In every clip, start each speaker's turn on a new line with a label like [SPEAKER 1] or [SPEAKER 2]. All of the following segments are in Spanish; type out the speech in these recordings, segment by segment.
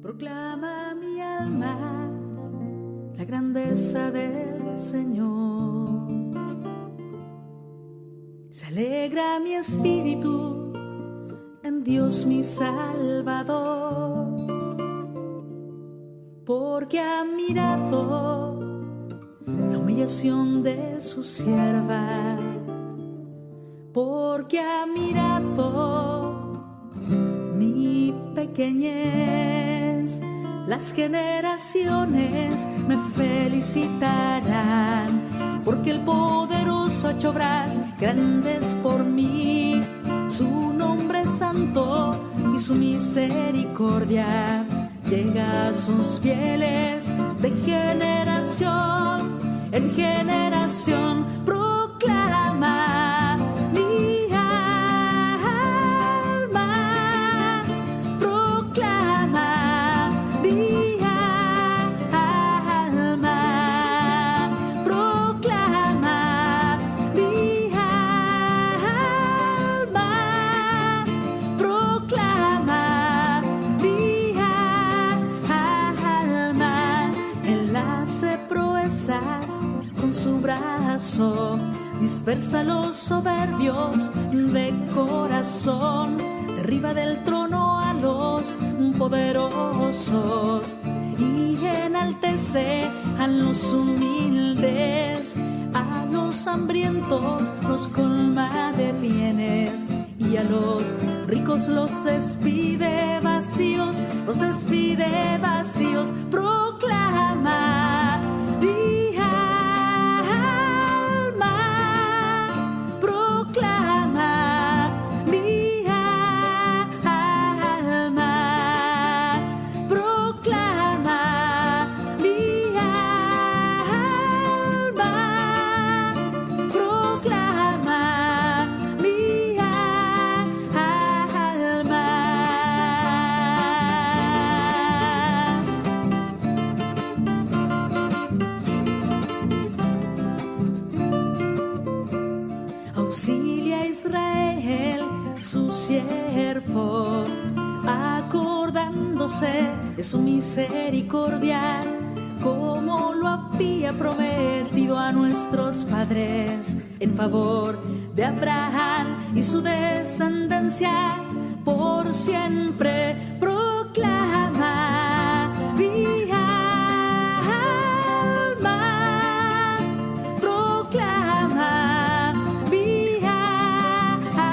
[SPEAKER 1] Proclama mi alma la grandeza del Señor. Se alegra mi espíritu en Dios mi Salvador, porque ha mirado la humillación de su sierva, porque ha mirado mi pequeñez. Las generaciones me felicitarán, porque el poderoso ha hecho obras grandes por mí. Su nombre es santo y su misericordia llega a sus fieles de generación en generación. Proclama mi alma, proclama mi alma, proclama mi alma, proclama mi alma. Él hace proezas con su brazo, dispersa a los soberbios de corazón, derriba del trono a los poderosos y enaltece a los humildes. A los hambrientos los colma de bienes y a los ricos los despide vacíos, los despide vacíos. Proclama mi alma, proclama mi alma, proclama mi alma, proclama mi alma. Auxilia a Israel, su siervo, acordándose de su misericordia, como lo había prometido a nuestros padres, en favor de Abraham y su descendencia por siempre. Proclama mi alma, proclama mi alma,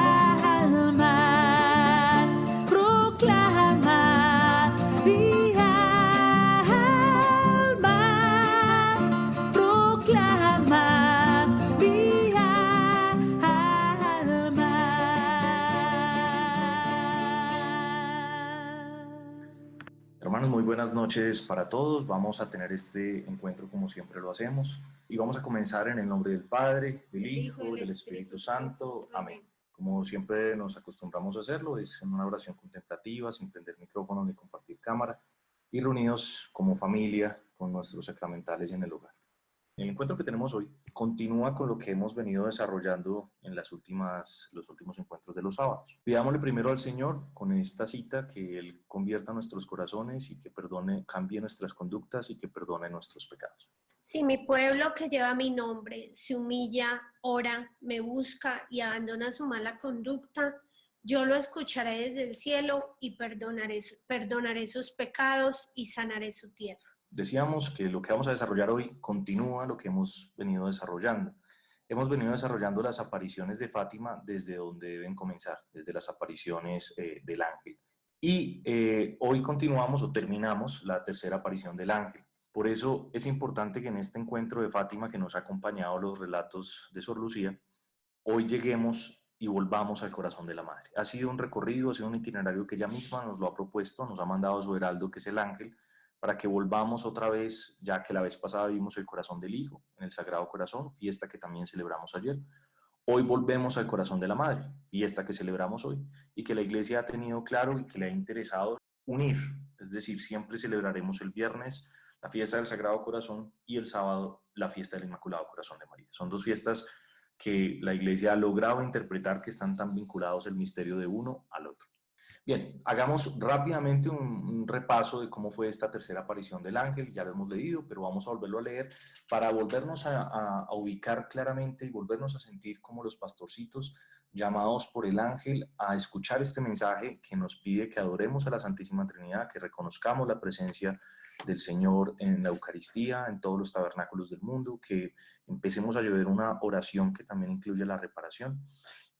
[SPEAKER 1] proclama mi alma, proclama mi alma.
[SPEAKER 2] Hermanos, muy buenas noches para todos. Vamos a tener este encuentro como siempre lo hacemos y vamos a comenzar en el nombre del Padre, del Hijo y del Espíritu Santo. Amén. Como siempre nos acostumbramos a hacerlo, es en una oración contemplativa, sin prender micrófono ni compartir cámara, y reunidos como familia con nuestros sacramentales en el hogar. El encuentro que tenemos hoy continúa con lo que hemos venido desarrollando en los últimos encuentros de los sábados. Pidámosle primero al Señor con esta cita que Él convierta nuestros corazones y que cambie nuestras conductas y que perdone nuestros pecados.
[SPEAKER 3] Si mi pueblo que lleva mi nombre se humilla, ora, me busca y abandona su mala conducta, yo lo escucharé desde el cielo y perdonaré sus pecados y sanaré su tierra.
[SPEAKER 2] Decíamos que lo que vamos a desarrollar hoy continúa lo que hemos venido desarrollando. Hemos venido desarrollando las apariciones de Fátima desde donde deben comenzar, desde las apariciones del ángel. Y hoy continuamos o terminamos la tercera aparición del ángel. Por eso es importante que en este encuentro de Fátima, que nos ha acompañado los relatos de Sor Lucía, hoy lleguemos y volvamos al corazón de la Madre. Ha sido un recorrido, ha sido un itinerario que ella misma nos lo ha propuesto, nos ha mandado su heraldo, que es el ángel, para que volvamos otra vez, ya que la vez pasada vimos el corazón del Hijo en el Sagrado Corazón, fiesta que también celebramos ayer. Hoy volvemos al corazón de la Madre, fiesta que celebramos hoy, y que la Iglesia ha tenido claro y que le ha interesado unir. Es decir, siempre celebraremos el viernes la fiesta del Sagrado Corazón y el sábado la fiesta del Inmaculado Corazón de María. Son dos fiestas que la Iglesia ha logrado interpretar que están tan vinculados el misterio de uno al otro. Bien, hagamos rápidamente un repaso de cómo fue esta tercera aparición del ángel. Ya lo hemos leído, pero vamos a volverlo a leer para volvernos a ubicar claramente y volvernos a sentir como los pastorcitos llamados por el ángel a escuchar este mensaje que nos pide que adoremos a la Santísima Trinidad, que reconozcamos la presencia del Señor en la Eucaristía, en todos los tabernáculos del mundo, que empecemos a llevar una oración que también incluye la reparación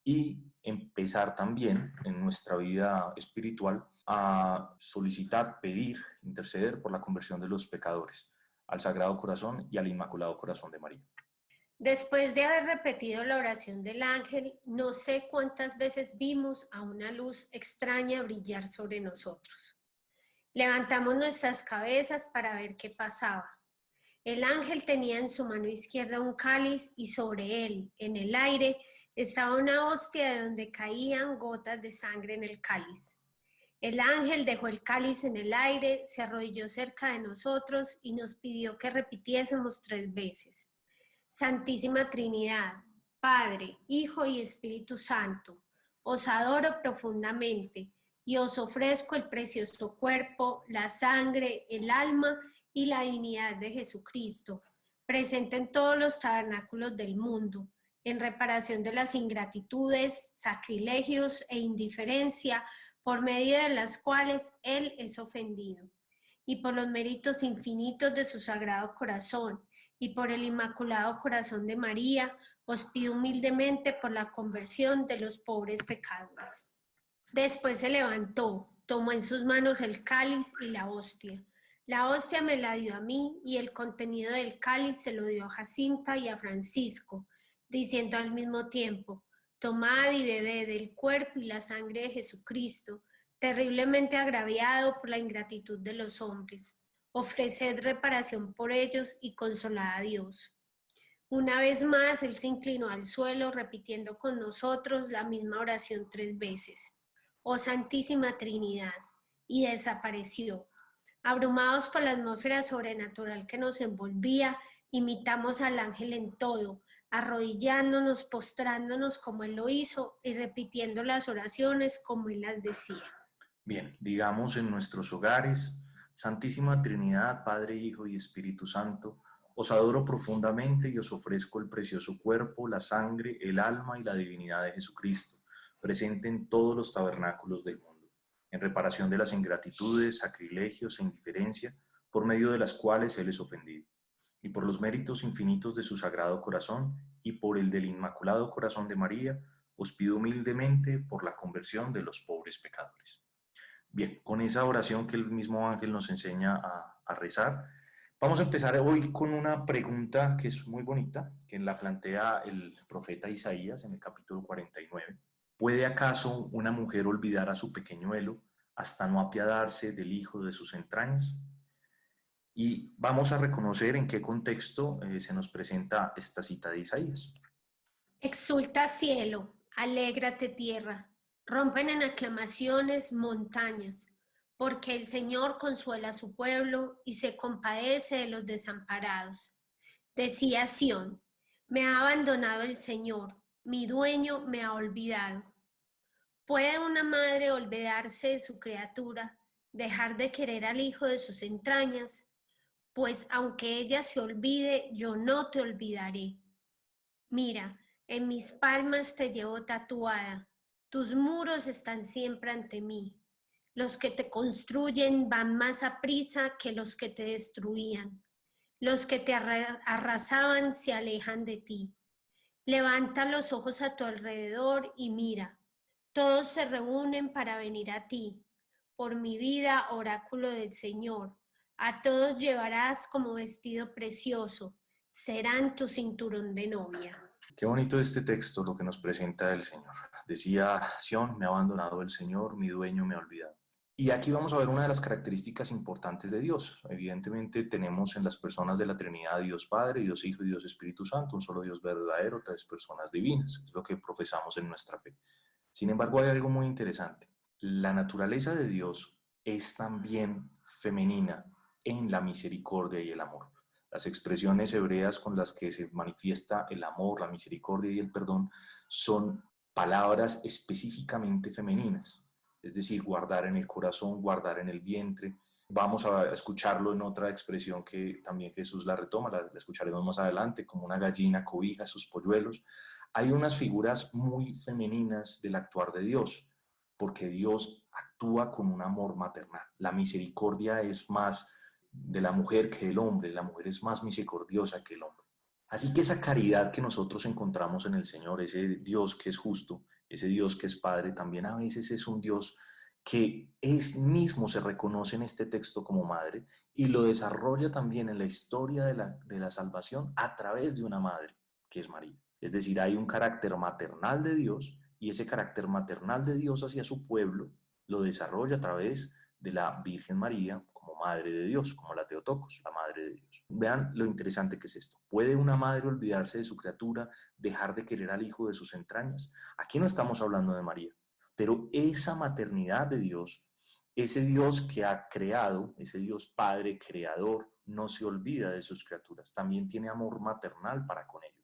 [SPEAKER 2] y empezar también en nuestra vida espiritual a solicitar, pedir, interceder por la conversión de los pecadores, al Sagrado Corazón y al Inmaculado Corazón de María.
[SPEAKER 3] Después de haber repetido la oración del ángel, no sé cuántas veces vimos a una luz extraña brillar sobre nosotros. Levantamos nuestras cabezas para ver qué pasaba. El ángel tenía en su mano izquierda un cáliz y sobre él, en el aire, estaba una hostia de donde caían gotas de sangre en el cáliz. El ángel dejó el cáliz en el aire, se arrodilló cerca de nosotros y nos pidió que repitiésemos 3 veces. Santísima Trinidad, Padre, Hijo y Espíritu Santo, os adoro profundamente y os ofrezco el precioso cuerpo, la sangre, el alma y la divinidad de Jesucristo, presente en todos los tabernáculos del mundo, en reparación de las ingratitudes, sacrilegios e indiferencia por medio de las cuales Él es ofendido, y por los méritos infinitos de su Sagrado Corazón, y por el Inmaculado Corazón de María, os pido humildemente por la conversión de los pobres pecadores. Después se levantó, tomó en sus manos el cáliz y la hostia. La hostia me la dio a mí y el contenido del cáliz se lo dio a Jacinta y a Francisco, diciendo al mismo tiempo: tomad y bebed del cuerpo y la sangre de Jesucristo, terriblemente agraviado por la ingratitud de los hombres. Ofreced reparación por ellos y consolad a Dios. Una vez más, él se inclinó al suelo, repitiendo con nosotros la misma oración 3 veces. Oh Santísima Trinidad, y desapareció. Abrumados por la atmósfera sobrenatural que nos envolvía, imitamos al ángel en todo, arrodillándonos, postrándonos como él lo hizo y repitiendo las oraciones como él las decía.
[SPEAKER 2] Bien, digamos en nuestros hogares: Santísima Trinidad, Padre, Hijo y Espíritu Santo, os adoro profundamente y os ofrezco el precioso cuerpo, la sangre, el alma y la divinidad de Jesucristo, presente en todos los tabernáculos del mundo, en reparación de las ingratitudes, sacrilegios e indiferencia, por medio de las cuales Él es ofendido, y por los méritos infinitos de su Sagrado Corazón y por el del Inmaculado Corazón de María, os pido humildemente por la conversión de los pobres pecadores. Bien, con esa oración que el mismo ángel nos enseña a rezar, vamos a empezar hoy con una pregunta que es muy bonita, que la plantea el profeta Isaías en el capítulo 49. ¿Puede acaso una mujer olvidar a su pequeñuelo hasta no apiadarse del hijo de sus entrañas? Y vamos a reconocer en qué contexto se nos presenta esta cita de Isaías.
[SPEAKER 3] Exulta cielo, alégrate tierra, rompen en aclamaciones montañas, porque el Señor consuela a su pueblo y se compadece de los desamparados. Decía Sión: me ha abandonado el Señor, mi dueño me ha olvidado. ¿Puede una madre olvidarse de su criatura, dejar de querer al hijo de sus entrañas? Pues aunque ella se olvide, yo no te olvidaré. Mira, en mis palmas te llevo tatuada, tus muros están siempre ante mí. Los que te construyen van más aprisa que los que te destruían. Los que te arrasaban se alejan de ti. Levanta los ojos a tu alrededor y mira. Todos se reúnen para venir a ti. Por mi vida, oráculo del Señor, a todos llevarás como vestido precioso. Serán tu cinturón de novia.
[SPEAKER 2] Qué bonito este texto, lo que nos presenta el Señor. Decía Sión: me ha abandonado el Señor, mi dueño me ha olvidado. Y aquí vamos a ver una de las características importantes de Dios. Evidentemente tenemos en las personas de la Trinidad Dios Padre, Dios Hijo y Dios Espíritu Santo, un solo Dios verdadero, 3 personas divinas, es lo que profesamos en nuestra fe. Sin embargo, hay algo muy interesante. La naturaleza de Dios es también femenina en la misericordia y el amor. Las expresiones hebreas con las que se manifiesta el amor, la misericordia y el perdón son palabras específicamente femeninas. es decir, guardar en el corazón, guardar en el vientre. Vamos a escucharlo en otra expresión que también Jesús la retoma, la escucharemos más adelante, como una gallina cobija sus polluelos. Hay unas figuras muy femeninas del actuar de Dios, porque Dios actúa con un amor maternal. La misericordia es más de la mujer que del hombre, la mujer es más misericordiosa que el hombre. Así que esa caridad que nosotros encontramos en el Señor, ese Dios que es justo, ese Dios que es Padre, también a veces es un Dios que es mismo se reconoce en este texto como madre y lo desarrolla también en la historia de la salvación a través de una madre, que es María. Es decir, hay un carácter maternal de Dios y ese carácter maternal de Dios hacia su pueblo lo desarrolla a través de la Virgen María como Madre de Dios, como la Theotokos, la Madre de Dios. Vean lo interesante que es esto. ¿Puede una madre olvidarse de su criatura, dejar de querer al hijo de sus entrañas? Aquí no estamos hablando de María, pero esa maternidad de Dios, ese Dios que ha creado, ese Dios Padre creador, no se olvida de sus criaturas, también tiene amor maternal para con ellos.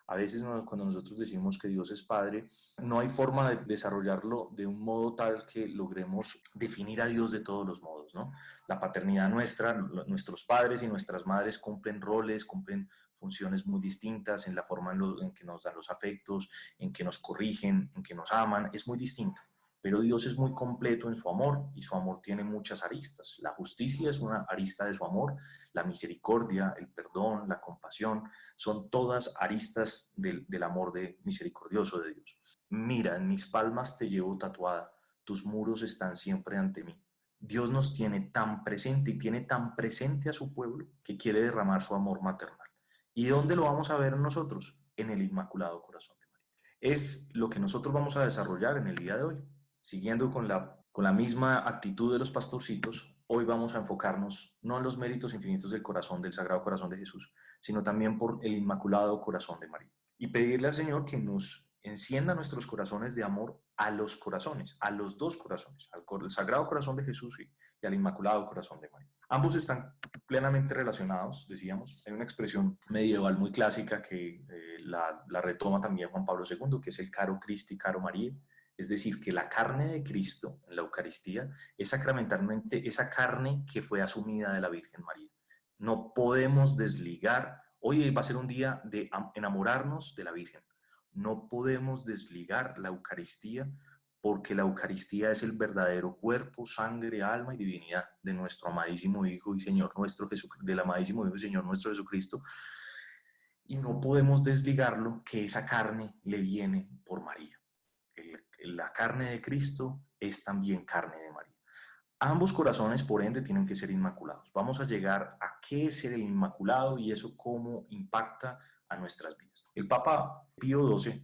[SPEAKER 2] A veces cuando nosotros decimos que Dios es Padre, no hay forma de desarrollarlo de un modo tal que logremos definir a Dios de todos los modos, ¿no? La paternidad nuestra, nuestros padres y nuestras madres cumplen roles, cumplen funciones muy distintas en la forma en que nos dan los afectos, en que nos corrigen, en que nos aman, es muy distinta. Pero Dios es muy completo en su amor y su amor tiene muchas aristas. La justicia es una arista de su amor, la misericordia, el perdón, la compasión, son todas aristas del amor misericordioso de Dios. Mira, en mis palmas te llevo tatuada, tus muros están siempre ante mí. Dios nos tiene tan presente y tiene tan presente a su pueblo que quiere derramar su amor maternal. ¿Y dónde lo vamos a ver nosotros? En el Inmaculado Corazón de María. Es lo que nosotros vamos a desarrollar en el día de hoy. Siguiendo con la misma actitud de los pastorcitos, hoy vamos a enfocarnos no en los méritos infinitos del corazón, del Sagrado Corazón de Jesús, sino también por el Inmaculado Corazón de María. Y pedirle al Señor que nos encienda nuestros corazones de amor a los corazones, a los dos corazones, al Sagrado Corazón de Jesús y al Inmaculado Corazón de María. Ambos están plenamente relacionados, decíamos. Hay una expresión medieval muy clásica que la retoma también Juan Pablo II, que es el caro Christi, caro María. Es decir, que la carne de Cristo en la Eucaristía es sacramentalmente esa carne que fue asumida de la Virgen María. No podemos desligar, hoy va a ser un día de enamorarnos de la Virgen. No podemos desligar la Eucaristía porque la Eucaristía es el verdadero cuerpo, sangre, alma y divinidad de nuestro amadísimo Hijo y Señor nuestro Jesucristo, del amadísimo Hijo y Señor nuestro Jesucristo. Y no podemos desligarlo que esa carne le viene por María. La carne de Cristo es también carne de María. Ambos corazones, por ende, tienen que ser inmaculados. Vamos a llegar a qué es ser el inmaculado y eso cómo impacta a nuestras vidas. El Papa Pío XII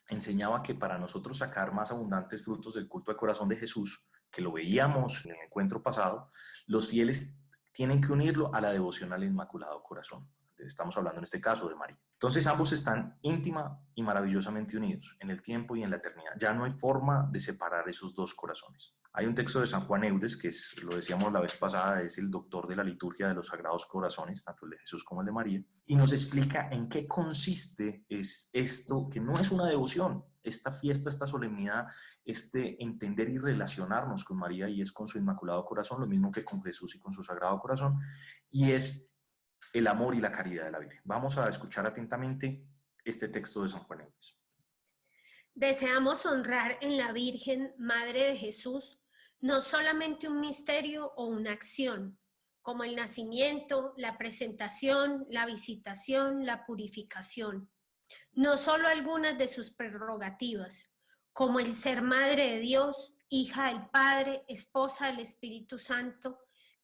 [SPEAKER 2] enseñaba que para nosotros sacar más abundantes frutos del culto al corazón de Jesús, que lo veíamos en el encuentro pasado, los fieles tienen que unirlo a la devoción al Inmaculado Corazón. Estamos hablando en este caso de María. Entonces ambos están íntima y maravillosamente unidos en el tiempo y en la eternidad. Ya no hay forma de separar esos dos corazones. Hay un texto de San Juan Eudes, que lo decíamos la vez pasada, es el doctor de la liturgia de los Sagrados Corazones, tanto el de Jesús como el de María, y nos explica en qué consiste esto, que no es una devoción, esta fiesta, esta solemnidad, este entender y relacionarnos con María, y es con su Inmaculado Corazón, lo mismo que con Jesús y con su Sagrado Corazón, y es el amor y la caridad de la Virgen. Vamos a escuchar atentamente este texto de San Juan Eudes.
[SPEAKER 3] Deseamos honrar en la Virgen, Madre de Jesús, no solamente un misterio o una acción, como el nacimiento, la presentación, la visitación, la purificación, no solo algunas de sus prerrogativas, como el ser Madre de Dios, hija del Padre, esposa del Espíritu Santo,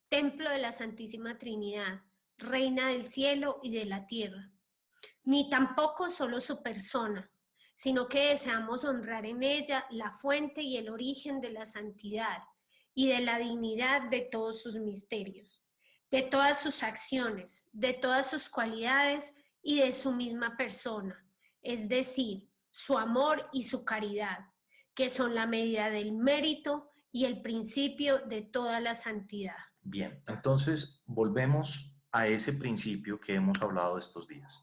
[SPEAKER 3] templo de la Santísima Trinidad, Reina del cielo y de la tierra, ni tampoco solo su persona, sino que deseamos honrar en ella la fuente y el origen de la santidad y de la dignidad de todos sus misterios, de todas sus acciones, de todas sus cualidades y de su misma persona, es decir, su amor y su caridad, que son la medida del mérito y el principio de toda la santidad.
[SPEAKER 2] Bien, entonces volvemos a ese principio que hemos hablado estos días.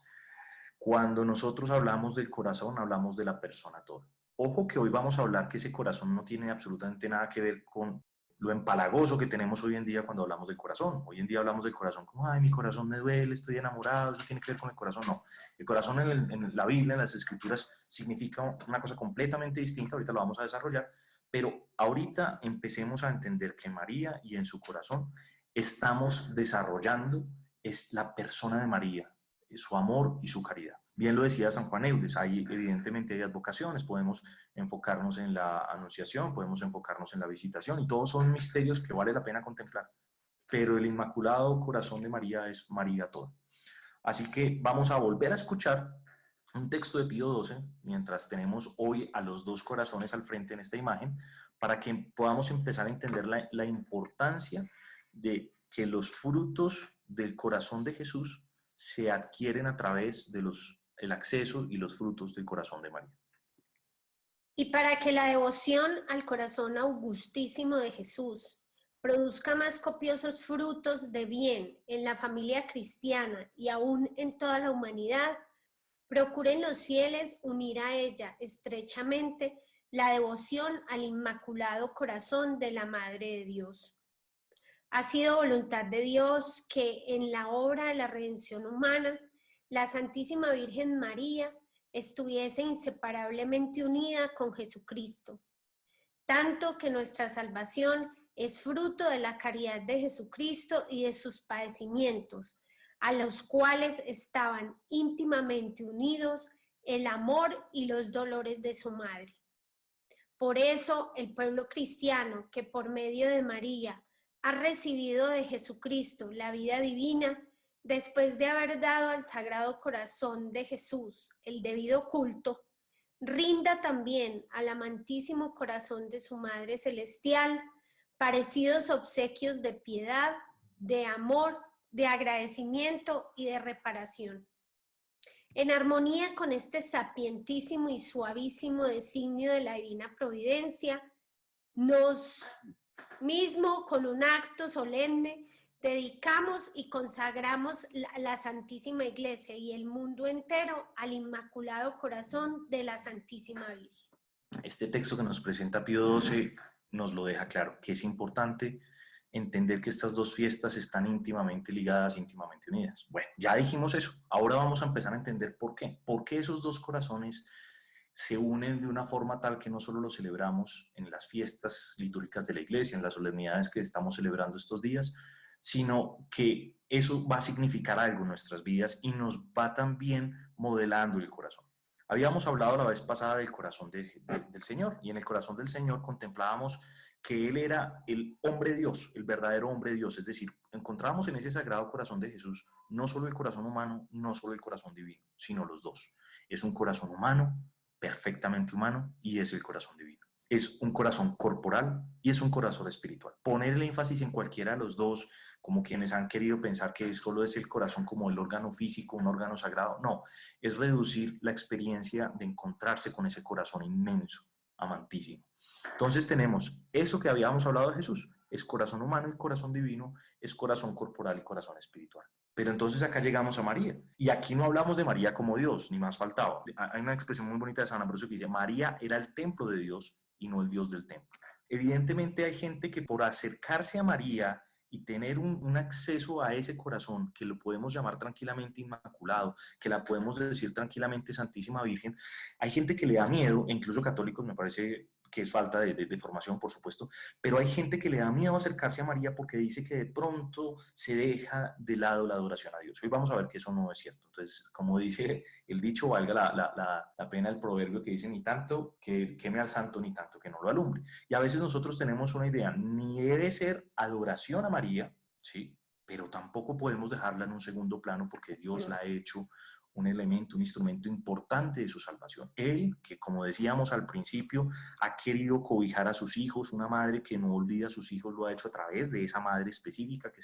[SPEAKER 2] Cuando nosotros hablamos del corazón, hablamos de la persona toda. Ojo que hoy vamos a hablar que ese corazón no tiene absolutamente nada que ver con lo empalagoso que tenemos hoy en día cuando hablamos del corazón. Hoy en día hablamos del corazón como, ay, mi corazón me duele, estoy enamorado, eso tiene que ver con el corazón. No, el corazón en la Biblia, en las Escrituras, significa una cosa completamente distinta, ahorita lo vamos a desarrollar, pero ahorita empecemos a entender que María y en su corazón estamos desarrollando es la persona de María, su amor y su caridad. Bien lo decía San Juan Eudes, evidentemente hay advocaciones, podemos enfocarnos en la anunciación, podemos enfocarnos en la visitación, y todos son misterios que vale la pena contemplar. Pero el Inmaculado Corazón de María es María toda. Así que vamos a volver a escuchar un texto de Pío XII, mientras tenemos hoy a los dos corazones al frente en esta imagen, para que podamos empezar a entender la importancia de que los frutos del corazón de Jesús se adquieren a través de el acceso y los frutos del corazón de María.
[SPEAKER 3] Y para que la devoción al corazón augustísimo de Jesús produzca más copiosos frutos de bien en la familia cristiana y aún en toda la humanidad, procuren los fieles unir a ella estrechamente la devoción al Inmaculado Corazón de la Madre de Dios. Ha sido voluntad de Dios que en la obra de la redención humana, la Santísima Virgen María estuviese inseparablemente unida con Jesucristo, tanto que nuestra salvación es fruto de la caridad de Jesucristo y de sus padecimientos, a los cuales estaban íntimamente unidos el amor y los dolores de su madre. Por eso el pueblo cristiano, que por medio de María ha recibido de Jesucristo la vida divina, después de haber dado al Sagrado Corazón de Jesús el debido culto, rinda también al amantísimo corazón de su Madre Celestial parecidos obsequios de piedad, de amor, de agradecimiento y de reparación. En armonía con este sapientísimo y suavísimo designio de la divina providencia, nos mismo con un acto solemne dedicamos y consagramos la Santísima Iglesia y el mundo entero al Inmaculado Corazón de la Santísima Virgen.
[SPEAKER 2] Este texto que nos presenta Pío XII nos lo deja claro, que es importante entender que estas dos fiestas están íntimamente ligadas, íntimamente unidas. Bueno, ya dijimos eso, ahora vamos a empezar a entender por qué. ¿Por qué esos dos corazones se unen de una forma tal que no solo lo celebramos en las fiestas litúrgicas de la Iglesia, en las solemnidades que estamos celebrando estos días, sino que eso va a significar algo en nuestras vidas y nos va también modelando el corazón? Habíamos hablado la vez pasada del corazón del Señor, y en el corazón del Señor contemplábamos que Él era el hombre Dios, el verdadero hombre Dios, es decir, encontramos en ese Sagrado Corazón de Jesús no solo el corazón humano, no solo el corazón divino, sino los dos. Es un corazón humano, perfectamente humano, y es el corazón divino. Es un corazón corporal y es un corazón espiritual. Poner el énfasis en cualquiera de los dos, como quienes han querido pensar que solo es el corazón como el órgano físico, un órgano sagrado, no, es reducir la experiencia de encontrarse con ese corazón inmenso, amantísimo. Entonces tenemos eso que habíamos hablado de Jesús, es corazón humano y corazón divino, es corazón corporal y corazón espiritual. Pero entonces acá llegamos a María, y aquí no hablamos de María como Dios, ni más faltaba. Hay una expresión muy bonita de San Ambrosio que dice, María era el templo de Dios y no el Dios del templo. Evidentemente hay gente que por acercarse a María y tener un acceso a ese corazón, que lo podemos llamar tranquilamente Inmaculado, que la podemos decir tranquilamente Santísima Virgen, hay gente que le da miedo, e incluso católicos, me parece que es falta de formación, por supuesto, pero hay gente que le da miedo acercarse a María porque dice que de pronto se deja de lado la adoración a Dios. Hoy vamos a ver que eso no es cierto. Entonces, como dice el dicho, valga la pena el proverbio que dice, ni tanto que queme al santo, ni tanto que no lo alumbre. Y a veces nosotros tenemos una idea, ni debe ser adoración a María, ¿sí? Pero tampoco podemos dejarla en un segundo plano porque Dios la ha hecho un elemento, un instrumento importante de su salvación. Él, que como decíamos al principio, ha querido cobijar a sus hijos, una madre que no olvida a sus hijos, lo ha hecho a través de esa madre específica que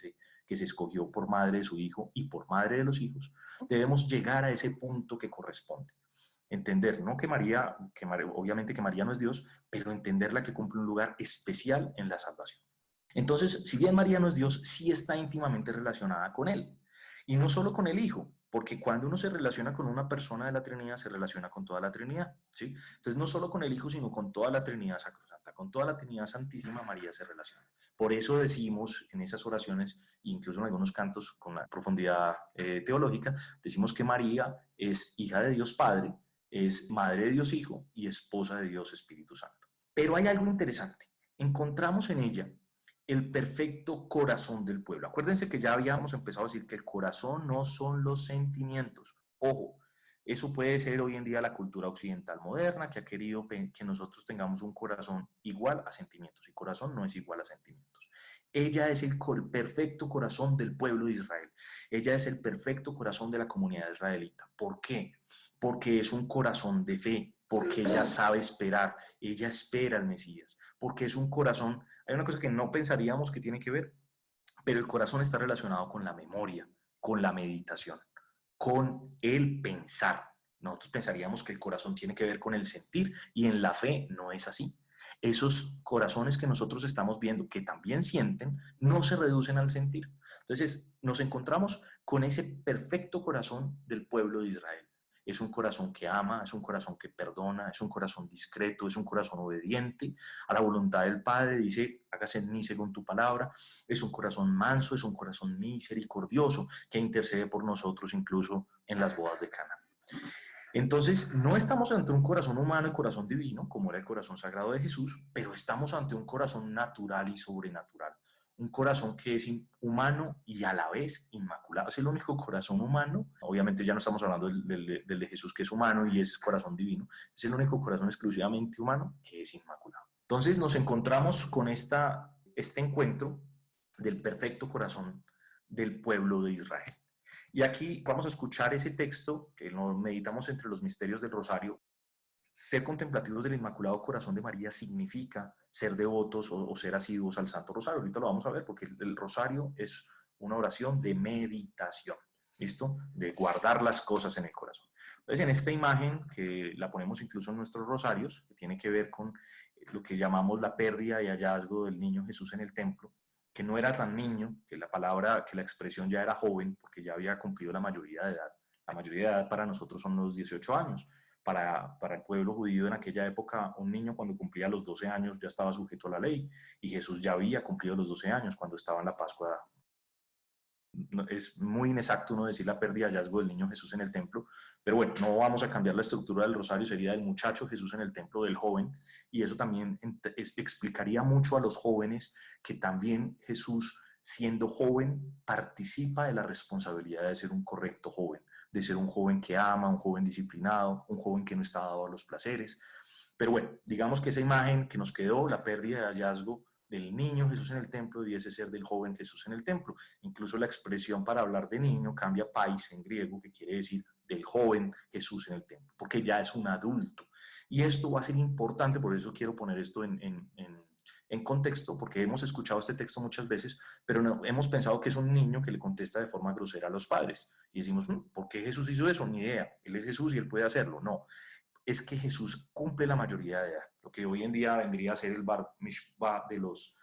[SPEAKER 2] se escogió por madre de su hijo y por madre de los hijos. Debemos llegar a ese punto que corresponde. Entender, no que María, obviamente que María no es Dios, pero entenderla que cumple un lugar especial en la salvación. Entonces, si bien María no es Dios, sí está íntimamente relacionada con Él. Y no solo con el Hijo, Porque cuando uno se relaciona con una persona de la Trinidad, se relaciona con toda la Trinidad, ¿sí? Entonces, no solo con el Hijo, sino con toda la Trinidad Sacrosanta, con toda la Trinidad Santísima María se relaciona. Por eso decimos en esas oraciones, incluso en algunos cantos con la profundidad teológica, decimos que María es hija de Dios Padre, es madre de Dios Hijo y esposa de Dios Espíritu Santo. Pero hay algo interesante. Encontramos en ella el perfecto corazón del pueblo. Acuérdense que ya habíamos empezado a decir que el corazón no son los sentimientos. Ojo, eso puede ser hoy en día la cultura occidental moderna que ha querido que nosotros tengamos un corazón igual a sentimientos, y corazón no es igual a sentimientos. Ella es el perfecto corazón del pueblo de Israel. Ella es el perfecto corazón de la comunidad israelita. ¿Por qué? Porque es un corazón de fe, porque ella sabe esperar, ella espera al Mesías, porque es un corazón. Hay una cosa que no pensaríamos que tiene que ver, pero el corazón está relacionado con la memoria, con la meditación, con el pensar. Nosotros pensaríamos que el corazón tiene que ver con el sentir, y en la fe no es así. Esos corazones que nosotros estamos viendo, que también sienten, no se reducen al sentir. Entonces nos encontramos con ese perfecto corazón del pueblo de Israel. Es un corazón que ama, es un corazón que perdona, es un corazón discreto, es un corazón obediente a la voluntad del Padre. Dice, hágase en mí según tu palabra. Es un corazón manso, es un corazón misericordioso que intercede por nosotros incluso en las bodas de Cana. Entonces, no estamos ante un corazón humano y corazón divino, como era el corazón sagrado de Jesús, pero estamos ante un corazón natural y sobrenatural. Un corazón que es humano y a la vez inmaculado. Es el único corazón humano, obviamente ya no estamos hablando del de Jesús, que es humano y es corazón divino, es el único corazón exclusivamente humano que es inmaculado. Entonces nos encontramos con este encuentro del perfecto corazón del pueblo de Israel. Y aquí vamos a escuchar ese texto que lo meditamos entre los misterios del Rosario. Ser contemplativos del Inmaculado Corazón de María significa ser devotos o ser asiduos al Santo Rosario. Ahorita lo vamos a ver porque el Rosario es una oración de meditación, ¿listo? De guardar las cosas en el corazón. Entonces, en esta imagen, que la ponemos incluso en nuestros rosarios, que tiene que ver con lo que llamamos la pérdida y hallazgo del niño Jesús en el templo, que no era tan niño, que la expresión ya era joven, porque ya había cumplido la mayoría de edad. La mayoría de edad para nosotros son los 18 años. Para el pueblo judío en aquella época, un niño cuando cumplía los 12 años ya estaba sujeto a la ley, y Jesús ya había cumplido los 12 años cuando estaba en la Pascua. Es muy inexacto uno decir la pérdida y hallazgo del niño Jesús en el templo, pero bueno, no vamos a cambiar la estructura del rosario, sería del muchacho Jesús en el templo, del joven, y eso también explicaría mucho a los jóvenes que también Jesús, siendo joven, participa de la responsabilidad de ser un correcto joven, de ser un joven que ama, un joven disciplinado, un joven que no está dado a los placeres. Pero bueno, digamos que esa imagen que nos quedó, la pérdida de hallazgo del niño Jesús en el templo, debiese ser del joven Jesús en el templo. Incluso la expresión para hablar de niño cambia pais en griego, que quiere decir del joven Jesús en el templo, porque ya es un adulto. Y esto va a ser importante, por eso quiero poner esto en contexto, porque hemos escuchado este texto muchas veces, pero no, hemos pensado que es un niño que le contesta de forma grosera a los padres. Y decimos, ¿por qué Jesús hizo eso? Ni idea. Él es Jesús y él puede hacerlo. No, es que Jesús cumple la mayoría de edad, lo que hoy en día vendría a ser el Bar Mishpah de los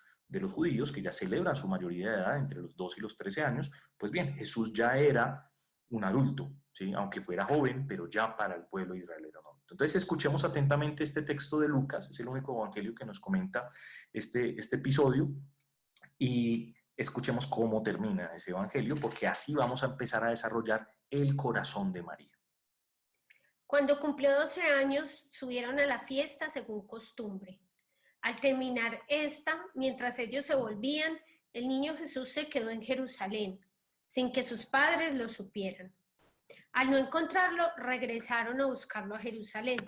[SPEAKER 2] judíos, que ya celebran su mayoría de edad entre los 2 y los 13 años. Pues bien, Jesús ya era un adulto, ¿sí? Aunque fuera joven, pero ya para el pueblo de Israel era un adulto. Entonces escuchemos atentamente este texto de Lucas, es el único evangelio que nos comenta este episodio, y escuchemos cómo termina ese evangelio, porque así vamos a empezar a desarrollar el corazón de María.
[SPEAKER 3] Cuando cumplió 12 años, subieron a la fiesta según costumbre. Al terminar esta, mientras ellos se volvían, el niño Jesús se quedó en Jerusalén, sin que sus padres lo supieran. Al no encontrarlo, regresaron a buscarlo a Jerusalén.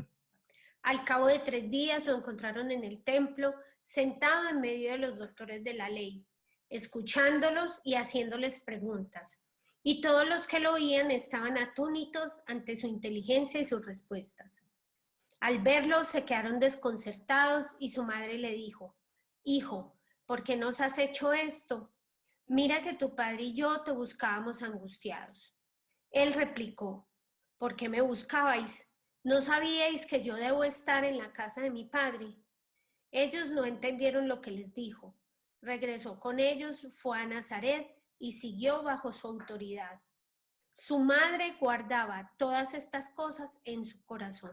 [SPEAKER 3] Al cabo de 3 días lo encontraron en el templo, sentado en medio de los doctores de la ley, escuchándolos y haciéndoles preguntas. Y todos los que lo oían estaban atónitos ante su inteligencia y sus respuestas. Al verlo se quedaron desconcertados y su madre le dijo, «Hijo, ¿por qué nos has hecho esto? Mira que tu padre y yo te buscábamos angustiados». Él replicó, «¿Por qué me buscabais? ¿No sabíais que yo debo estar en la casa de mi padre?». Ellos no entendieron lo que les dijo. Regresó con ellos, fue a Nazaret y siguió bajo su autoridad. Su madre guardaba todas estas cosas en su corazón.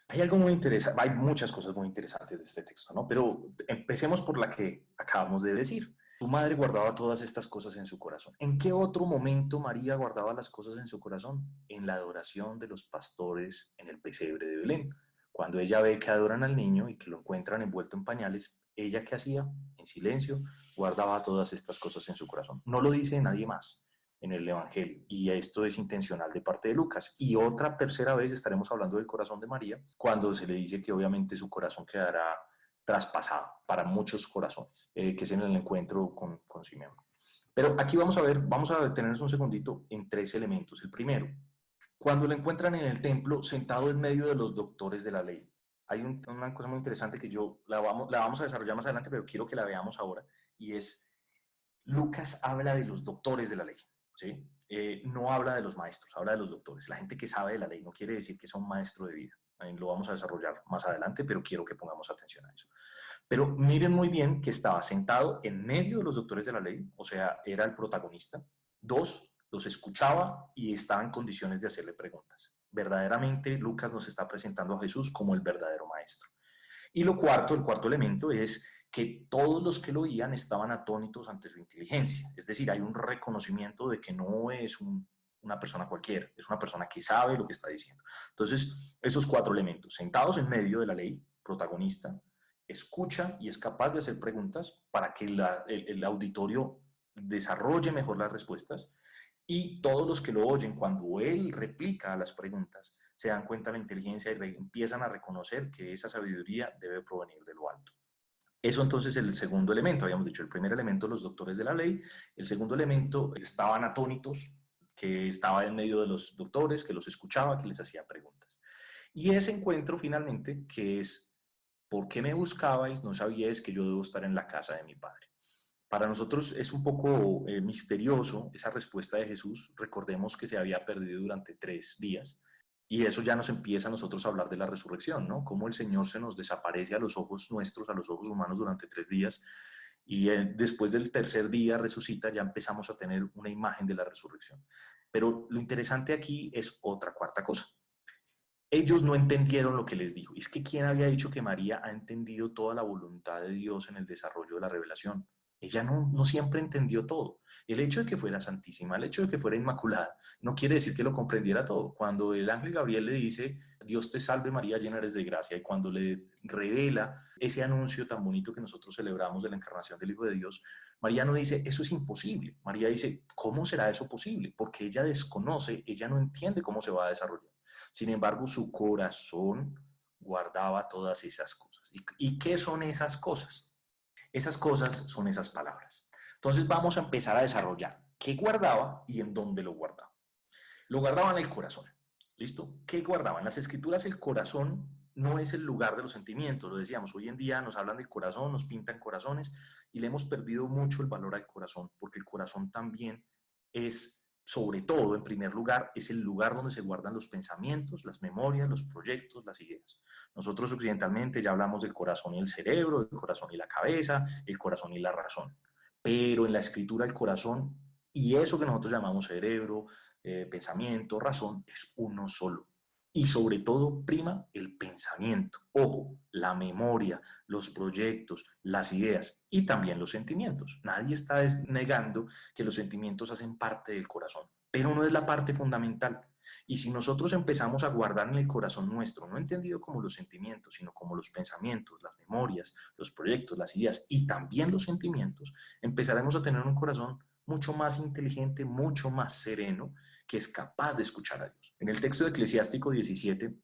[SPEAKER 2] Hay algo muy interesante, hay muchas cosas muy interesantes de este texto, ¿no? Pero empecemos por la que acabamos de decir. Su madre guardaba todas estas cosas en su corazón. ¿En qué otro momento María guardaba las cosas en su corazón? En la adoración de los pastores en el pesebre de Belén. Cuando ella ve que adoran al niño y que lo encuentran envuelto en pañales, ¿ella qué hacía? En silencio, guardaba todas estas cosas en su corazón. No lo dice nadie más en el Evangelio, y esto es intencional de parte de Lucas. Y otra tercera vez estaremos hablando del corazón de María, cuando se le dice que obviamente su corazón quedará traspasado para muchos corazones, que es en el encuentro con Simeón. Pero aquí vamos a detenernos un segundito en tres elementos. El primero, cuando lo encuentran en el templo sentado en medio de los doctores de la ley. Hay una cosa muy interesante que la vamos a desarrollar más adelante, pero quiero que la veamos ahora, y es, Lucas habla de los doctores de la ley, ¿sí? No habla de los maestros, habla de los doctores, la gente que sabe de la ley. No quiere decir que sea un maestro de vida. Lo vamos a desarrollar más adelante, pero quiero que pongamos atención a eso. Pero miren muy bien que estaba sentado en medio de los doctores de la ley, o sea, era el protagonista. Dos, los escuchaba y estaba en condiciones de hacerle preguntas. Verdaderamente, Lucas nos está presentando a Jesús como el verdadero maestro. Y el cuarto elemento es que todos los que lo oían estaban atónitos ante su inteligencia. Es decir, hay un reconocimiento de que no es una persona cualquiera, es una persona que sabe lo que está diciendo. Entonces, esos cuatro elementos, sentados en medio de la ley, protagonista, escucha y es capaz de hacer preguntas para que el auditorio desarrolle mejor las respuestas, y todos los que lo oyen, cuando él replica a las preguntas, se dan cuenta de la inteligencia y empiezan a reconocer que esa sabiduría debe provenir de lo alto. Eso entonces es el segundo elemento. Habíamos dicho, el primer elemento, los doctores de la ley. El segundo elemento, estaban atónitos, que estaba en medio de los doctores, que los escuchaba, que les hacía preguntas. Y ese encuentro finalmente, que es, ¿por qué me buscabais? No sabíais que yo debo estar en la casa de mi Padre. Para nosotros es un poco misterioso esa respuesta de Jesús. Recordemos que se había perdido durante 3 días. Y eso ya nos empieza a nosotros a hablar de la resurrección, ¿no? Cómo el Señor se nos desaparece a los ojos nuestros, a los ojos humanos durante 3 días, y después del tercer día resucita. Ya empezamos a tener una imagen de la resurrección. Pero lo interesante aquí es otra cuarta cosa. Ellos no entendieron lo que les dijo. Y es que ¿quién había dicho que María ha entendido toda la voluntad de Dios en el desarrollo de la revelación? Ella no siempre entendió todo. El hecho de que fuera santísima, el hecho de que fuera inmaculada, no quiere decir que lo comprendiera todo. Cuando el ángel Gabriel le dice, Dios te salve María, llena eres de gracia, y cuando le revela ese anuncio tan bonito que nosotros celebramos de la encarnación del Hijo de Dios, María no dice, eso es imposible. María dice, ¿cómo será eso posible? Porque ella desconoce, ella no entiende cómo se va a desarrollar. Sin embargo, su corazón guardaba todas esas cosas. ¿Y qué son esas cosas? Esas cosas son esas palabras. Entonces vamos a empezar a desarrollar qué guardaba y en dónde lo guardaba. Lo guardaba en el corazón. ¿Listo? ¿Qué guardaba? En las escrituras el corazón no es el lugar de los sentimientos. Lo decíamos, hoy en día nos hablan del corazón, nos pintan corazones, y le hemos perdido mucho el valor al corazón, porque el corazón también es, sobre todo, en primer lugar, es el lugar donde se guardan los pensamientos, las memorias, los proyectos, las ideas. Nosotros occidentalmente ya hablamos del corazón y el cerebro, del corazón y la cabeza, el corazón y la razón. Pero en la escritura el corazón y eso que nosotros llamamos cerebro, pensamiento, razón, es uno solo. Y sobre todo prima el pensamiento. Ojo, la memoria, los proyectos, las ideas y también los sentimientos. Nadie está negando que los sentimientos hacen parte del corazón, pero no es la parte fundamental. Y si nosotros empezamos a guardar en el corazón nuestro, no entendido como los sentimientos, sino como los pensamientos, las memorias, los proyectos, las ideas y también los sentimientos, empezaremos a tener un corazón mucho más inteligente, mucho más sereno, que es capaz de escuchar a Dios. En el texto de Eclesiástico 17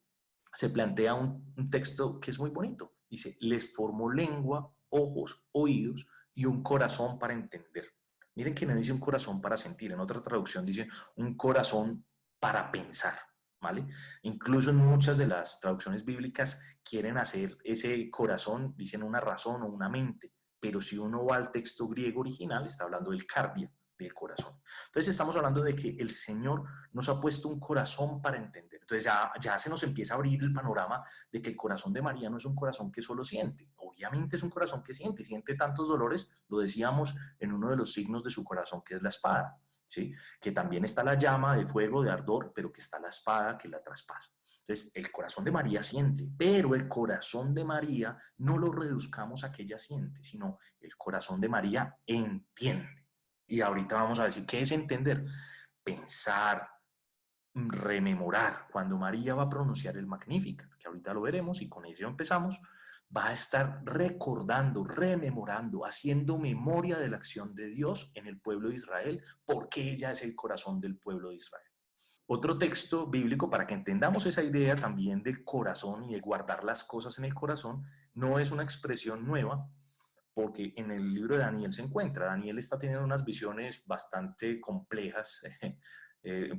[SPEAKER 2] se plantea un texto que es muy bonito. Dice, les formó lengua, ojos, oídos y un corazón para entender. Miren que no dice un corazón para sentir. En otra traducción dice un corazón para pensar, ¿vale? Incluso en muchas de las traducciones bíblicas quieren hacer ese corazón, dicen una razón o una mente, pero si uno va al texto griego original, está hablando del cardia, del corazón. Entonces estamos hablando de que el Señor nos ha puesto un corazón para entender. Entonces ya se nos empieza a abrir el panorama de que el corazón de María no es un corazón que solo siente. Obviamente es un corazón que siente tantos dolores, lo decíamos en uno de los signos de su corazón, que es la espada. ¿sí? Que también está la llama de fuego, de ardor, pero que está la espada que la traspasa. Entonces, el corazón de María siente, pero el corazón de María no lo reduzcamos a que ella siente, sino el corazón de María entiende. Y ahorita vamos a decir, ¿qué es entender? Pensar, rememorar. Cuando María va a pronunciar el Magnificat, que ahorita lo veremos y con ello empezamos, va a estar recordando, rememorando, haciendo memoria de la acción de Dios en el pueblo de Israel, porque ella es el corazón del pueblo de Israel. Otro texto bíblico para que entendamos esa idea también del corazón y de guardar las cosas en el corazón, no es una expresión nueva, porque en el libro de Daniel se encuentra. Daniel está teniendo unas visiones bastante complejas,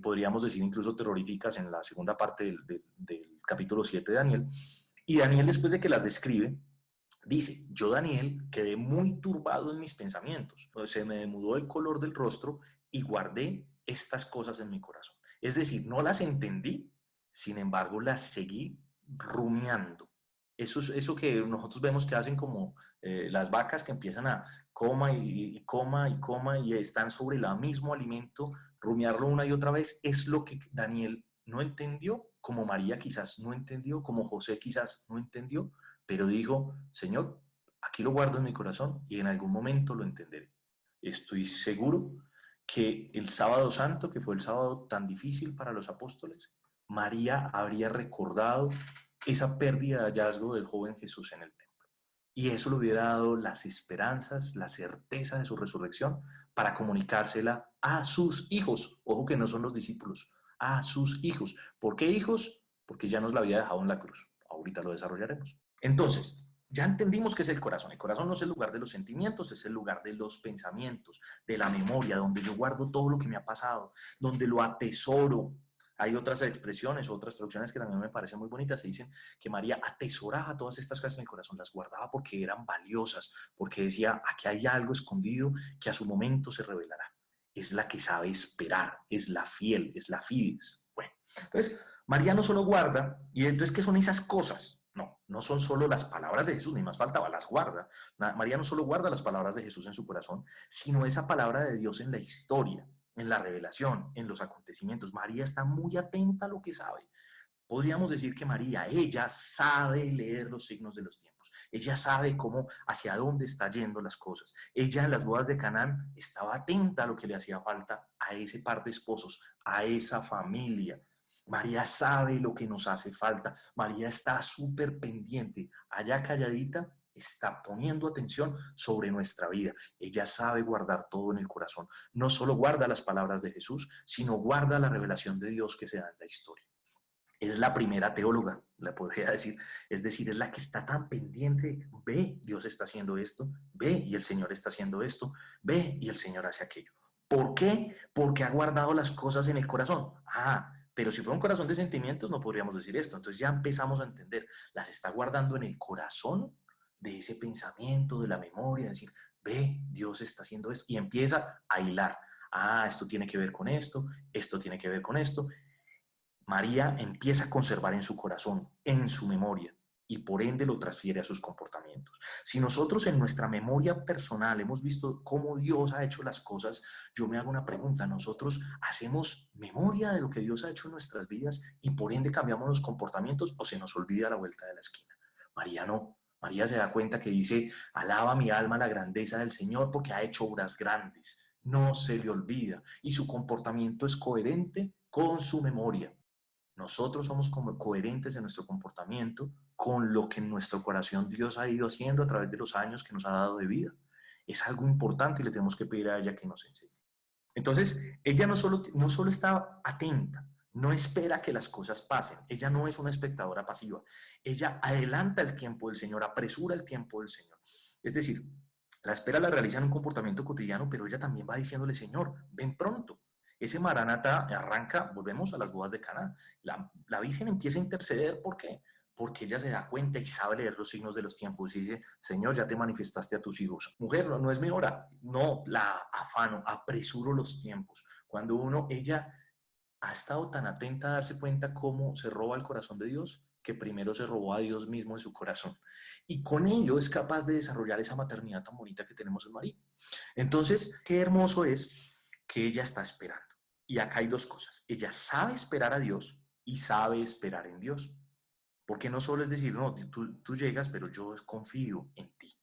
[SPEAKER 2] podríamos decir incluso terroríficas en la segunda parte del capítulo 7 de Daniel. Y Daniel, después de que las describe, dice, yo Daniel quedé muy turbado en mis pensamientos, se me demudó el color del rostro y guardé estas cosas en mi corazón. Es decir, no las entendí, sin embargo las seguí rumiando. Eso que nosotros vemos que hacen como las vacas que empiezan a coma y coma y coma y están sobre el mismo alimento, rumiarlo una y otra vez, es lo que Daniel no entendió, como María quizás no entendió, como José quizás no entendió, pero dijo, Señor, aquí lo guardo en mi corazón y en algún momento lo entenderé. Estoy seguro que el sábado santo, que fue el sábado tan difícil para los apóstoles, María habría recordado esa pérdida de hallazgo del joven Jesús en el templo. Y eso le hubiera dado las esperanzas, la certeza de su resurrección para comunicársela a sus hijos. Ojo que no son los discípulos, a sus hijos. ¿Por qué hijos? Porque ya nos la había dejado en la cruz. Ahorita lo desarrollaremos. Entonces, ya entendimos qué es el corazón. El corazón no es el lugar de los sentimientos, es el lugar de los pensamientos, de la memoria, donde yo guardo todo lo que me ha pasado, donde lo atesoro. Hay otras expresiones, otras traducciones que también me parecen muy bonitas. Se dicen que María atesoraba todas estas cosas en el corazón, las guardaba porque eran valiosas, porque decía, aquí hay algo escondido que a su momento se revelará. Es la que sabe esperar, es la fiel, es la fides. Bueno, entonces, María no solo guarda, y entonces, ¿qué son esas cosas? No, no son solo las palabras de Jesús, ni más faltaba, las guarda. María no solo guarda las palabras de Jesús en su corazón, sino esa palabra de Dios en la historia, en la revelación, en los acontecimientos. María está muy atenta a lo que sabe. Podríamos decir que María, ella sabe leer los signos de los tiempos. Ella sabe cómo, hacia dónde está yendo las cosas. Ella en las bodas de Canaán estaba atenta a lo que le hacía falta a ese par de esposos, a esa familia. María sabe lo que nos hace falta. María está súper pendiente. Allá calladita está poniendo atención sobre nuestra vida. Ella sabe guardar todo en el corazón. No solo guarda las palabras de Jesús, sino guarda la revelación de Dios que se da en la historia. Es la primera teóloga, la podría decir. Es decir, es la que está tan pendiente. Ve, Dios está haciendo esto. Ve, y el Señor está haciendo esto. Ve, y el Señor hace aquello. ¿Por qué? Porque ha guardado las cosas en el corazón. Pero si fuera un corazón de sentimientos no podríamos decir esto. Entonces ya empezamos a entender. Las está guardando en el corazón de ese pensamiento, de la memoria, decir, ve, Dios está haciendo esto. Y empieza a hilar. Esto tiene que ver con esto tiene que ver con esto. María empieza a conservar en su corazón, en su memoria, y por ende lo transfiere a sus comportamientos. Si nosotros en nuestra memoria personal hemos visto cómo Dios ha hecho las cosas, yo me hago una pregunta, ¿nosotros hacemos memoria de lo que Dios ha hecho en nuestras vidas y por ende cambiamos los comportamientos o se nos olvida a la vuelta de la esquina? María no. María se da cuenta que dice, alaba mi alma la grandeza del Señor porque ha hecho obras grandes. No se le olvida y su comportamiento es coherente con su memoria. Nosotros somos como coherentes en nuestro comportamiento con lo que en nuestro corazón Dios ha ido haciendo a través de los años que nos ha dado de vida. Es algo importante y le tenemos que pedir a ella que nos enseñe. Entonces, ella no solo está atenta, no espera que las cosas pasen. Ella no es una espectadora pasiva. Ella adelanta el tiempo del Señor, apresura el tiempo del Señor. Es decir, la espera la realiza en un comportamiento cotidiano, pero ella también va diciéndole, Señor, ven pronto. Ese Maranatá arranca, volvemos a las bodas de Caná. La Virgen empieza a interceder, ¿por qué? Porque ella se da cuenta y sabe leer los signos de los tiempos y dice, Señor, ya te manifestaste a tus hijos. Mujer, no es mi hora, no la afano, apresuro los tiempos. Cuando ella ha estado tan atenta a darse cuenta cómo se roba el corazón de Dios, que primero se robó a Dios mismo en su corazón. Y con ello es capaz de desarrollar esa maternidad tan bonita que tenemos en María. Entonces, qué hermoso es que ella está esperando. Y acá hay dos cosas. Ella sabe esperar a Dios y sabe esperar en Dios. Porque no solo es decir, no, tú llegas, pero yo confío en ti.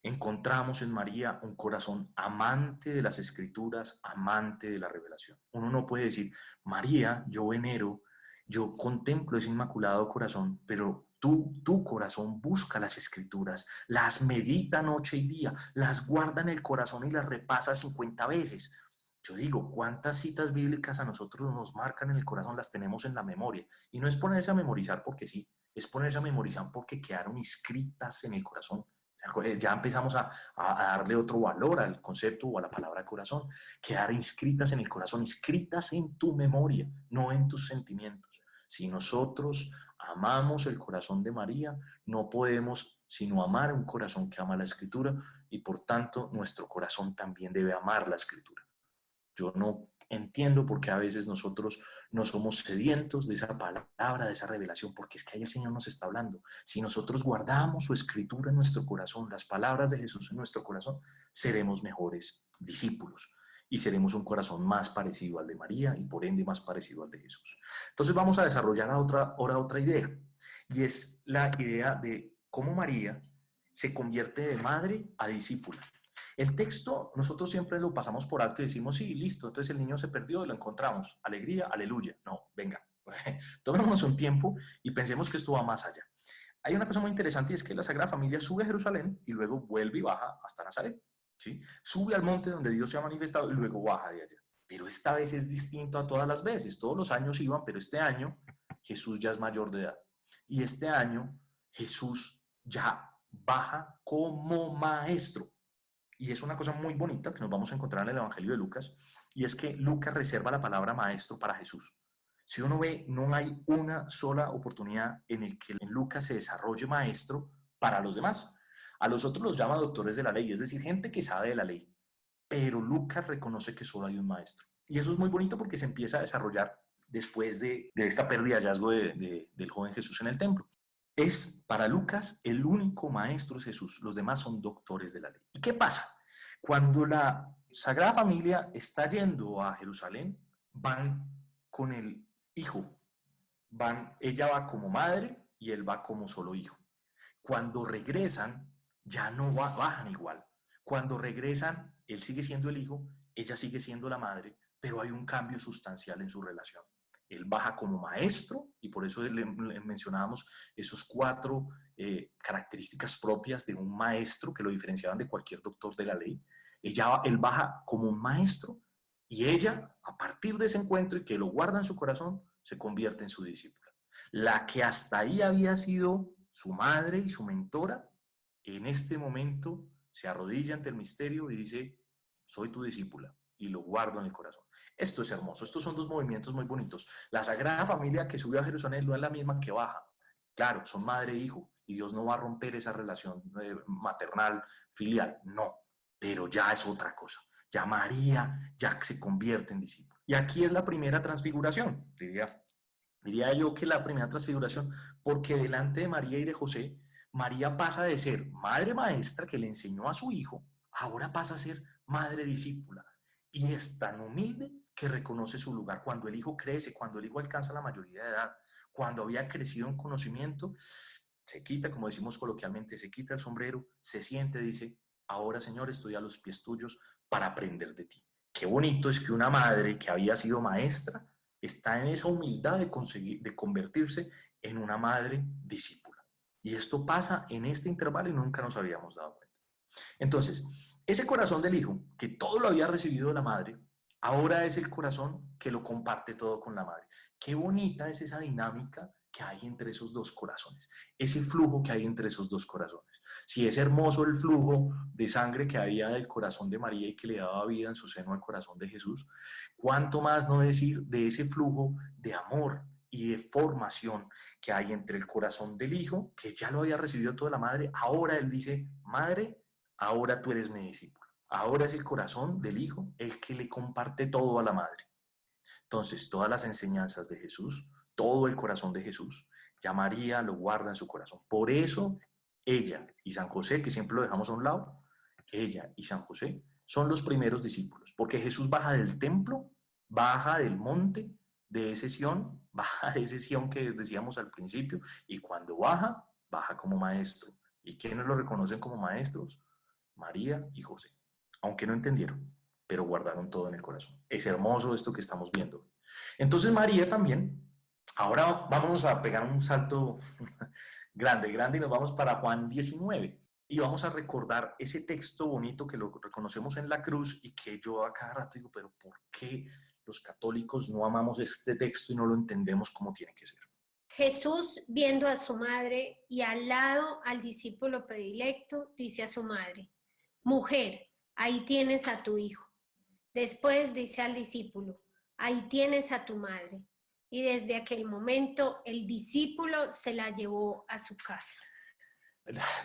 [SPEAKER 2] Encontramos en María un corazón amante de las Escrituras, amante de la revelación. Uno no puede decir, María, yo venero, yo contemplo ese inmaculado corazón, pero tu corazón busca las Escrituras, las medita noche y día, las guarda en el corazón y las repasa 50 veces. Yo digo, ¿cuántas citas bíblicas a nosotros nos marcan en el corazón? Las tenemos en la memoria. Y no es ponerse a memorizar porque sí, es ponerse a memorizar porque quedaron inscritas en el corazón. Ya empezamos a darle otro valor al concepto o a la palabra corazón. Quedar inscritas en el corazón, inscritas en tu memoria, no en tus sentimientos. Si nosotros amamos el corazón de María, no podemos sino amar un corazón que ama la Escritura y por tanto nuestro corazón también debe amar la Escritura. Yo no entiendo por qué a veces nosotros no somos sedientos de esa palabra, de esa revelación, porque es que ahí el Señor nos está hablando. Si nosotros guardamos su Escritura en nuestro corazón, las palabras de Jesús en nuestro corazón, seremos mejores discípulos y seremos un corazón más parecido al de María y por ende más parecido al de Jesús. Entonces vamos a desarrollar ahora otra idea, y es la idea de cómo María se convierte de madre a discípula. El texto nosotros siempre lo pasamos por alto y decimos, sí, listo, entonces el niño se perdió y lo encontramos. Alegría, aleluya. No, venga, tomémonos un tiempo y pensemos que esto va más allá. Hay una cosa muy interesante y es que la Sagrada Familia sube a Jerusalén y luego vuelve y baja hasta Nazaret. ¿Sí? Sube al monte donde Dios se ha manifestado y luego baja de allá. Pero esta vez es distinto a todas las veces. Todos los años iban, pero este año Jesús ya es mayor de edad. Y este año Jesús ya baja como maestro. Y es una cosa muy bonita que nos vamos a encontrar en el Evangelio de Lucas, y es que Lucas reserva la palabra maestro para Jesús. Si uno ve, no hay una sola oportunidad en el que en Lucas se desarrolle maestro para los demás. A los otros los llama doctores de la ley, es decir, gente que sabe de la ley. Pero Lucas reconoce que solo hay un maestro. Y eso es muy bonito porque se empieza a desarrollar después de esta pérdida de hallazgo del joven Jesús en el templo. Es para Lucas el único maestro es Jesús, los demás son doctores de la ley. ¿Y qué pasa? Cuando la Sagrada Familia está yendo a Jerusalén, van con el hijo, ella va como madre y él va como solo hijo. Cuando regresan, ya no bajan igual. Cuando regresan, él sigue siendo el hijo, ella sigue siendo la madre, pero hay un cambio sustancial en su relación. Él baja como maestro y por eso le mencionábamos esos 4 características propias de un maestro que lo diferenciaban de cualquier doctor de la ley. Él baja como un maestro y ella, a partir de ese encuentro y que lo guarda en su corazón, se convierte en su discípula. La que hasta ahí había sido su madre y su mentora, en este momento se arrodilla ante el misterio y dice, soy tu discípula y lo guardo en el corazón. Esto es hermoso, estos son 2 movimientos muy bonitos. La Sagrada Familia que subió a Jerusalén no es la misma que baja. Claro, son madre e hijo, y Dios no va a romper esa relación maternal, filial, no, pero ya es otra cosa. Ya María ya se convierte en discípula. Y aquí es la primera transfiguración, diría yo que la primera transfiguración, porque delante de María y de José, María pasa de ser madre maestra que le enseñó a su hijo, ahora pasa a ser madre discípula. Y es tan humilde que reconoce su lugar. Cuando el hijo crece, cuando el hijo alcanza la mayoría de edad, cuando había crecido en conocimiento, se quita, como decimos coloquialmente, se quita el sombrero, se siente, dice, ahora Señor estoy a los pies tuyos para aprender de ti. Qué bonito es que una madre que había sido maestra está en esa humildad de convertirse en una madre discípula. Y esto pasa en este intervalo y nunca nos habíamos dado cuenta. Entonces, ese corazón del hijo, que todo lo había recibido de la madre, ahora es el corazón que lo comparte todo con la madre. Qué bonita es esa dinámica que hay entre esos 2 corazones, ese flujo que hay entre esos 2 corazones. Si es hermoso el flujo de sangre que había del corazón de María y que le daba vida en su seno al corazón de Jesús, ¿cuánto más no decir de ese flujo de amor y de formación que hay entre el corazón del hijo, que ya lo había recibido toda la madre? Ahora él dice, madre, ahora tú eres mi discípulo. Ahora es el corazón del hijo el que le comparte todo a la madre. Entonces, todas las enseñanzas de Jesús, todo el corazón de Jesús, ya María lo guarda en su corazón. Por eso, ella y San José, que siempre lo dejamos a un lado, ella y San José son los primeros discípulos, porque Jesús baja del templo, baja del monte, de ese Sión, baja de ese Sión que decíamos al principio, y cuando baja, baja como maestro. ¿Y quiénes lo reconocen como maestros? María y José, aunque no entendieron, pero guardaron todo en el corazón. Es hermoso esto que estamos viendo. Entonces María también, ahora vámonos a pegar un salto grande, grande, y nos vamos para Juan 19. Y vamos a recordar ese texto bonito que lo reconocemos en la cruz y que yo a cada rato digo, pero ¿por qué los católicos no amamos este texto y no lo entendemos como tiene que ser?
[SPEAKER 3] Jesús, viendo a su madre y al lado al discípulo predilecto, dice a su madre: mujer, ahí tienes a tu hijo. Después dice al discípulo: ahí tienes a tu madre. Y desde aquel momento el discípulo se la llevó a su casa.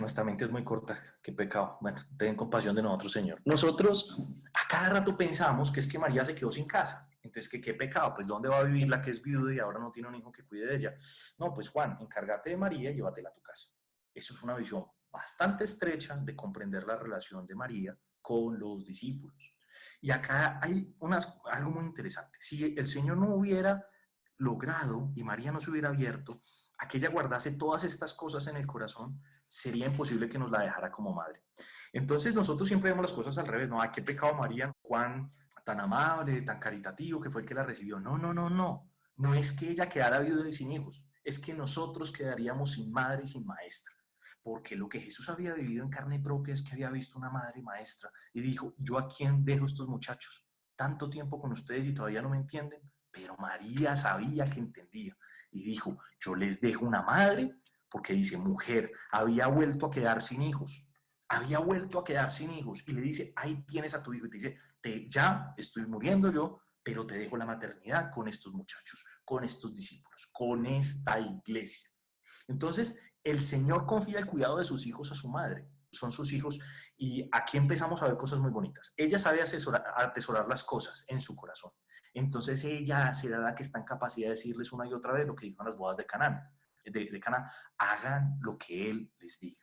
[SPEAKER 2] Nuestra mente es muy corta, qué pecado. Bueno, ten compasión de nosotros, Señor. Nosotros a cada rato pensamos que es que María se quedó sin casa. Entonces, qué pecado, pues ¿dónde va a vivir la que es viuda y ahora no tiene un hijo que cuide de ella? No, pues Juan, encárgate de María y llévatela a tu casa. Eso es una visión bastante estrecha de comprender la relación de María con los discípulos. Y acá hay algo muy interesante. Si el Señor no hubiera logrado y María no se hubiera abierto a que ella guardase todas estas cosas en el corazón, sería imposible que nos la dejara como madre. Entonces nosotros siempre vemos las cosas al revés, ¿no? Ay, qué pecado María, Juan tan amable, tan caritativo, que fue el que la recibió. No, no, no, no. No es que ella quedara viuda y sin hijos, es que nosotros quedaríamos sin madre y sin maestra. Porque lo que Jesús había vivido en carne propia es que había visto una madre maestra y dijo, ¿yo a quién dejo estos muchachos? Tanto tiempo con ustedes y todavía no me entienden. Pero María sabía que entendía y dijo, yo les dejo una madre, porque dice, mujer, había vuelto a quedar sin hijos, había vuelto a quedar sin hijos, y le dice, ahí tienes a tu hijo, y te dice, ya estoy muriendo yo, pero te dejo la maternidad con estos muchachos, con estos discípulos, con esta iglesia. Entonces, el Señor confía el cuidado de sus hijos a su madre, son sus hijos, y aquí empezamos a ver cosas muy bonitas. Ella sabe atesorar las cosas en su corazón. Entonces ella será la que está en capacidad de decirles una y otra vez lo que dijo en las bodas de Canaán. De Canaán, hagan lo que Él les diga.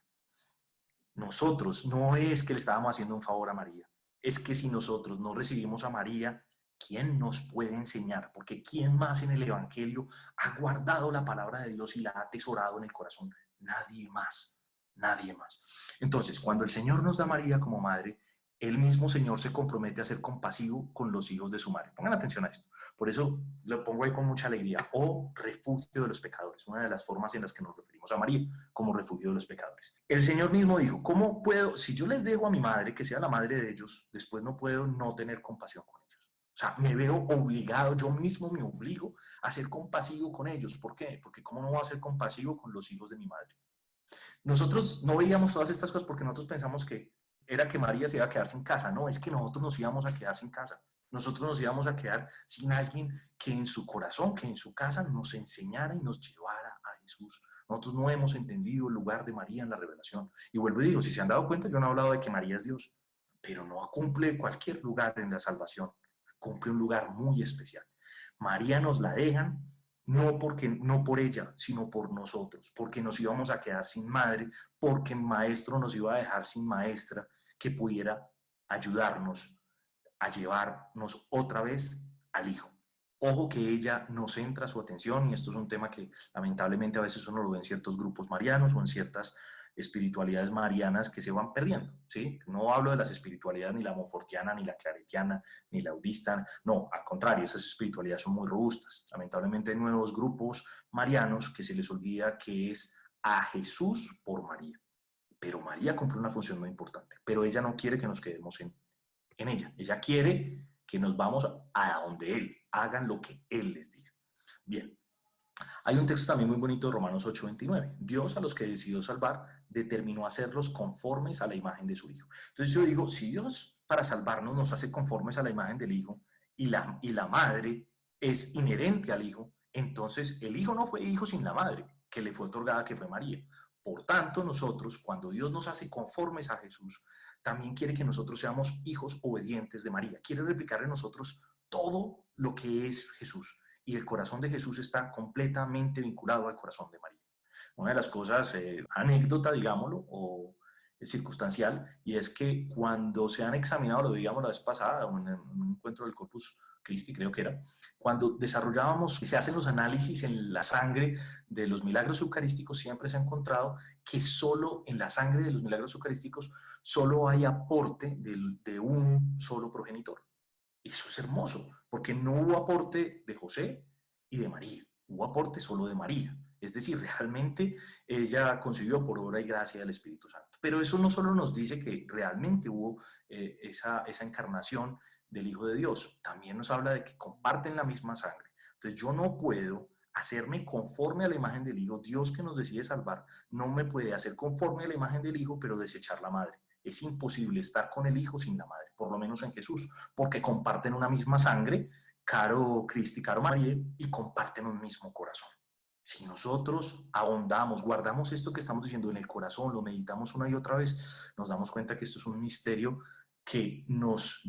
[SPEAKER 2] Nosotros, no es que le estábamos haciendo un favor a María, es que si nosotros no recibimos a María, ¿quién nos puede enseñar? Porque ¿quién más en el Evangelio ha guardado la palabra de Dios y la ha atesorado en el corazón? Nadie más, nadie más. Entonces, cuando el Señor nos da a María como madre, el mismo Señor se compromete a ser compasivo con los hijos de su madre. Pongan atención a esto. Por eso lo pongo ahí con mucha alegría. O refugio de los pecadores, una de las formas en las que nos referimos a María, como refugio de los pecadores. El Señor mismo dijo, ¿cómo puedo, si yo les dejo a mi madre, que sea la madre de ellos, después no puedo no tener compasión con ellos? O sea, me veo obligado, yo mismo me obligo a ser compasivo con ellos. ¿Por qué? Porque ¿cómo no voy a ser compasivo con los hijos de mi madre? Nosotros no veíamos todas estas cosas porque nosotros pensamos que era que María se iba a quedar sin casa. No, es que nosotros nos íbamos a quedar sin casa. Nosotros nos íbamos a quedar sin alguien que en su corazón, que en su casa nos enseñara y nos llevara a Jesús. Nosotros no hemos entendido el lugar de María en la revelación. Y vuelvo y digo, si se han dado cuenta, yo no he hablado de que María es Dios, pero no cumple cualquier lugar en la salvación. Cumple un lugar muy especial. María nos la dejan no por ella, sino por nosotros, porque nos íbamos a quedar sin madre, porque el maestro nos iba a dejar sin maestra que pudiera ayudarnos a llevarnos otra vez al Hijo. Ojo que ella no centra su atención, y esto es un tema que lamentablemente a veces uno lo ve en ciertos grupos marianos o en ciertas espiritualidades marianas que se van perdiendo, ¿sí? No hablo de las espiritualidades ni la monfortiana, ni la claretiana, ni la audista, no, al contrario, esas espiritualidades son muy robustas. Lamentablemente hay nuevos grupos marianos que se les olvida que es a Jesús por María, pero María cumple una función muy importante, pero ella no quiere que nos quedemos en ella, ella quiere que nos vamos a donde Él, hagan lo que Él les diga. Bien. Hay un texto también muy bonito de Romanos 8:29. Dios a los que decidió salvar determinó hacerlos conformes a la imagen de su Hijo. Entonces yo digo, si Dios para salvarnos nos hace conformes a la imagen del Hijo y la madre es inherente al Hijo, entonces el Hijo no fue hijo sin la madre, que le fue otorgada, que fue María. Por tanto, nosotros, cuando Dios nos hace conformes a Jesús, también quiere que nosotros seamos hijos obedientes de María. Quiere replicar en nosotros todo lo que es Jesús. Y el corazón de Jesús está completamente vinculado al corazón de María. Una de las cosas, anécdota, digámoslo, o circunstancial, y es que cuando se han examinado, lo veíamos la vez pasada, en un encuentro del Corpus Christi, creo que era, cuando desarrollábamos, se hacen los análisis en la sangre de los milagros eucarísticos, siempre se ha encontrado que solo en la sangre de los milagros eucarísticos solo hay aporte de un solo progenitor. Y eso es hermoso, porque no hubo aporte de José y de María, hubo aporte solo de María. Es decir, realmente ella concibió por obra y gracia del Espíritu Santo. Pero eso no solo nos dice que realmente hubo esa encarnación del Hijo de Dios, también nos habla de que comparten la misma sangre. Entonces yo no puedo hacerme conforme a la imagen del Hijo. Dios, que nos decide salvar, no me puede hacer conforme a la imagen del Hijo, pero desechar la madre. Es imposible estar con el Hijo sin la madre, por lo menos en Jesús, porque comparten una misma sangre, caro Cristi, caro María, y comparten un mismo corazón. Si nosotros ahondamos, guardamos esto que estamos diciendo en el corazón, lo meditamos una y otra vez, nos damos cuenta que esto es un misterio que nos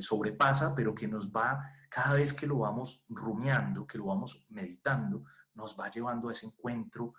[SPEAKER 2] sobrepasa, pero que nos va, cada vez que lo vamos rumiando, que lo vamos meditando, nos va llevando a ese encuentro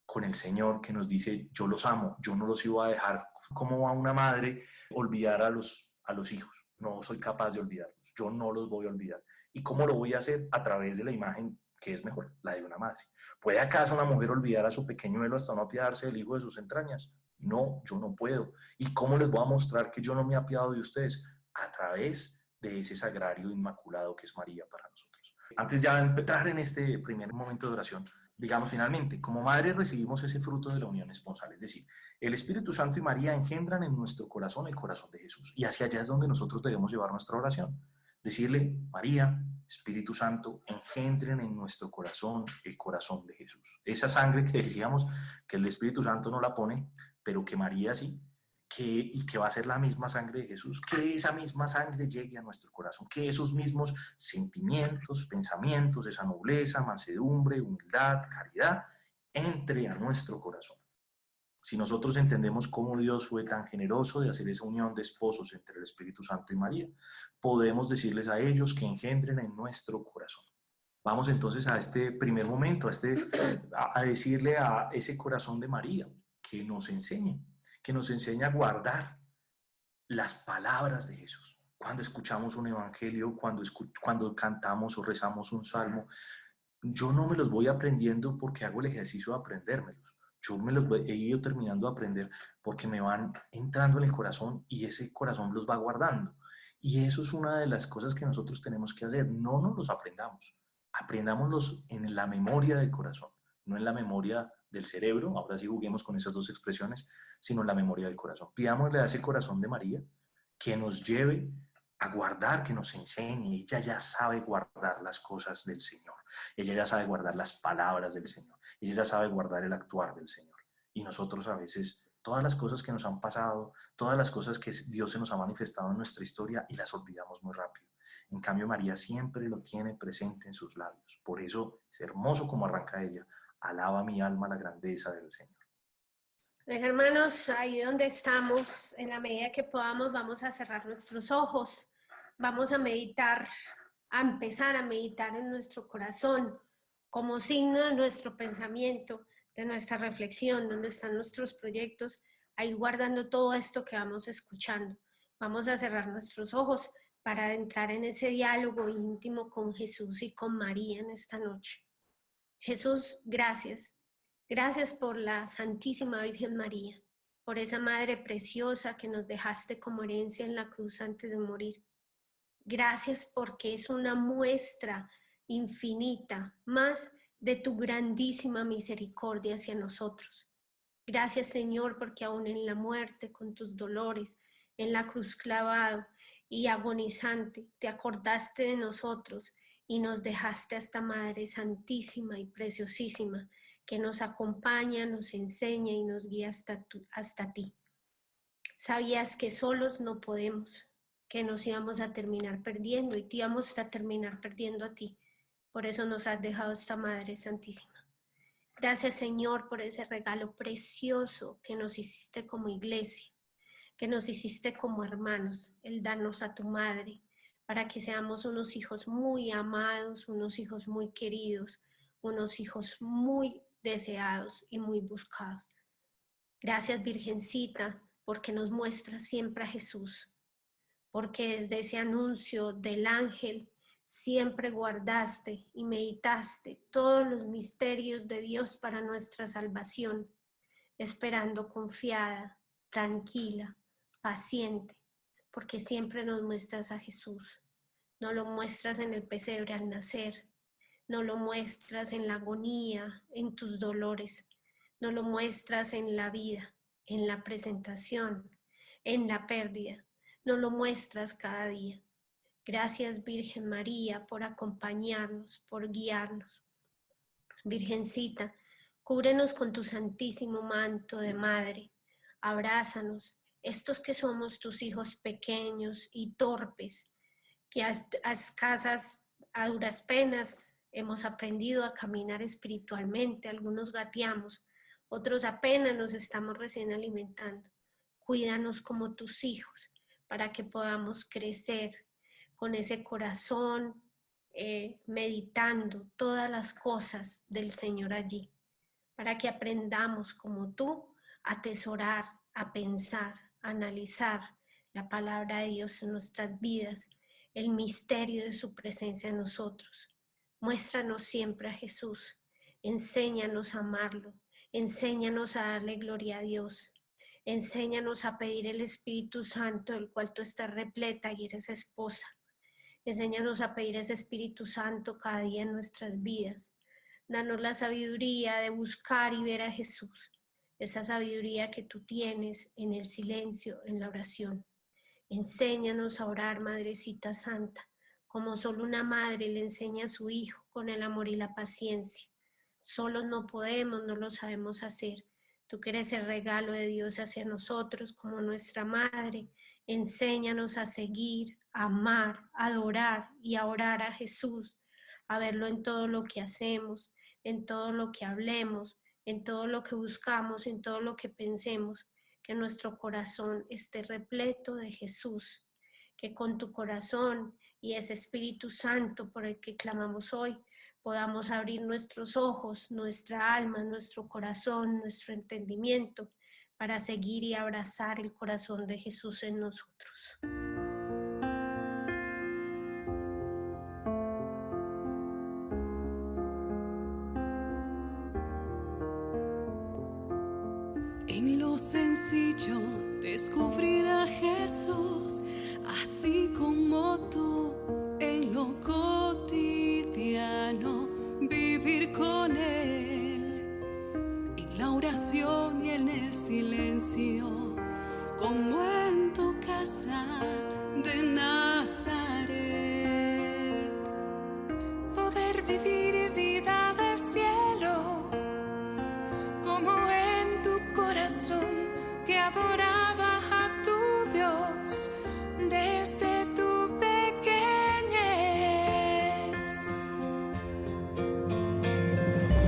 [SPEAKER 2] con el Señor, que nos dice: yo los amo, yo no los iba a dejar. ¿Cómo va una madre olvidar a los hijos? No soy capaz de olvidarlos, yo no los voy a olvidar. ¿Y cómo lo voy a hacer? A través de la imagen que es mejor, la de una madre. ¿Puede acaso una mujer olvidar a su pequeñuelo hasta no apiadarse del hijo de sus entrañas? No, yo no puedo. ¿Y cómo les voy a mostrar que yo no me he apiadado de ustedes? A través de ese sagrario inmaculado que es María para nosotros. Antes ya de entrar en este primer momento de oración, digamos finalmente, como madre recibimos ese fruto de la unión esponsal, es decir, el Espíritu Santo y María engendran en nuestro corazón el corazón de Jesús, y hacia allá es donde nosotros debemos llevar nuestra oración. Decirle: María, Espíritu Santo, engendren en nuestro corazón el corazón de Jesús. Esa sangre que decíamos que el Espíritu Santo no la pone, pero que María sí, y que va a ser la misma sangre de Jesús, que esa misma sangre llegue a nuestro corazón, que esos mismos sentimientos, pensamientos, esa nobleza, mansedumbre, humildad, caridad, entre a nuestro corazón. Si nosotros entendemos cómo Dios fue tan generoso de hacer esa unión de esposos entre el Espíritu Santo y María, podemos decirles a ellos que engendren en nuestro corazón. Vamos entonces a este primer momento, a decirle a ese corazón de María que nos enseñe a guardar las palabras de Jesús. Cuando escuchamos un evangelio, cuando cantamos o rezamos un salmo, yo no me los voy aprendiendo porque hago el ejercicio de aprendérmelos. Yo he ido terminando de aprender porque me van entrando en el corazón y ese corazón los va guardando. Y eso es una de las cosas que nosotros tenemos que hacer. No nos los aprendamos. Aprendámoslos en la memoria del corazón, no en la memoria del cerebro. Ahora sí juguemos con esas dos expresiones, sino en la memoria del corazón. Pidámosle a ese corazón de María que nos lleve a guardar, que nos enseñe. Ella ya sabe guardar las cosas del Señor. Ella ya sabe guardar las palabras del Señor. Ella ya sabe guardar el actuar del Señor. Y nosotros a veces, todas las cosas que nos han pasado, todas las cosas que Dios se nos ha manifestado en nuestra historia, y las olvidamos muy rápido. En cambio, María siempre lo tiene presente en sus labios. Por eso es hermoso como arranca ella: alaba mi alma la grandeza del Señor.
[SPEAKER 3] Hermanos, ahí donde estamos, en la medida que podamos, vamos a cerrar nuestros ojos. Vamos a meditar, a empezar a meditar en nuestro corazón como signo de nuestro pensamiento, de nuestra reflexión, donde están nuestros proyectos, a ir guardando todo esto que vamos escuchando. Vamos a cerrar nuestros ojos para entrar en ese diálogo íntimo con Jesús y con María en esta noche. Jesús, gracias. Gracias por la Santísima Virgen María, por esa Madre preciosa que nos dejaste como herencia en la cruz antes de morir. Gracias porque es una muestra infinita más de tu grandísima misericordia hacia nosotros. Gracias, Señor, porque aún en la muerte, con tus dolores, en la cruz clavado y agonizante, te acordaste de nosotros y nos dejaste a esta Madre Santísima y Preciosísima que nos acompaña, nos enseña y nos guía hasta ti. Sabías que solos no podemos, que nos íbamos a terminar perdiendo y te íbamos a terminar perdiendo a ti. Por eso nos has dejado esta Madre Santísima. Gracias, Señor, por ese regalo precioso que nos hiciste como iglesia, que nos hiciste como hermanos, el darnos a tu Madre, para que seamos unos hijos muy amados, unos hijos muy queridos, unos hijos muy deseados y muy buscados. Gracias, Virgencita, porque nos muestras siempre a Jesús, porque desde ese anuncio del ángel siempre guardaste y meditaste todos los misterios de Dios para nuestra salvación, esperando confiada, tranquila, paciente, porque siempre nos muestras a Jesús. No lo muestras en el pesebre al nacer, no lo muestras en la agonía, en tus dolores, no lo muestras en la vida, en la presentación, en la pérdida, no lo muestras cada día. Gracias, Virgen María, por acompañarnos, por guiarnos. Virgencita, cúbrenos con tu santísimo manto de madre, abrázanos, estos que somos tus hijos pequeños y torpes, que a escasas, a duras penas hemos aprendido a caminar espiritualmente, algunos gateamos, otros apenas nos estamos recién alimentando. Cuídanos como tus hijos para que podamos crecer con ese corazón meditando todas las cosas del Señor allí, para que aprendamos como tú a atesorar, a pensar, a analizar la palabra de Dios en nuestras vidas, el misterio de su presencia en nosotros. Muéstranos siempre a Jesús, enséñanos a amarlo, enséñanos a darle gloria a Dios, enséñanos a pedir el Espíritu Santo del cual tú estás repleta y eres esposa. Enséñanos a pedir ese Espíritu Santo cada día en nuestras vidas. Danos la sabiduría de buscar y ver a Jesús, esa sabiduría que tú tienes en el silencio, en la oración. Enséñanos a orar, Madrecita Santa, como solo una madre le enseña a su hijo con el amor y la paciencia. Solos no podemos, no lo sabemos hacer. Tú que eres el regalo de Dios hacia nosotros como nuestra madre, enséñanos a seguir, a amar, a adorar y a orar a Jesús, a verlo en todo lo que hacemos, en todo lo que hablemos, en todo lo que buscamos, en todo lo que pensemos, que nuestro corazón esté repleto de Jesús, que con tu corazón y ese Espíritu Santo por el que clamamos hoy, podamos abrir nuestros ojos, nuestra alma, nuestro corazón, nuestro entendimiento, para seguir y abrazar el corazón de Jesús en nosotros.
[SPEAKER 1] En lo sencillo descubrir a Jesús, así como tú en lo cotidiano, vivir con Él, en la oración y en el silencio, como en tu casa de Nazaret. Poder vivir vida de cielo, como en tu corazón que adoraba a tu Dios desde tu pequeñez.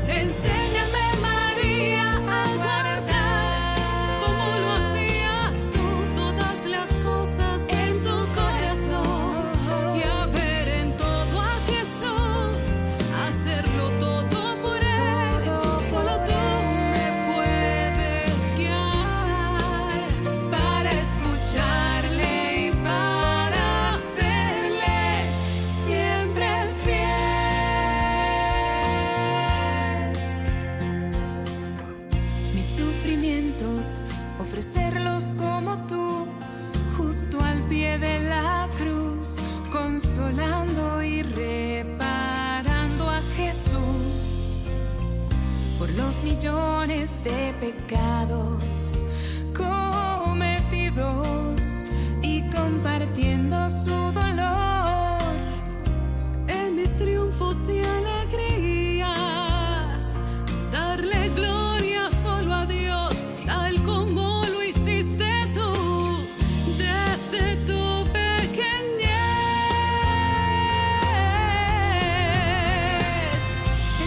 [SPEAKER 1] Enséñame, María, a guardar como lo hacías tú todas las cosas en tu corazón y a ver en todo a Jesús, hacerlo todo por Él. Solo tú me puedes guiar para escucharle y para serle siempre fiel. Mis sufrimientos, ofrecerlos como tú, justo al pie de la cruz, consolando y reparando a Jesús por los millones de pecados cometidos y compartiendo su dolor en mis triunfos y alegrías, darle gloria solo a Dios, tal como lo hiciste tú desde tu pequeñez.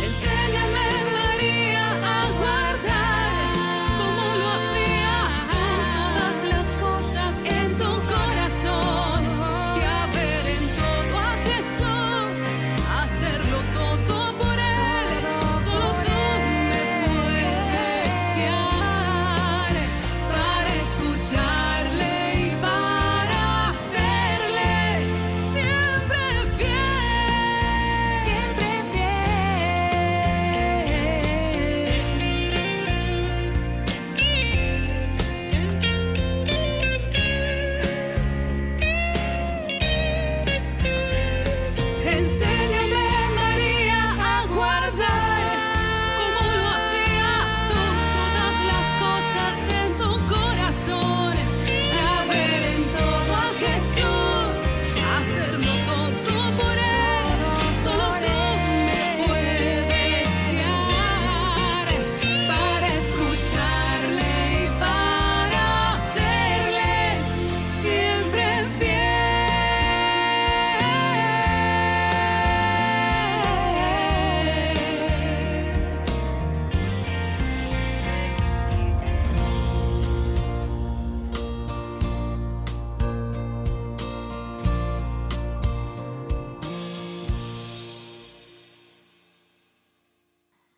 [SPEAKER 1] Enséñame, María, a guardar como lo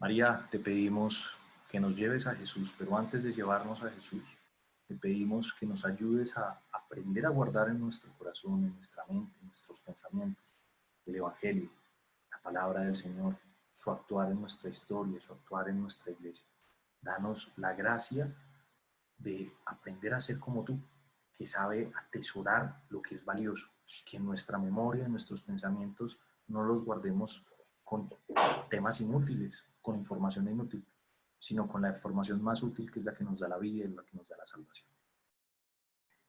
[SPEAKER 2] María, te pedimos que nos lleves a Jesús, pero antes de llevarnos a Jesús, te pedimos que nos ayudes a aprender a guardar en nuestro corazón, en nuestra mente, en nuestros pensamientos, el Evangelio, la palabra del Señor, su actuar en nuestra historia, su actuar en nuestra iglesia. Danos la gracia de aprender a ser como tú, que sabe atesorar lo que es valioso, que en nuestra memoria, en nuestros pensamientos, no los guardemos con temas inútiles, con información inútil, sino con la información más útil, que es la que nos da la vida y la que nos da la salvación.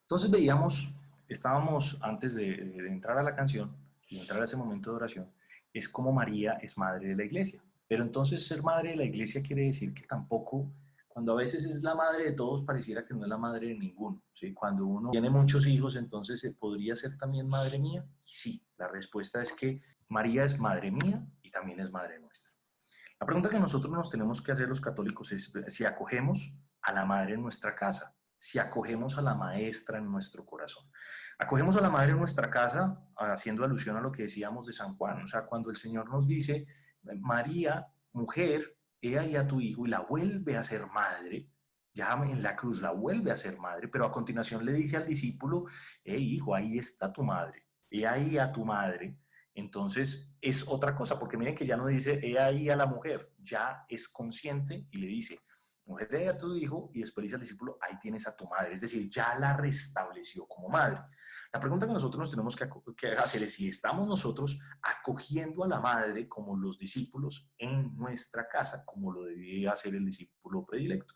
[SPEAKER 2] Entonces estábamos antes de entrar a la canción y entrar a ese momento de oración, es como María es madre de la iglesia. Pero entonces ser madre de la iglesia quiere decir que tampoco, cuando a veces es la madre de todos, pareciera que no es la madre de ninguno, ¿sí? Cuando uno tiene muchos hijos, entonces ¿podría ser también madre mía? Sí, la respuesta es que María es madre mía y también es madre nuestra. La pregunta que nosotros nos tenemos que hacer los católicos es si acogemos a la madre en nuestra casa, si acogemos a la maestra en nuestro corazón. Acogemos a la madre en nuestra casa, haciendo alusión a lo que decíamos de San Juan, o sea, cuando el Señor nos dice, María, mujer, he ahí a tu hijo, y la vuelve a ser madre, ya en la cruz la vuelve a ser madre, pero a continuación le dice al discípulo, hijo, ahí está tu madre, he ahí a tu madre. Entonces es otra cosa, porque miren que ya no dice, he ahí a la mujer, ya es consciente y le dice, mujer, he ahí a tu hijo, y después dice al discípulo, ahí tienes a tu madre, es decir, ya la restableció como madre. La pregunta que nosotros nos tenemos que hacer es si estamos nosotros acogiendo a la madre como los discípulos en nuestra casa, como lo debía hacer el discípulo predilecto.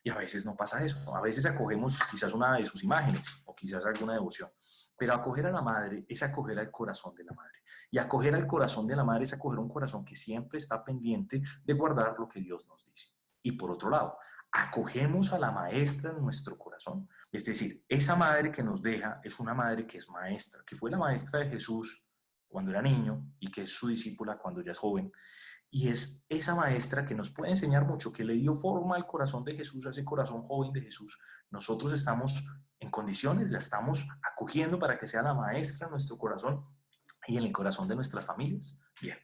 [SPEAKER 2] Y a veces no pasa eso, a veces acogemos quizás una de sus imágenes o quizás alguna devoción, pero acoger a la madre es acoger al corazón de la madre. Y acoger al corazón de la madre es acoger un corazón que siempre está pendiente de guardar lo que Dios nos dice. Y por otro lado, acogemos a la maestra en nuestro corazón. Es decir, esa madre que nos deja es una madre que es maestra, que fue la maestra de Jesús cuando era niño y que es su discípula cuando ya es joven. Y es esa maestra que nos puede enseñar mucho, que le dio forma al corazón de Jesús, a ese corazón joven de Jesús. Nosotros estamos en condiciones, la estamos acogiendo para que sea la maestra en nuestro corazón y en el corazón de nuestras familias. Bien.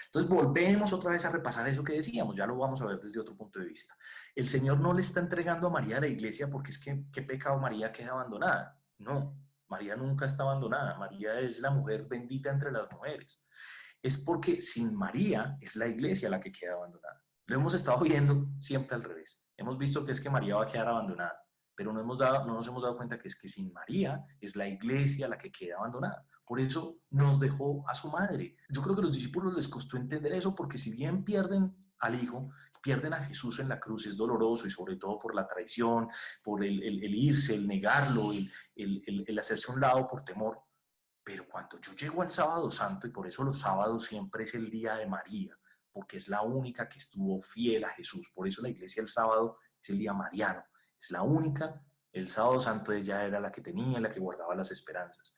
[SPEAKER 2] Entonces volvemos otra vez a repasar eso que decíamos, ya lo vamos a ver desde otro punto de vista. El Señor no le está entregando a María a la iglesia porque es que, ¿qué pecado María queda abandonada? No, María nunca está abandonada, María es la mujer bendita entre las mujeres. Es porque sin María es la iglesia la que queda abandonada. Lo hemos estado viendo siempre al revés. Hemos visto que es que María va a quedar abandonada, pero no nos hemos dado cuenta que es que sin María es la iglesia la que queda abandonada. Por eso nos dejó a su madre. Yo creo que a los discípulos les costó entender eso, porque si bien pierden al Hijo, pierden a Jesús en la cruz, es doloroso, y sobre todo por la traición, por el irse, el negarlo, el hacerse a un lado por temor. Pero cuando yo llego al sábado santo, y por eso los sábados siempre es el día de María, porque es la única que estuvo fiel a Jesús, por eso la iglesia el sábado es el día mariano, es la única, el sábado santo ella era la que tenía, la que guardaba las esperanzas.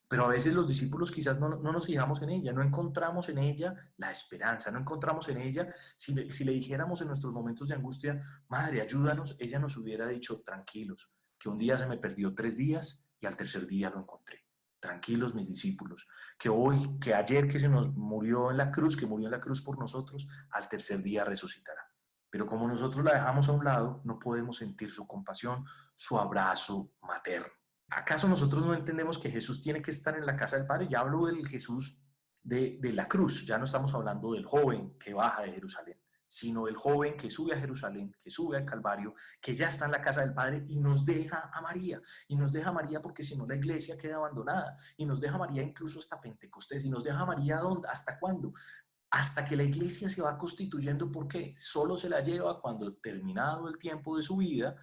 [SPEAKER 2] Pero a veces los discípulos quizás no nos fijamos en ella, no encontramos en ella la esperanza, no encontramos en ella, si le dijéramos en nuestros momentos de angustia, Madre, ayúdanos, ella nos hubiera dicho, tranquilos, que un día se me perdió 3 días y al tercer día lo encontré. Tranquilos mis discípulos, que ayer que se nos murió en la cruz, que murió en la cruz por nosotros, al tercer día resucitará. Pero como nosotros la dejamos a un lado, no podemos sentir su compasión, su abrazo materno. ¿Acaso nosotros no entendemos que Jesús tiene que estar en la casa del Padre? Ya hablo del Jesús de la cruz, ya no estamos hablando del joven que baja de Jerusalén, sino del joven que sube a Jerusalén, que sube al Calvario, que ya está en la casa del Padre y nos deja a María. Y nos deja a María porque si no la iglesia queda abandonada. Y nos deja a María incluso hasta Pentecostés. Y nos deja a María ¿dónde? ¿Hasta cuándo? Hasta que la iglesia se va constituyendo, porque solo se la lleva cuando, terminado el tiempo de su vida,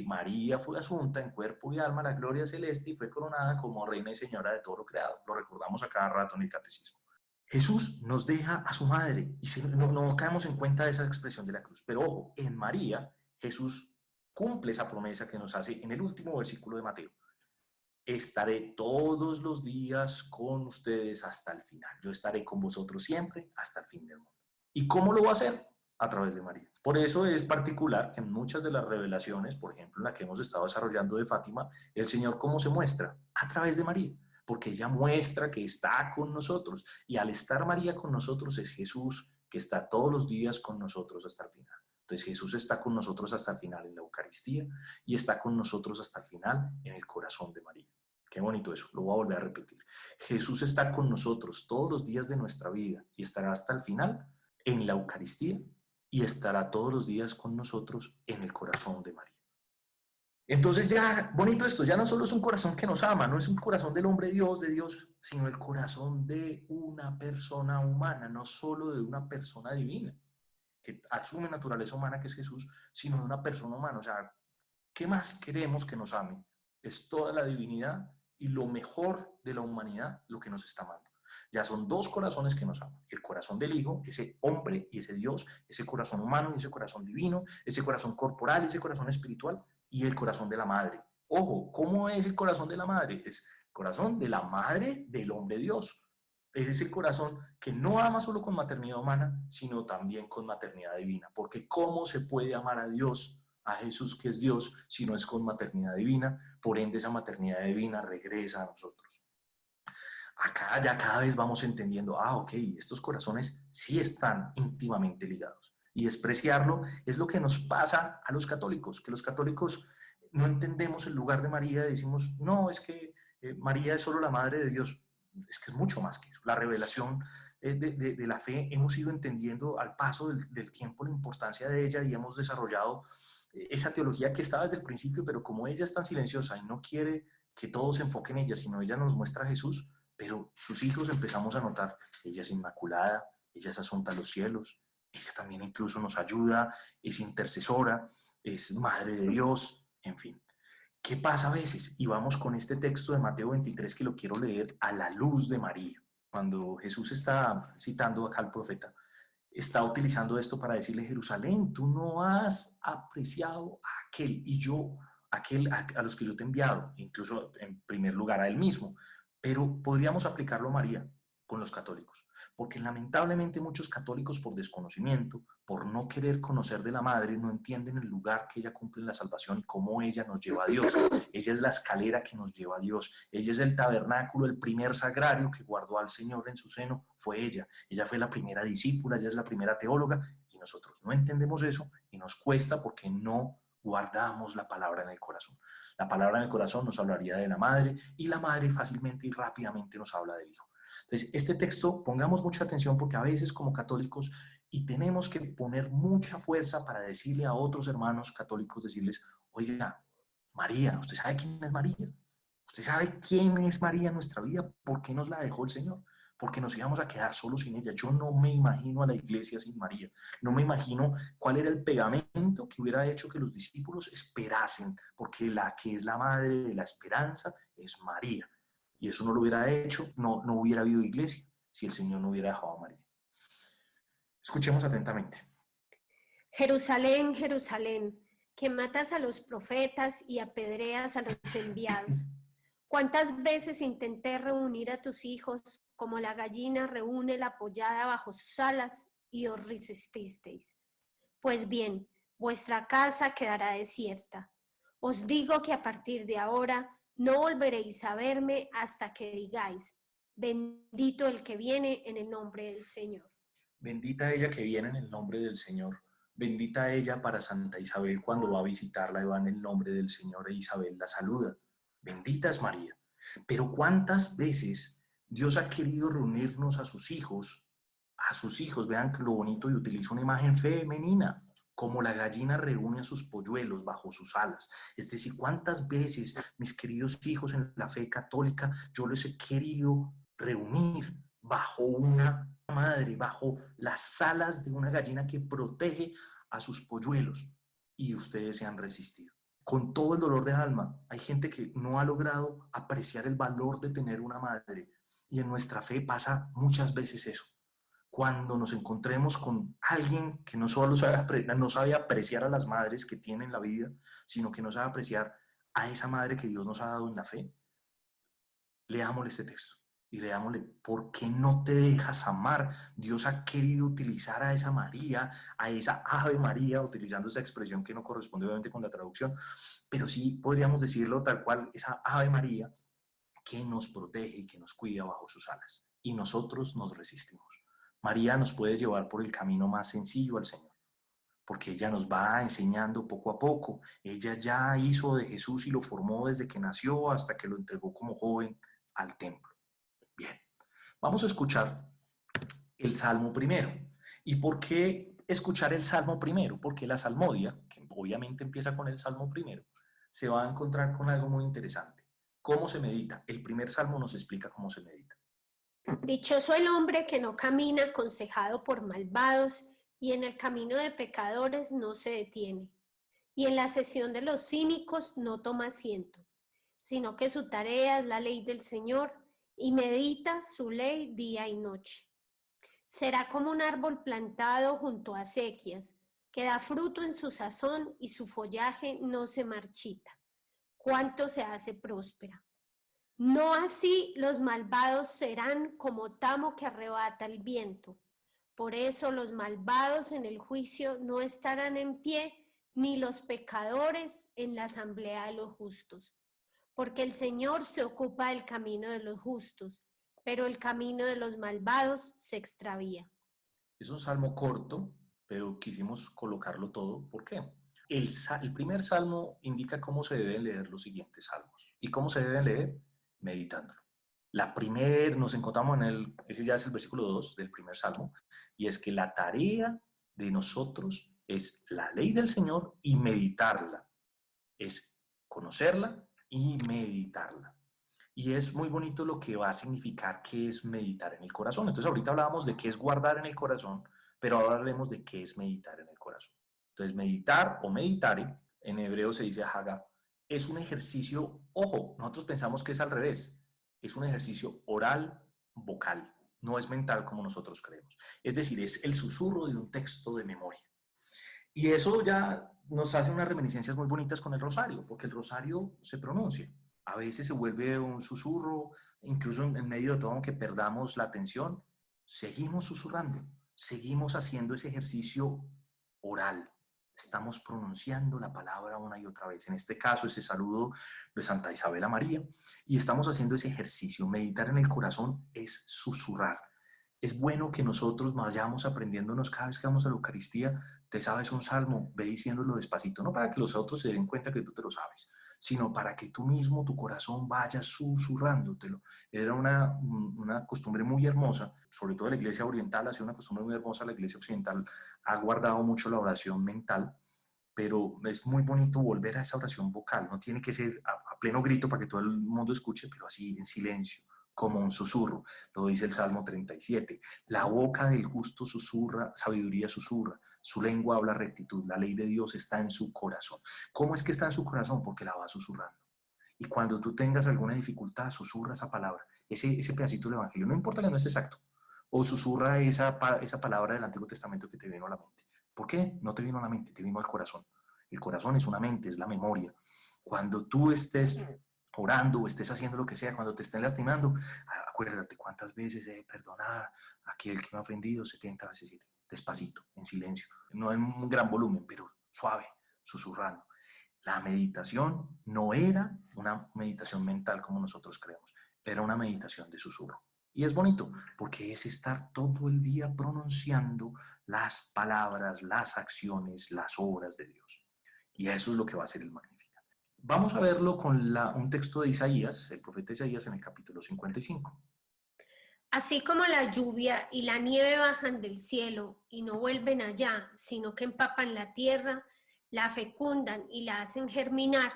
[SPEAKER 2] María fue asunta en cuerpo y alma a la gloria celeste y fue coronada como reina y señora de todo lo creado. Lo recordamos a cada rato en el catecismo. Jesús nos deja a su madre y no caemos en cuenta de esa expresión de la cruz. Pero ojo, en María Jesús cumple esa promesa que nos hace en el último versículo de Mateo. Estaré todos los días con ustedes hasta el final. Yo estaré con vosotros siempre hasta el fin del mundo. ¿Y cómo lo va a hacer? A través de María. Por eso es particular que en muchas de las revelaciones, por ejemplo, en la que hemos estado desarrollando de Fátima, el Señor ¿cómo se muestra? A través de María, porque ella muestra que está con nosotros, y al estar María con nosotros es Jesús que está todos los días con nosotros hasta el final. Entonces Jesús está con nosotros hasta el final en la Eucaristía y está con nosotros hasta el final en el corazón de María. Qué bonito eso, lo voy a volver a repetir. Jesús está con nosotros todos los días de nuestra vida y estará hasta el final en la Eucaristía y estará todos los días con nosotros en el corazón de María. Entonces ya, bonito esto, ya no solo es un corazón que nos ama, no es un corazón del hombre Dios, de Dios, sino el corazón de una persona humana, no solo de una persona divina, que asume naturaleza humana, que es Jesús, sino de una persona humana. O sea, ¿qué más queremos que nos ame? Es toda la divinidad y lo mejor de la humanidad lo que nos está amando. Ya son dos corazones que nos aman. El corazón del Hijo, ese hombre y ese Dios, ese corazón humano y ese corazón divino, ese corazón corporal y ese corazón espiritual, y el corazón de la madre. Ojo, ¿cómo es el corazón de la madre? Es el corazón de la madre del hombre Dios. Es ese corazón que no ama solo con maternidad humana, sino también con maternidad divina. Porque ¿cómo se puede amar a Dios, a Jesús que es Dios, si no es con maternidad divina? Por ende, esa maternidad divina regresa a nosotros. Acá ya cada vez vamos entendiendo, ok, estos corazones sí están íntimamente ligados. Y despreciarlo es lo que nos pasa a los católicos, que los católicos no entendemos el lugar de María y decimos, no, es que María es solo la madre de Dios. Es que es mucho más que eso. La revelación de la fe, hemos ido entendiendo al paso del tiempo la importancia de ella y hemos desarrollado esa teología que estaba desde el principio, pero como ella es tan silenciosa y no quiere que todos se enfoquen en ella, sino ella nos muestra a Jesús, pero sus hijos empezamos a notar, ella es inmaculada, ella es asunta a los cielos, ella también incluso nos ayuda, es intercesora, es madre de Dios, en fin. ¿Qué pasa a veces? Y vamos con este texto de Mateo 23 que lo quiero leer a la luz de María. Cuando Jesús está citando acá al profeta, está utilizando esto para decirle, Jerusalén, tú no has apreciado a aquel y yo, a los que yo te he enviado, incluso en primer lugar a él mismo. Pero podríamos aplicarlo a María con los católicos, porque lamentablemente muchos católicos por desconocimiento, por no querer conocer de la madre, no entienden el lugar que ella cumple en la salvación y cómo ella nos lleva a Dios. Ella es la escalera que nos lleva a Dios. Ella es el tabernáculo, el primer sagrario que guardó al Señor en su seno, fue ella. Ella fue la primera discípula, ella es la primera teóloga y nosotros no entendemos eso y nos cuesta porque no guardamos la palabra en el corazón. La palabra en el corazón nos hablaría de la madre y la madre fácilmente y rápidamente nos habla del hijo. Entonces, este texto, pongamos mucha atención porque a veces como católicos, y tenemos que poner mucha fuerza para decirle a otros hermanos católicos, decirles, oiga, María, ¿usted sabe quién es María? ¿Usted sabe quién es María en nuestra vida? ¿Por qué nos la dejó el Señor? Porque nos íbamos a quedar solos sin ella. Yo no me imagino a la iglesia sin María. No me imagino cuál era el pegamento que hubiera hecho que los discípulos esperasen, porque la que es la madre de la esperanza es María. Y eso no lo hubiera hecho, no hubiera habido iglesia si el Señor no hubiera dejado a María. Escuchemos atentamente.
[SPEAKER 3] Jerusalén, Jerusalén, que matas a los profetas y apedreas a los enviados. ¿Cuántas veces intenté reunir a tus hijos como la gallina reúne la pollada bajo sus alas y os resististeis? Pues bien, vuestra casa quedará desierta. Os digo que a partir de ahora no volveréis a verme hasta que digáis, bendito el que viene en el nombre del Señor.
[SPEAKER 2] Bendita ella que viene en el nombre del Señor. Bendita ella para Santa Isabel cuando va a visitarla y va en el nombre del Señor e Isabel la saluda. Bendita es María. Pero ¿cuántas veces Dios ha querido reunirnos a sus hijos? Vean que lo bonito, y utiliza una imagen femenina, como la gallina reúne a sus polluelos bajo sus alas. Es decir, ¿cuántas veces, mis queridos hijos en la fe católica, yo les he querido reunir bajo una madre, bajo las alas de una gallina que protege a sus polluelos? Y ustedes se han resistido. Con todo el dolor de alma, hay gente que no ha logrado apreciar el valor de tener una madre. Y en nuestra fe pasa muchas veces eso. Cuando nos encontremos con alguien que no solo sabe apreciar a las madres que tienen la vida, sino que no sabe apreciar a esa madre que Dios nos ha dado en la fe, leámosle este texto y leámosle, ¿por qué no te dejas amar? Dios ha querido utilizar a esa María, a esa Ave María, utilizando esa expresión que no corresponde obviamente con la traducción, pero sí podríamos decirlo tal cual, esa Ave María que nos protege y que nos cuida bajo sus alas. Y nosotros nos resistimos. María nos puede llevar por el camino más sencillo al Señor, porque ella nos va enseñando poco a poco. Ella ya hizo de Jesús y lo formó desde que nació hasta que lo entregó como joven al templo. Bien, vamos a escuchar el Salmo primero. ¿Y por qué escuchar el Salmo primero? Porque la salmodia, que obviamente empieza con el Salmo primero, se va a encontrar con algo muy interesante. ¿Cómo se medita? El primer Salmo nos explica cómo se medita.
[SPEAKER 3] Dichoso el hombre que no camina aconsejado por malvados y en el camino de pecadores no se detiene, y en la sesión de los cínicos no toma asiento, sino que su tarea es la ley del Señor y medita su ley día y noche. Será como un árbol plantado junto a acequias, que da fruto en su sazón y su follaje no se marchita. Cuánto se hace próspera. No así los malvados serán como tamo que arrebata el viento. Por eso los malvados en el juicio no estarán en pie, ni los pecadores en la asamblea de los justos. Porque el Señor se ocupa del camino de los justos, pero el camino de los malvados se extravía.
[SPEAKER 2] Es un salmo corto, pero quisimos colocarlo todo. ¿Por qué? El primer salmo indica cómo se deben leer los siguientes salmos. ¿Y cómo se deben leer? Meditándolo. Nos encontramos ese ya es el versículo 2 del primer salmo, y es que la tarea de nosotros es la ley del Señor y meditarla. Es conocerla y meditarla. Y es muy bonito lo que va a significar que es meditar en el corazón. Entonces ahorita hablábamos de qué es guardar en el corazón, pero ahora hablaremos de qué es meditar en el corazón. Entonces meditar o meditare, en hebreo se dice haga, es un ejercicio, ojo, nosotros pensamos que es al revés, es un ejercicio oral, vocal, no es mental como nosotros creemos. Es decir, es el susurro de un texto de memoria. Y eso ya nos hace unas reminiscencias muy bonitas con el rosario, porque el rosario se pronuncia. A veces se vuelve un susurro, incluso en medio de todo, aunque perdamos la atención, seguimos susurrando, seguimos haciendo ese ejercicio oral. Estamos pronunciando la palabra una y otra vez. En este caso, ese saludo de Santa Isabel a María. Y estamos haciendo ese ejercicio. Meditar en el corazón es susurrar. Es bueno que nosotros vayamos aprendiéndonos cada vez que vamos a la Eucaristía. Te sabes un salmo, ve diciéndolo despacito, no para que los otros se den cuenta que tú te lo sabes, sino para que tú mismo, tu corazón, vaya susurrándotelo. Era una costumbre muy hermosa, sobre todo la iglesia oriental ha sido una costumbre muy hermosa, la iglesia occidental ha guardado mucho la oración mental, pero es muy bonito volver a esa oración vocal, no tiene que ser a pleno grito para que todo el mundo escuche, pero así en silencio, como un susurro, lo dice el Salmo 37. La boca del justo susurra, sabiduría susurra, su lengua habla rectitud, la ley de Dios está en su corazón. ¿Cómo es que está en su corazón? Porque la va susurrando. Y cuando tú tengas alguna dificultad, susurra esa palabra, ese pedacito del Evangelio, no importa que no es exacto, o susurra esa palabra del Antiguo Testamento que te vino a la mente. ¿Por qué? No te vino a la mente, te vino al corazón. El corazón es una mente, es la memoria. Cuando tú estés orando o estés haciendo lo que sea, cuando te estén lastimando, acuérdate cuántas veces he de perdonar a aquel que me ha ofendido, 70 veces 7, despacito, en silencio, no en un gran volumen, pero suave, susurrando. La meditación no era una meditación mental como nosotros creemos, era una meditación de susurro. Y es bonito, porque es estar todo el día pronunciando las palabras, las acciones, las obras de Dios. Y eso es lo que va a ser el Magnificat. Vamos a verlo con un texto de Isaías, el profeta Isaías, en el capítulo 55.
[SPEAKER 3] Así como la lluvia y la nieve bajan del cielo y no vuelven allá, sino que empapan la tierra, la fecundan y la hacen germinar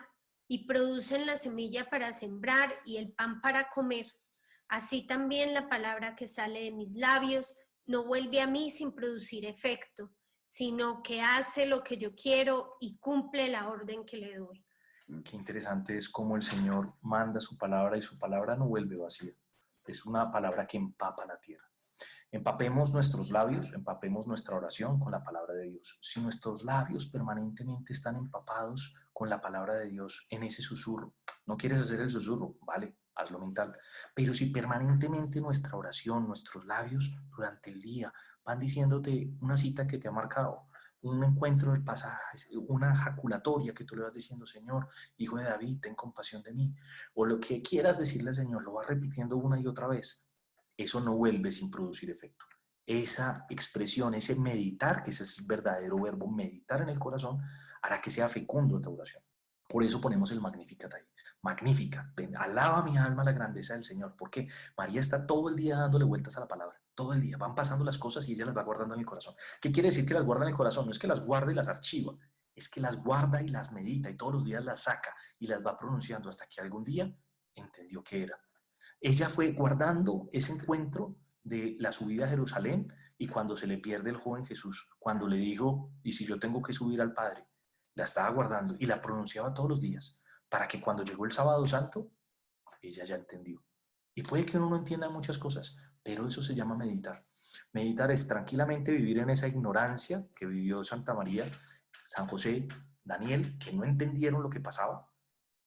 [SPEAKER 3] y producen la semilla para sembrar y el pan para comer, así también la palabra que sale de mis labios no vuelve a mí sin producir efecto, sino que hace lo que yo quiero y cumple la orden que le doy.
[SPEAKER 2] Qué interesante es cómo el Señor manda su palabra y su palabra no vuelve vacía. Es una palabra que empapa la tierra. Empapemos nuestros labios, empapemos nuestra oración con la palabra de Dios. Si nuestros labios permanentemente están empapados con la palabra de Dios en ese susurro, ¿no quieres hacer el susurro? Vale, hazlo mental. Pero si permanentemente nuestra oración, nuestros labios durante el día van diciéndote una cita que te ha marcado, un encuentro del pasaje, una jaculatoria que tú le vas diciendo, Señor, hijo de David, ten compasión de mí, o lo que quieras decirle al Señor, lo vas repitiendo una y otra vez, eso no vuelve sin producir efecto. esa expresión, ese meditar, que ese es el verdadero verbo, meditar en el corazón, hará que sea fecundo esta oración. Por eso ponemos el Magnificat ahí. Magnífica, alaba mi alma la grandeza del Señor, porque María está todo el día dándole vueltas a la palabra, todo el día, van pasando las cosas y ella las va guardando en el corazón. ¿Qué quiere decir que las guarda en el corazón? No es que las guarda y las archiva, es que las guarda y las medita y todos los días las saca y las va pronunciando hasta que algún día entendió qué era. Ella fue guardando ese encuentro de la subida a Jerusalén y cuando se le pierde el joven Jesús, cuando le dijo, y si yo tengo que subir al Padre, la estaba guardando y la pronunciaba todos los días, para que cuando llegó el sábado santo, ella ya entendió. Y puede que uno no entienda muchas cosas, pero eso se llama meditar. Meditar es tranquilamente vivir en esa ignorancia que vivió Santa María, San José, Daniel, que no entendieron lo que pasaba,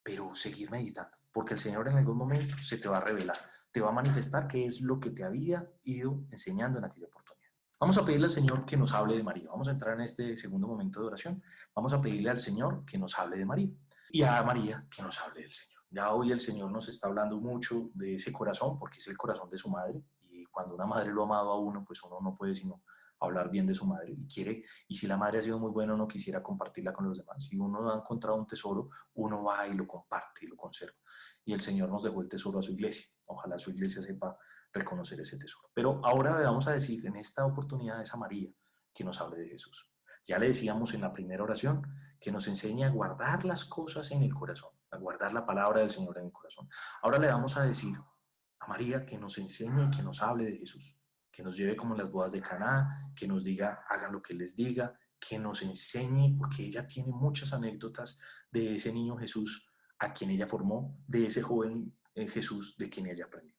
[SPEAKER 2] pero seguir meditando, porque el Señor en algún momento se te va a revelar, te va a manifestar qué es lo que te había ido enseñando en aquella oportunidad. Vamos a pedirle al Señor que nos hable de María. Vamos a entrar en este segundo momento de oración. Vamos a pedirle al Señor que nos hable de María y a María que nos hable del Señor. Ya hoy el Señor nos está hablando mucho de ese corazón, porque es el corazón de su madre, y cuando una madre lo ha amado a uno, pues uno no puede sino hablar bien de su madre y quiere, y si la madre ha sido muy buena, uno quisiera compartirla con los demás. Si uno ha encontrado un tesoro, uno va y lo comparte y lo conserva. Y el Señor nos dejó el tesoro a su iglesia. Ojalá su iglesia sepa reconocer ese tesoro. Pero ahora le vamos a decir en esta oportunidad a esa María que nos hable de Jesús. Ya le decíamos en la primera oración que nos enseña a guardar las cosas en el corazón, a guardar la palabra del Señor en el corazón. Ahora le vamos a decir a María que nos enseñe y que nos hable de Jesús, que nos lleve como en las bodas de Caná, que nos diga, hagan lo que les diga, que nos enseñe, porque ella tiene muchas anécdotas de ese niño Jesús a quien ella formó, de ese joven Jesús de quien ella aprendió.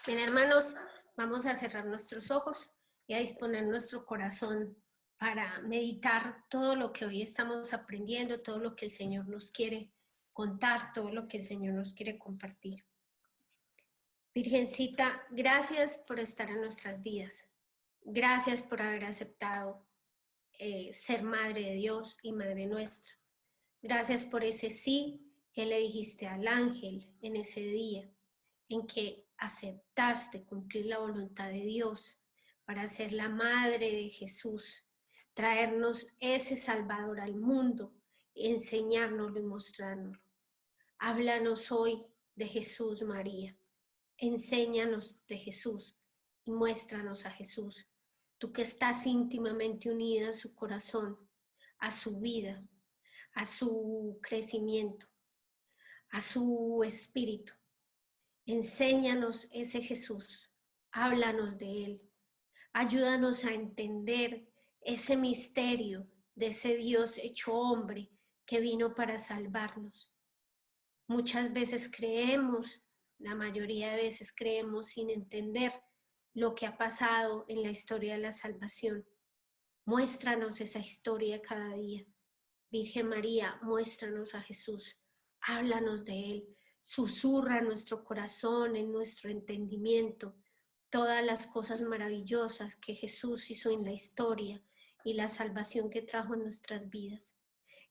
[SPEAKER 3] Bien, hermanos, vamos a cerrar nuestros ojos y a disponer nuestro corazón para meditar todo lo que hoy estamos aprendiendo, todo lo que el Señor nos quiere contar, todo lo que el Señor nos quiere compartir. Virgencita, gracias por estar en nuestras vidas. Gracias por haber aceptado ser Madre de Dios y Madre nuestra. Gracias por ese sí que le dijiste al ángel en ese día, en que aceptaste cumplir la voluntad de Dios para ser la Madre de Jesús, traernos ese Salvador al mundo, enseñárnoslo y mostrárnoslo. Háblanos hoy de Jesús, María. Enséñanos de Jesús y muéstranos a Jesús. Tú que estás íntimamente unida a su corazón, a su vida, a su crecimiento, a su espíritu. Enséñanos ese Jesús, háblanos de él, ayúdanos a entender ese misterio de ese Dios hecho hombre que vino para salvarnos. Muchas veces creemos, la mayoría de veces creemos sin entender lo que ha pasado en la historia de la salvación. Muéstranos esa historia cada día. Virgen María, muéstranos a Jesús, háblanos de él. Susurra en nuestro corazón, en nuestro entendimiento, todas las cosas maravillosas que Jesús hizo en la historia y la salvación que trajo en nuestras vidas.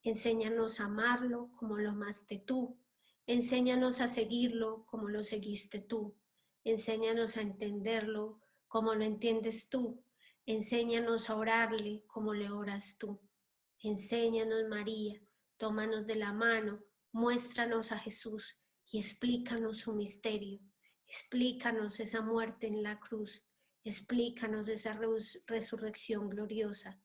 [SPEAKER 3] Enséñanos a amarlo como lo amaste tú. Enséñanos a seguirlo como lo seguiste tú. Enséñanos a entenderlo como lo entiendes tú. Enséñanos a orarle como le oras tú. Enséñanos, María, tómanos de la mano, muéstranos a Jesús y explícanos su misterio, explícanos esa muerte en la cruz, explícanos esa resurrección gloriosa,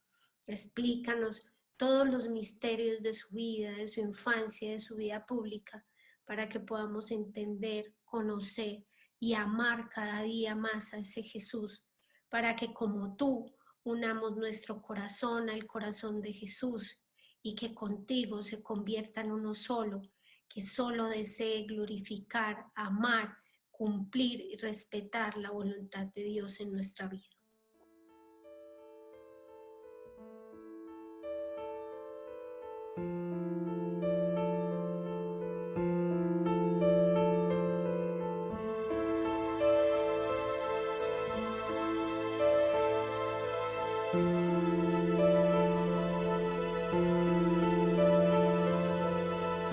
[SPEAKER 3] explícanos todos los misterios de su vida, de su infancia, de su vida pública, para que podamos entender, conocer y amar cada día más a ese Jesús, para que como tú unamos nuestro corazón al corazón de Jesús y que contigo se convierta en uno solo, que solo desee glorificar, amar, cumplir y respetar la voluntad de Dios en nuestra vida.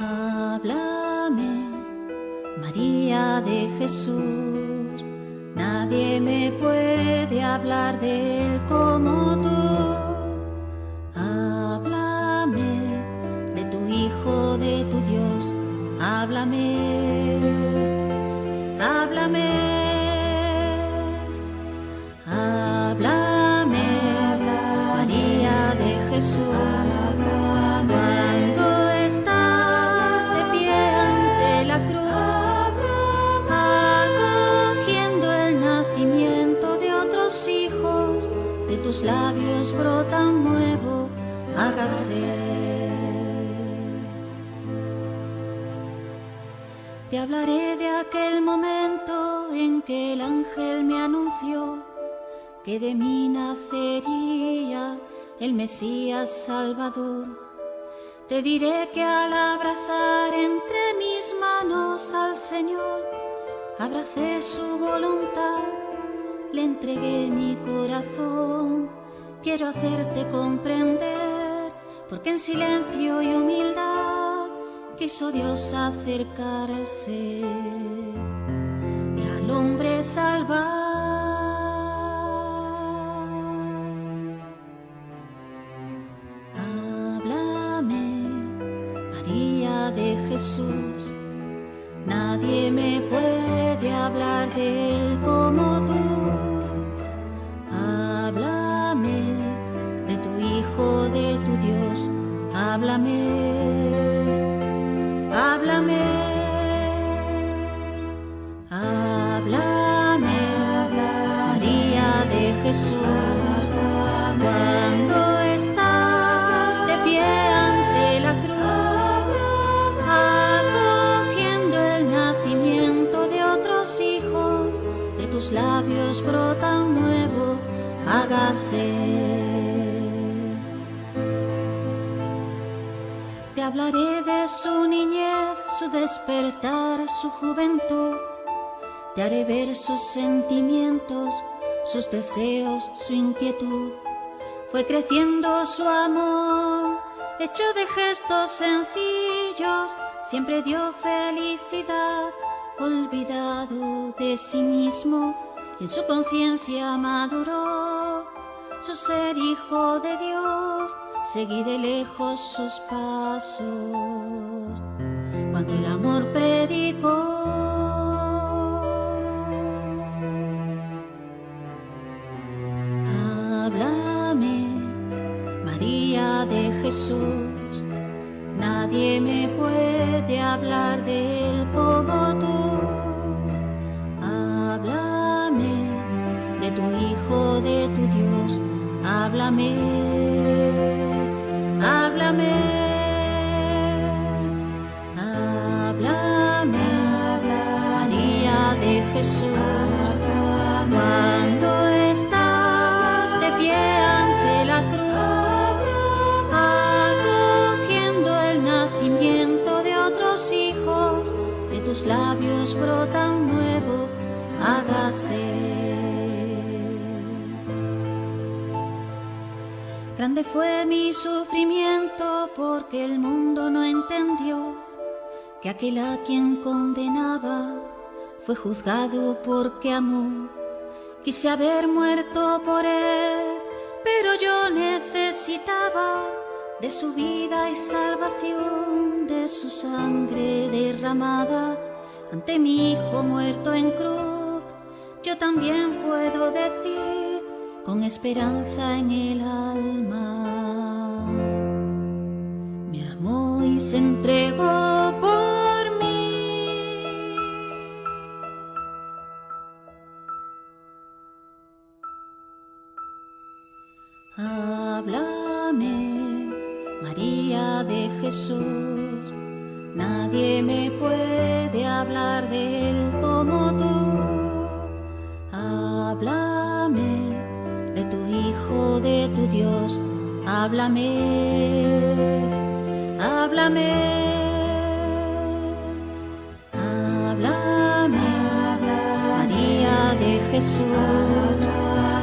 [SPEAKER 1] Háblame, María de Jesús, nadie
[SPEAKER 4] Nadie me puede hablar de él como tú. Háblame de tu Hijo, de tu Dios. Háblame, háblame, háblame, María de Jesús. Cuando estás de pie ante la cruz, acogiendo el nacimiento de otros hijos, de tus labios brota un nuevo, hágase. Te hablaré de aquel momento en que el ángel me anunció que de mí nacería el Mesías Salvador. Te diré que al abrazar entre mis manos al Señor, abracé su voluntad, le entregué mi corazón. Quiero hacerte comprender, porque en silencio y humildad quiso Dios acercarse y al hombre salvar. De Jesús, nadie me puede hablar de él como tú. Háblame de tu Hijo, de tu Dios. Háblame, háblame, háblame, María de Jesús. Cuando estás de pie ante la cruz, hijos, de tus labios brota un nuevo, hágase. Te hablaré de su niñez, su despertar, su juventud. Te haré ver sus sentimientos, sus deseos, su inquietud. Fue creciendo su amor, hecho de gestos sencillos, siempre dio felicidad. Olvidado de sí mismo, y en su conciencia maduró su ser hijo de Dios. Seguí de lejos sus pasos cuando el amor predicó. Háblame, María de Jesús. Nadie me puede hablar de él como tú. Háblame de tu Hijo, de tu Dios. Háblame, háblame, háblame, María de Jesús. Cuando estás de pie ante la cruz, de otros hijos, de tus labios brota un nuevo, hágase. Grande fue mi sufrimiento porque el mundo no entendió que aquel a quien condenaba fue juzgado porque amó. Quise haber muerto por él, pero yo necesitaba de su vida y salvación, de su sangre derramada. Ante mi Hijo muerto en cruz, yo también puedo decir con esperanza en el alma: me amó y se entregó por mí. Háblame, María de Jesús. Nadie me puede hablar de él como tú. Háblame de tu Hijo, de tu Dios. Háblame, háblame, háblame, María de Jesús.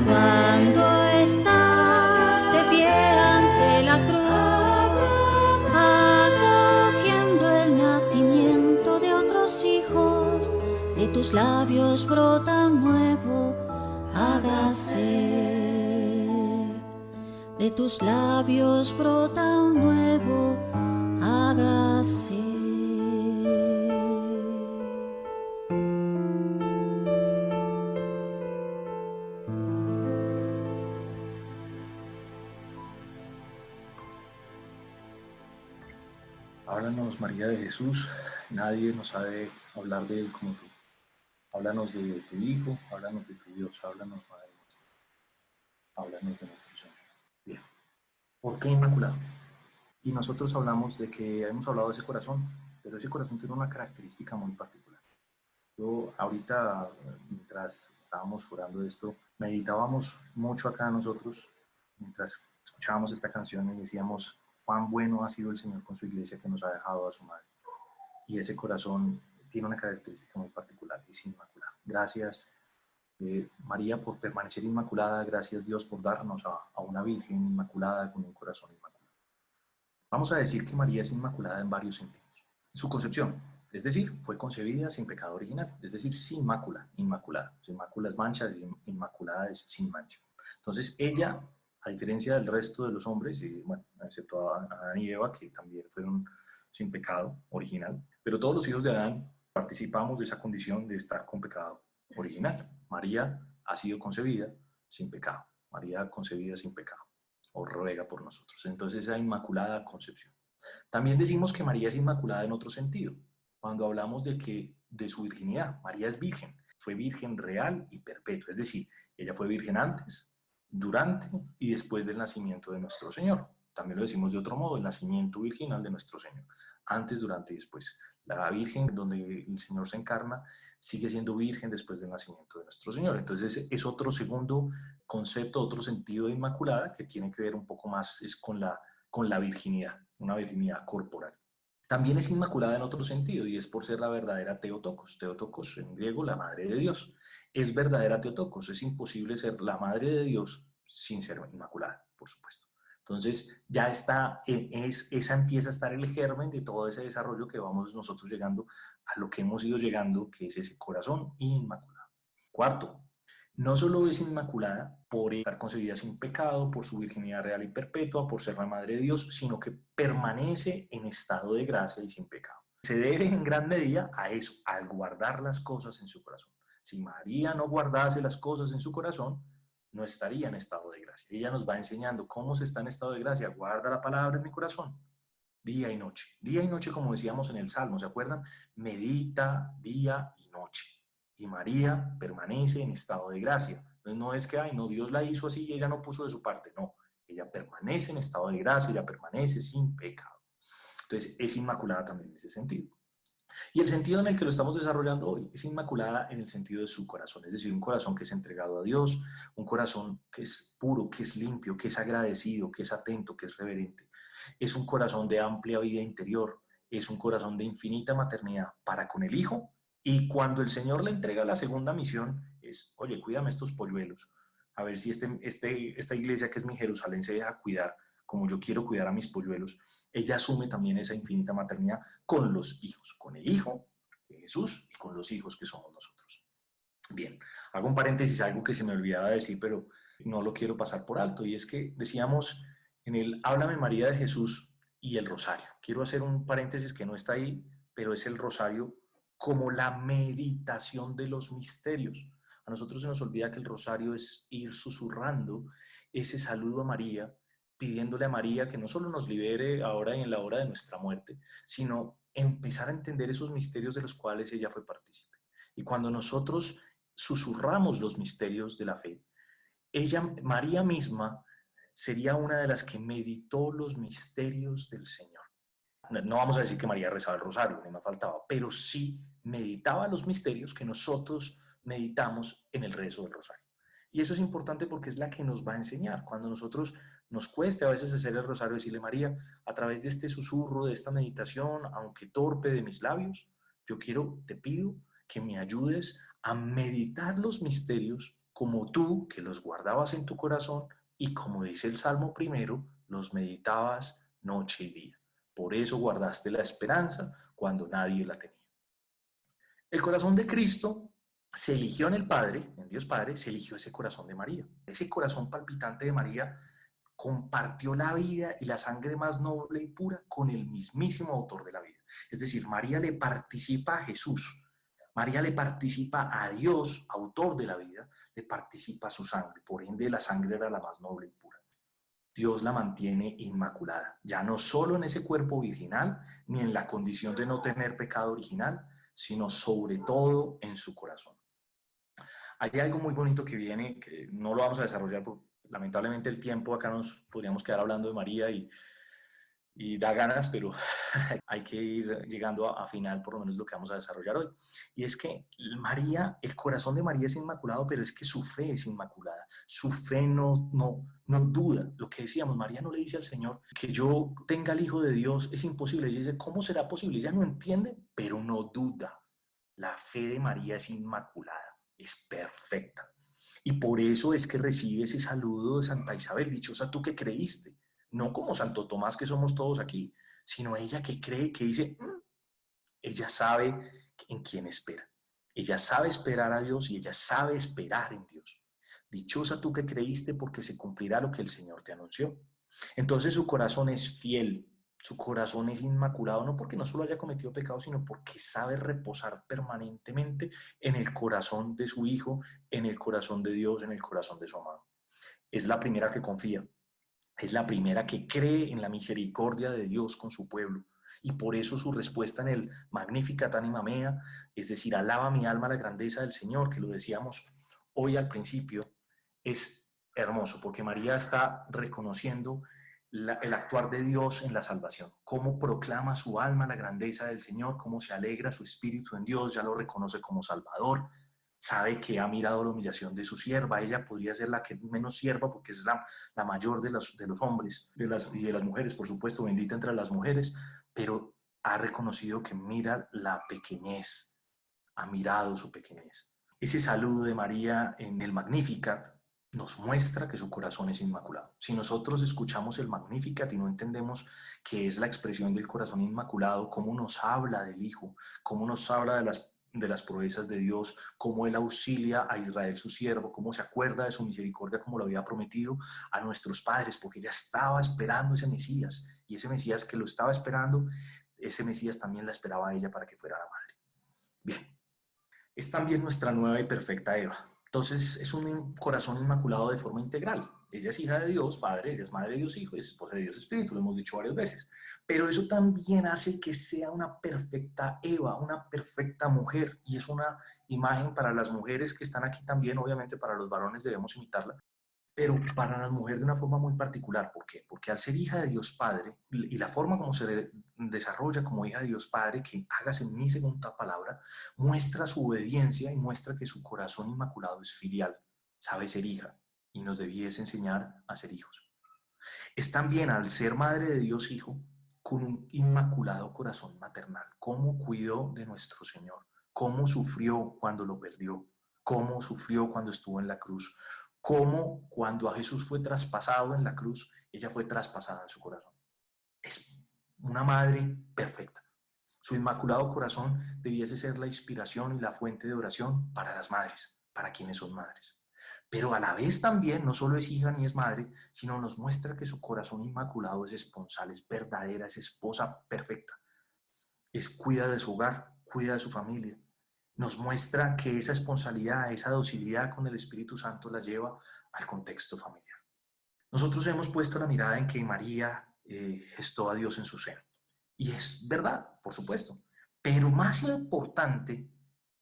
[SPEAKER 4] Cuando estás de pie ante la cruz, de tus labios brota un nuevo de tus labios brota un nuevo hágase.
[SPEAKER 2] Háblanos, María de Jesús. Nadie nos sabe hablar de Él como tú. Háblanos de tu Hijo, háblanos de tu Dios, háblanos, Madre nuestra. Háblanos de nuestro Señor. Bien. ¿Por qué Inmaculado? Y nosotros hablamos de que hemos hablado de ese corazón, pero ese corazón tiene una característica muy particular. Yo ahorita, mientras estábamos orando esto, meditábamos mucho acá nosotros, mientras escuchábamos esta canción y decíamos, cuán bueno ha sido el Señor con su iglesia que nos ha dejado a su madre. Y ese corazón tiene una característica muy particular, es inmaculado. Gracias, María, por permanecer inmaculada. Gracias, Dios, por darnos a una Virgen inmaculada con un corazón inmaculado. Vamos a decir que María es inmaculada en varios sentidos. Su concepción, es decir, fue concebida sin pecado original, es decir, sin mácula, inmaculada. Sin mácula es mancha, inmaculada es sin mancha. Entonces, ella, a diferencia del resto de los hombres, y bueno, excepto a Adán y Eva, que también fueron sin pecado original, pero todos los hijos de Adán participamos de esa condición de estar con pecado original. María ha sido concebida sin pecado. María concebida sin pecado, o ruega por nosotros. Entonces, esa inmaculada concepción. También decimos que María es inmaculada en otro sentido. Cuando hablamos de su virginidad, María es virgen. Fue virgen real y perpetua. Es decir, ella fue virgen antes, durante y después del nacimiento de nuestro Señor. También lo decimos de otro modo, el nacimiento virginal de nuestro Señor. Antes, durante y después. La Virgen, donde el Señor se encarna, sigue siendo virgen después del nacimiento de nuestro Señor. Entonces es otro segundo concepto, otro sentido de inmaculada que tiene que ver un poco más con la virginidad, una virginidad corporal. También es inmaculada en otro sentido y es por ser la verdadera Theotokos. Theotokos en griego, la madre de Dios. Es verdadera Theotokos, es imposible ser la madre de Dios sin ser inmaculada, por supuesto. Entonces ya está, esa empieza a estar el germen de todo ese desarrollo que vamos nosotros llegando a lo que hemos ido llegando, que es ese corazón inmaculado. Cuarto, no solo es inmaculada por estar concebida sin pecado, por su virginidad real y perpetua, por ser la madre de Dios, sino que permanece en estado de gracia y sin pecado. Se debe en gran medida a eso, al guardar las cosas en su corazón. Si María no guardase las cosas en su corazón, no estaría en estado de gracia. Ella nos va enseñando cómo se está en estado de gracia. Guarda la palabra en mi corazón, día y noche. Día y noche, como decíamos en el Salmo, ¿se acuerdan? Medita día y noche. Y María permanece en estado de gracia. Entonces no es que, ay, no, Dios la hizo así y ella no puso de su parte. No, ella permanece en estado de gracia, ella permanece sin pecado. Entonces es inmaculada también en ese sentido. Y el sentido en el que lo estamos desarrollando hoy es inmaculada en el sentido de su corazón, es decir, un corazón que es entregado a Dios, un corazón que es puro, que es limpio, que es agradecido, que es atento, que es reverente. Es un corazón de amplia vida interior, es un corazón de infinita maternidad para con el Hijo, y cuando el Señor le entrega la segunda misión es, oye, cuídame estos polluelos, a ver si esta iglesia que es mi Jerusalén se deja cuidar como yo quiero cuidar a mis polluelos. Ella asume también esa infinita maternidad con los hijos, con el Hijo de Jesús y con los hijos que somos nosotros. Bien, hago un paréntesis, algo que se me olvidaba decir, pero no lo quiero pasar por alto, y es que decíamos en el Háblame María de Jesús y el rosario. Quiero hacer un paréntesis que no está ahí, pero es el rosario como la meditación de los misterios. A nosotros se nos olvida que el rosario es ir susurrando ese saludo a María, pidiéndole a María que no solo nos libere ahora y en la hora de nuestra muerte, sino empezar a entender esos misterios de los cuales ella fue partícipe. Y cuando nosotros susurramos los misterios de la fe, María misma, sería una de las que meditó los misterios del Señor. No vamos a decir que María rezaba el rosario, ni me faltaba, pero sí meditaba los misterios que nosotros meditamos en el rezo del rosario. Y eso es importante porque es la que nos va a enseñar. Cuando nosotros nos cueste a veces hacer el rosario, decirle, María, a través de este susurro, de esta meditación, aunque torpe de mis labios, te pido que me ayudes a meditar los misterios como tú, que los guardabas en tu corazón y como dice el Salmo primero, los meditabas noche y día. Por eso guardaste la esperanza cuando nadie la tenía. El corazón de Cristo se eligió en el Padre, en Dios Padre, se eligió ese corazón de María. Ese corazón palpitante de María compartió la vida y la sangre más noble y pura con el mismísimo autor de la vida. Es decir, María le participa a Jesús, María le participa a Dios, autor de la vida, le participa a su sangre, por ende la sangre era la más noble y pura. Dios la mantiene inmaculada, ya no solo en ese cuerpo virginal, ni en la condición de no tener pecado original, sino sobre todo en su corazón. Hay algo muy bonito que viene, que no lo vamos a desarrollar, porque lamentablemente el tiempo acá nos podríamos quedar hablando de María y da ganas, pero hay que ir llegando a final por lo menos lo que vamos a desarrollar hoy. Y es que María, el corazón de María es inmaculado, pero es que su fe es inmaculada. Su fe no duda. Lo que decíamos, María no le dice al Señor que yo tenga el Hijo de Dios, es imposible. Ella dice, ¿cómo será posible? Ella no entiende, pero no duda. La fe de María es inmaculada, es perfecta. Y por eso es que recibe ese saludo de Santa Isabel, dichosa tú que creíste. No como Santo Tomás que somos todos aquí, sino ella que cree, que dice, ella sabe en quién espera. Ella sabe esperar a Dios y ella sabe esperar en Dios. Dichosa tú que creíste porque se cumplirá lo que el Señor te anunció. Entonces su corazón es fiel, su corazón es inmaculado, no porque no solo haya cometido pecado, sino porque sabe reposar permanentemente en el corazón de su Hijo, en el corazón de Dios, en el corazón de su amado. Es la primera que confía. Es la primera que cree en la misericordia de Dios con su pueblo. Y por eso su respuesta en el Magnificat anima mea, es decir, alaba mi alma la grandeza del Señor, que lo decíamos hoy al principio, es hermoso, porque María está reconociendo el actuar de Dios en la salvación. Cómo proclama su alma la grandeza del Señor, cómo se alegra su espíritu en Dios, ya lo reconoce como Salvador. Sabe que ha mirado la humillación de su sierva, ella podría ser la que menos sierva porque es la mayor de los hombres y de las mujeres, por supuesto, bendita entre las mujeres, pero ha reconocido que mira la pequeñez, ha mirado su pequeñez. Ese saludo de María en el Magnificat nos muestra que su corazón es inmaculado. Si nosotros escuchamos el Magnificat y no entendemos qué es la expresión del corazón inmaculado, cómo nos habla del Hijo, cómo nos habla de las proezas de Dios, cómo Él auxilia a Israel su siervo, cómo se acuerda de su misericordia como lo había prometido a nuestros padres, porque ella estaba esperando ese Mesías, y ese Mesías que lo estaba esperando, ese Mesías también la esperaba a ella para que fuera la madre. Bien, es también nuestra nueva y perfecta Eva. Entonces es un corazón inmaculado de forma integral. Ella es hija de Dios, Padre, ella es madre de Dios, Hijo, y es esposa de Dios, Espíritu, lo hemos dicho varias veces. Pero eso también hace que sea una perfecta Eva, una perfecta mujer, y es una imagen para las mujeres que están aquí también, obviamente para los varones debemos imitarla, pero para las mujeres de una forma muy particular. ¿Por qué? Porque al ser hija de Dios Padre, y la forma como se desarrolla como hija de Dios Padre, que hágase en mí según tu palabra, muestra su obediencia y muestra que su corazón inmaculado es filial, sabe ser hija, y nos debiese enseñar a ser hijos. Es también al ser madre de Dios Hijo, con un inmaculado corazón maternal, cómo cuidó de nuestro Señor, cómo sufrió cuando lo perdió, cómo sufrió cuando estuvo en la cruz, cómo cuando a Jesús fue traspasado en la cruz, ella fue traspasada en su corazón. Es una madre perfecta. Su inmaculado corazón debiese ser la inspiración y la fuente de oración para las madres, para quienes son madres. Pero a la vez también no solo es hija ni es madre, sino nos muestra que su corazón inmaculado es esponsal, es verdadera, es esposa perfecta. Cuida de su hogar, cuida de su familia. Nos muestra que esa esponsalidad, esa docilidad con el Espíritu Santo la lleva al contexto familiar. Nosotros hemos puesto la mirada en que María gestó a Dios en su seno. Y es verdad, por supuesto. Pero más importante,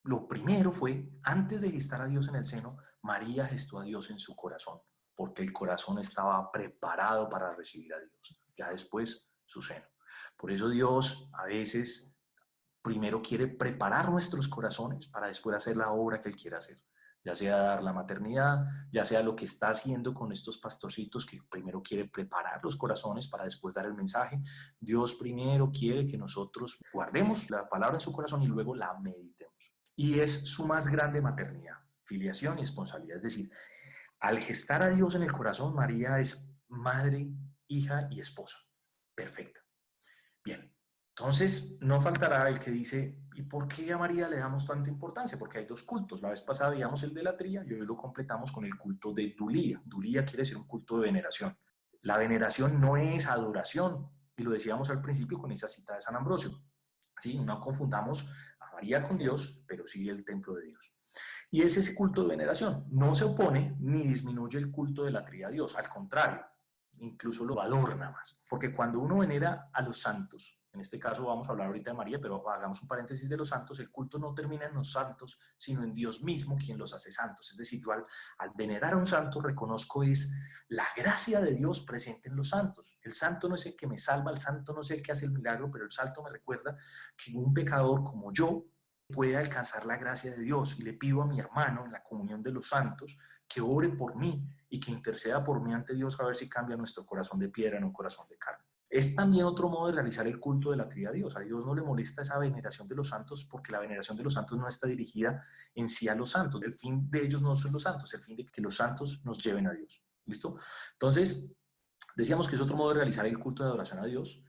[SPEAKER 2] lo primero fue, antes de gestar a Dios en el seno, María gestó a Dios en su corazón, porque el corazón estaba preparado para recibir a Dios. Ya después, su seno. Por eso Dios a veces primero quiere preparar nuestros corazones para después hacer la obra que Él quiere hacer. Ya sea dar la maternidad, ya sea lo que está haciendo con estos pastorcitos que primero quiere preparar los corazones para después dar el mensaje. Dios primero quiere que nosotros guardemos la palabra en su corazón y luego la meditemos. Y es su más grande maternidad, filiación y responsabilidad. Es decir, al gestar a Dios en el corazón, María es madre, hija y esposa. Perfecta. Bien. Entonces, no faltará el que dice, ¿y por qué a María le damos tanta importancia? Porque hay dos cultos. La vez pasada veíamos el de latría y hoy lo completamos con el culto de Dulía. Dulía quiere decir un culto de veneración. La veneración no es adoración, y lo decíamos al principio con esa cita de San Ambrosio. ¿Sí? No confundamos a María con Dios, pero sí el templo de Dios. Y es ese culto de veneración. No se opone ni disminuye el culto de la Trinidad a Dios, al contrario, incluso lo adorna más. Porque cuando uno venera a los santos, en este caso vamos a hablar ahorita de María, pero hagamos un paréntesis de los santos, el culto no termina en los santos, sino en Dios mismo quien los hace santos. Es decir, yo al venerar a un santo reconozco es la gracia de Dios presente en los santos. El santo no es el que me salva, el santo no es el que hace el milagro, pero el santo me recuerda que un pecador como yo puede alcanzar la gracia de Dios, y le pido a mi hermano en la comunión de los santos que ore por mí y que interceda por mí ante Dios a ver si cambia nuestro corazón de piedra en un corazón de carne. Es también otro modo de realizar el culto de la Trinidad a Dios. A Dios no le molesta esa veneración de los santos, porque la veneración de los santos no está dirigida en sí a los santos. El fin de ellos no son los santos, el fin de que los santos nos lleven a Dios. ¿Listo? Entonces, decíamos que es otro modo de realizar el culto de adoración a Dios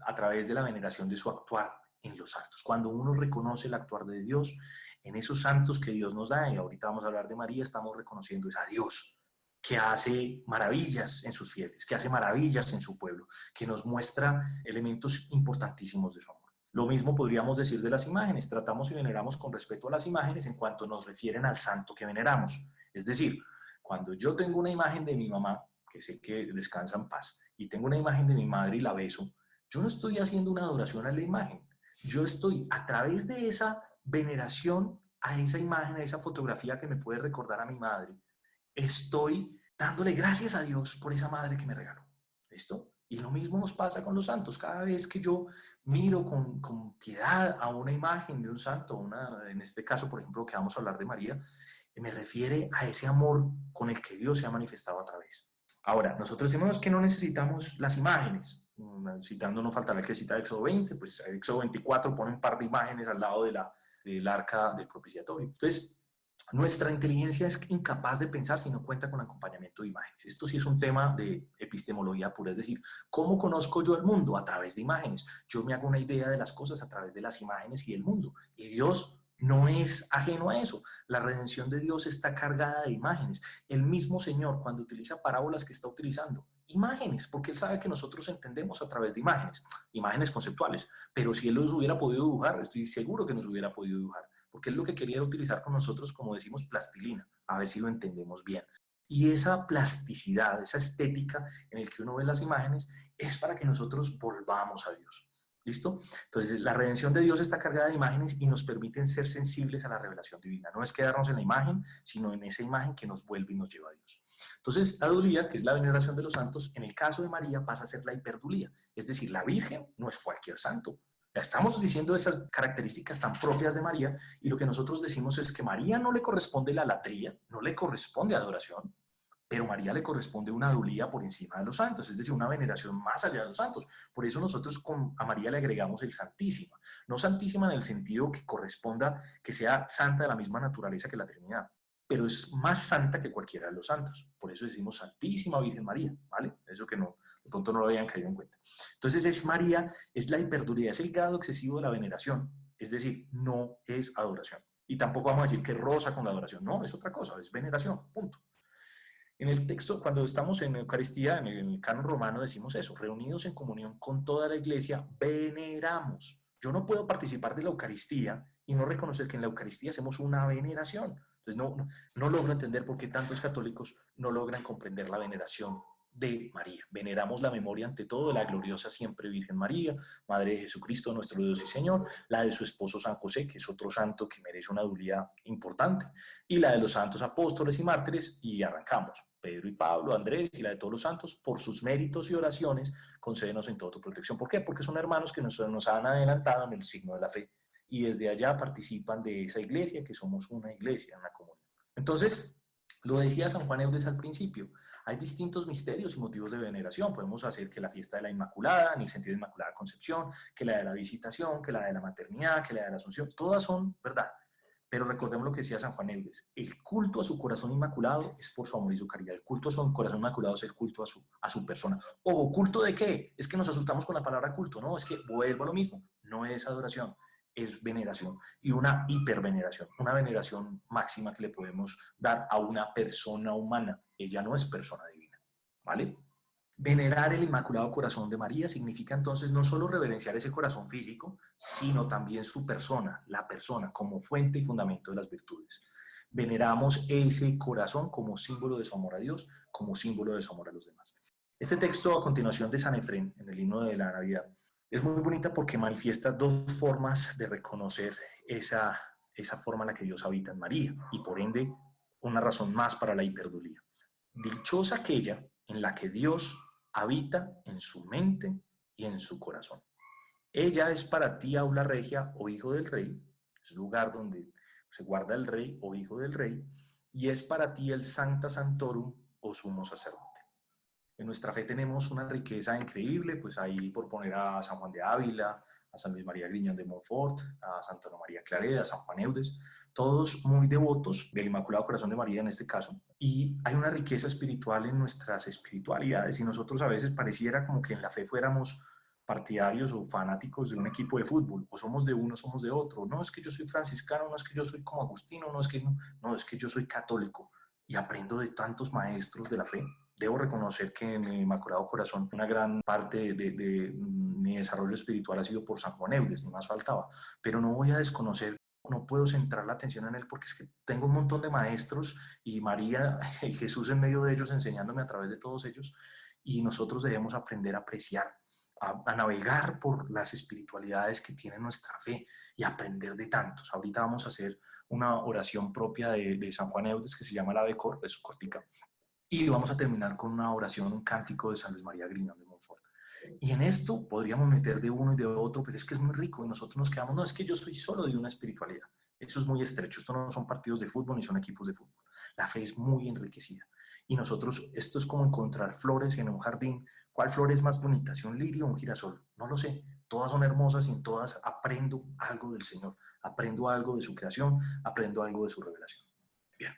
[SPEAKER 2] a través de la veneración de su actuar en los santos. Cuando uno reconoce el actuar de Dios en esos santos que Dios nos da, y ahorita vamos a hablar de María, estamos reconociendo es a Dios, que hace maravillas en sus fieles, que hace maravillas en su pueblo, que nos muestra elementos importantísimos de su amor. Lo mismo podríamos decir de las imágenes. Tratamos y veneramos con respeto a las imágenes en cuanto nos refieren al santo que veneramos. Es decir, cuando yo tengo una imagen de mi mamá, que sé que descansa en paz, y tengo una imagen de mi madre y la beso, yo no estoy haciendo una adoración a la imagen. Yo estoy, a través de esa veneración a esa imagen, a esa fotografía que me puede recordar a mi madre, estoy dándole gracias a Dios por esa madre que me regaló. ¿Listo? Y lo mismo nos pasa con los santos. Cada vez que yo miro con piedad a una imagen de un santo, en este caso, por ejemplo, que vamos a hablar de María, me refiere a ese amor con el que Dios se ha manifestado a través. Ahora, nosotros decimos que no necesitamos las imágenes. Citando, no faltará que cita Éxodo 20, pues Éxodo 24 pone un par de imágenes al lado del arca del propiciatorio. Entonces, nuestra inteligencia es incapaz de pensar si no cuenta con acompañamiento de imágenes. Esto sí es un tema de epistemología pura, es decir, ¿cómo conozco yo el mundo? A través de imágenes. Yo me hago una idea de las cosas a través de las imágenes y el mundo. Y Dios no es ajeno a eso. La redención de Dios está cargada de imágenes. El mismo Señor, cuando utiliza parábolas, que está utilizando imágenes, porque Él sabe que nosotros entendemos a través de imágenes conceptuales, pero si Él los hubiera podido dibujar, estoy seguro que nos hubiera podido dibujar, porque Él lo que quería era utilizar con nosotros, como decimos, plastilina, a ver si lo entendemos bien. Y esa plasticidad, esa estética en el que uno ve las imágenes, es para que nosotros volvamos a Dios. ¿Listo? Entonces, la redención de Dios está cargada de imágenes y nos permiten ser sensibles a la revelación divina. No es quedarnos en la imagen, sino en esa imagen que nos vuelve y nos lleva a Dios. Entonces, la dulía, que es la veneración de los santos, en el caso de María pasa a ser la hiperdulía. Es decir, la Virgen no es cualquier santo. Estamos diciendo esas características tan propias de María, y lo que nosotros decimos es que María no le corresponde la latría, no le corresponde adoración, pero a María le corresponde una dulía por encima de los santos, es decir, una veneración más allá de los santos. Por eso nosotros a María le agregamos el Santísima. No Santísima en el sentido que corresponda que sea santa de la misma naturaleza que la Trinidad, pero es más santa que cualquiera de los santos. Por eso decimos Santísima Virgen María, ¿vale? Eso que no, de pronto no lo habían caído en cuenta. Entonces es María, es la hiperdulía, es el grado excesivo de la veneración, es decir, no es adoración. Y tampoco vamos a decir que roza con la adoración, no, es otra cosa, es veneración, punto. En el texto, cuando estamos en Eucaristía, en el canon romano, decimos eso: reunidos en comunión con toda la iglesia, veneramos. Yo no puedo participar de la Eucaristía y no reconocer que en la Eucaristía hacemos una veneración. Entonces no logro entender por qué tantos católicos no logran comprender la veneración de María. Veneramos la memoria ante todo de la gloriosa siempre Virgen María, Madre de Jesucristo, nuestro Dios y Señor, la de su esposo San José, que es otro santo que merece una dulía importante, y la de los santos apóstoles y mártires, y arrancamos. Pedro y Pablo, Andrés y la de todos los santos, por sus méritos y oraciones, concédenos en todo tu protección. ¿Por qué? Porque son hermanos que nos han adelantado en el signo de la fe, y desde allá participan de esa iglesia, que somos una iglesia, una comunidad. Entonces, lo decía San Juan Eudes al principio, hay distintos misterios y motivos de veneración. Podemos hacer que la fiesta de la Inmaculada, en el sentido de Inmaculada Concepción, que la de la Visitación, que la de la Maternidad, que la de la Asunción, todas son verdad. Pero recordemos lo que decía San Juan Eudes: el culto a su corazón inmaculado es por su amor y su caridad. El culto a su corazón inmaculado es el culto a su persona. ¿O culto de qué? Es que nos asustamos con la palabra culto, ¿no? Es que vuelvo a lo mismo, no es adoración, es veneración, y una hiperveneración, una veneración máxima que le podemos dar a una persona humana. Ella no es persona divina, ¿vale? Venerar el Inmaculado Corazón de María significa entonces no solo reverenciar ese corazón físico, sino también su persona, la persona, como fuente y fundamento de las virtudes. Veneramos ese corazón como símbolo de su amor a Dios, como símbolo de su amor a los demás. Este texto a continuación de San Efrén, en el himno de la Navidad, es muy bonita porque manifiesta dos formas de reconocer esa forma en la que Dios habita en María, y por ende una razón más para la hiperdulía. Dichosa aquella en la que Dios habita en su mente y en su corazón. Ella es para ti aula regia o hijo del rey, es el lugar donde se guarda el rey o hijo del rey, y es para ti el Sancta Sanctorum o sumo sacerdote. En nuestra fe tenemos una riqueza increíble, pues ahí por poner a San Juan de Ávila, a San Luis María Griñón de Montfort, a Santa Ana María Claret, a San Juan Eudes, todos muy devotos del Inmaculado Corazón de María en este caso. Y hay una riqueza espiritual en nuestras espiritualidades, y nosotros a veces pareciera como que en la fe fuéramos partidarios o fanáticos de un equipo de fútbol, o somos de uno, somos de otro. No es que yo soy franciscano, no es que yo soy como Agustino, no, es que yo soy católico y aprendo de tantos maestros de la fe. Debo reconocer que en el Inmaculado Corazón una gran parte de mi desarrollo espiritual ha sido por San Juan Eudes, ni más faltaba, pero no voy a desconocer, no puedo centrar la atención en él porque es que tengo un montón de maestros y María y Jesús en medio de ellos enseñándome a través de todos ellos, y nosotros debemos aprender a apreciar, a navegar por las espiritualidades que tiene nuestra fe y aprender de tantos. Ahorita vamos a hacer una oración propia de San Juan Eudes que se llama la Ave Cor, es cortica. Y vamos a terminar con una oración, un cántico de San Luis María Griñón de Montfort. Y en esto podríamos meter de uno y de otro, pero es que es muy rico y nosotros nos quedamos, no, es que yo soy solo de una espiritualidad. Eso es muy estrecho, esto no son partidos de fútbol ni son equipos de fútbol. La fe es muy enriquecida. Y nosotros, esto es como encontrar flores en un jardín. ¿Cuál flor es más bonita? ¿Si un lirio o un girasol? No lo sé. Todas son hermosas y en todas aprendo algo del Señor. Aprendo algo de su creación, aprendo algo de su revelación. Bien.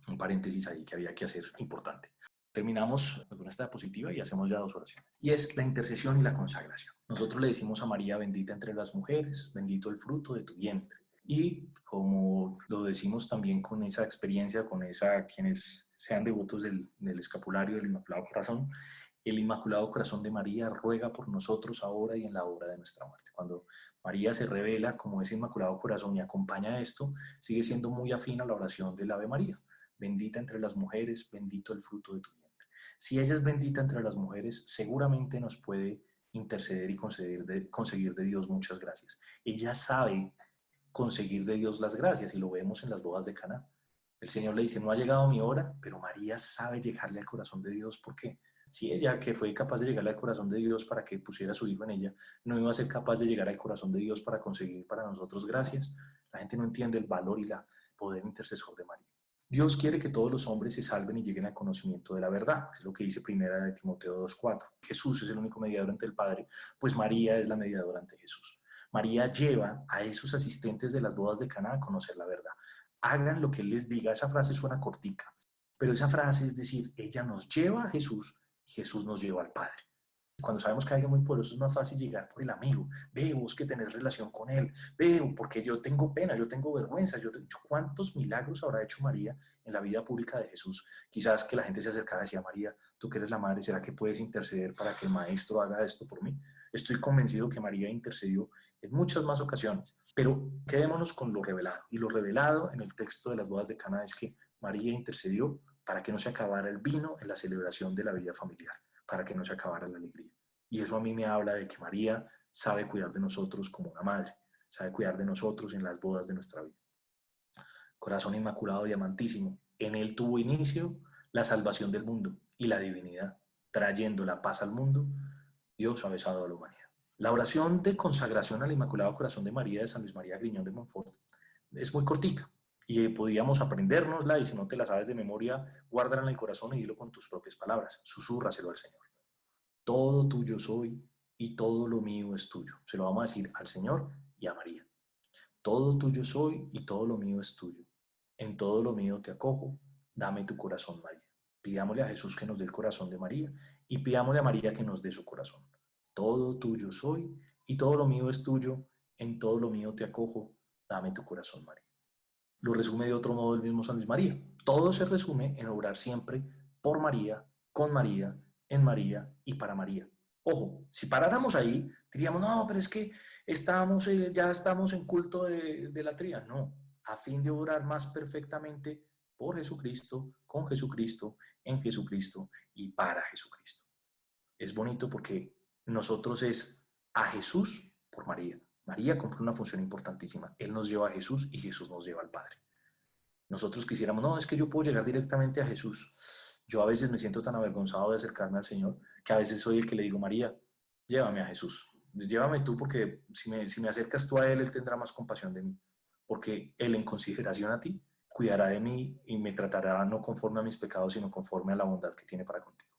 [SPEAKER 2] Un paréntesis ahí que había que hacer importante. Terminamos con esta diapositiva y hacemos ya dos oraciones. Y es la intercesión y la consagración. Nosotros le decimos a María, bendita entre las mujeres, bendito el fruto de tu vientre. Y como lo decimos también con esa experiencia, con quienes sean devotos del escapulario del Inmaculado Corazón, el Inmaculado Corazón de María ruega por nosotros ahora y en la hora de nuestra muerte. Cuando María se revela como ese Inmaculado Corazón y acompaña esto, sigue siendo muy afín a la oración del Ave María. Bendita entre las mujeres, bendito el fruto de tu vientre. Si ella es bendita entre las mujeres, seguramente nos puede interceder y conseguir de Dios muchas gracias. Ella sabe conseguir de Dios las gracias y lo vemos en las bodas de Caná. El Señor le dice, no ha llegado mi hora, pero María sabe llegarle al corazón de Dios. ¿Por qué? Si ella, que fue capaz de llegarle al corazón de Dios para que pusiera a su hijo en ella, no iba a ser capaz de llegar al corazón de Dios para conseguir para nosotros gracias. La gente no entiende el valor y el poder intercesor de María. Dios quiere que todos los hombres se salven y lleguen al conocimiento de la verdad. Es lo que dice primera de Timoteo 2:4. Jesús es el único mediador ante el Padre, pues María es la mediadora ante Jesús. María lleva a esos asistentes de las bodas de Caná a conocer la verdad. Hagan lo que Él les diga. Esa frase suena cortica, pero esa frase es decir, ella nos lleva a Jesús y Jesús nos lleva al Padre. Cuando sabemos que hay alguien muy poderoso es más fácil llegar por el amigo. Veo, vos que tenés relación con él. Veo, porque yo tengo pena, yo tengo vergüenza. ¿Cuántos milagros habrá hecho María en la vida pública de Jesús? Quizás que la gente se acercara y decía, María, tú que eres la madre, ¿será que puedes interceder para que el maestro haga esto por mí? Estoy convencido que María intercedió en muchas más ocasiones. Pero quedémonos con lo revelado. Y lo revelado en el texto de las bodas de Caná es que María intercedió para que no se acabara el vino en la celebración de la vida familiar, para que no se acabara la alegría. Y eso a mí me habla de que María sabe cuidar de nosotros como una madre, sabe cuidar de nosotros en las bodas de nuestra vida. Corazón inmaculado y amantísimo, en él tuvo inicio la salvación del mundo y la divinidad, trayendo la paz al mundo, Dios ha besado a la humanidad. La oración de consagración al Inmaculado Corazón de María de San Luis María Griñón de Montfort es muy cortica y podríamos aprendérnosla, y si no te la sabes de memoria, guárdala en el corazón y dilo con tus propias palabras, susúrraselo al Señor. Todo tuyo soy y todo lo mío es tuyo. Se lo vamos a decir al Señor y a María. Todo tuyo soy y todo lo mío es tuyo. En todo lo mío te acojo, dame tu corazón, María. Pidámosle a Jesús que nos dé el corazón de María y pidámosle a María que nos dé su corazón. Todo tuyo soy y todo lo mío es tuyo. En todo lo mío te acojo, dame tu corazón, María. Lo resume de otro modo el mismo San Luis María. Todo se resume en obrar siempre por María, con María en María y para María. Ojo, si paráramos ahí, diríamos, no, pero es que ya estamos en culto de la tría. No, a fin de obrar más perfectamente por Jesucristo, con Jesucristo, en Jesucristo y para Jesucristo. Es bonito porque nosotros es a Jesús por María. María cumple una función importantísima. Él nos lleva a Jesús y Jesús nos lleva al Padre. Nosotros quisiéramos, no, es que yo puedo llegar directamente a Jesús. Yo a veces me siento tan avergonzado de acercarme al Señor que a veces soy el que le digo, María, llévame a Jesús. Llévame tú porque si me acercas tú a Él, Él tendrá más compasión de mí. Porque Él en consideración a ti cuidará de mí y me tratará no conforme a mis pecados, sino conforme a la bondad que tiene para contigo.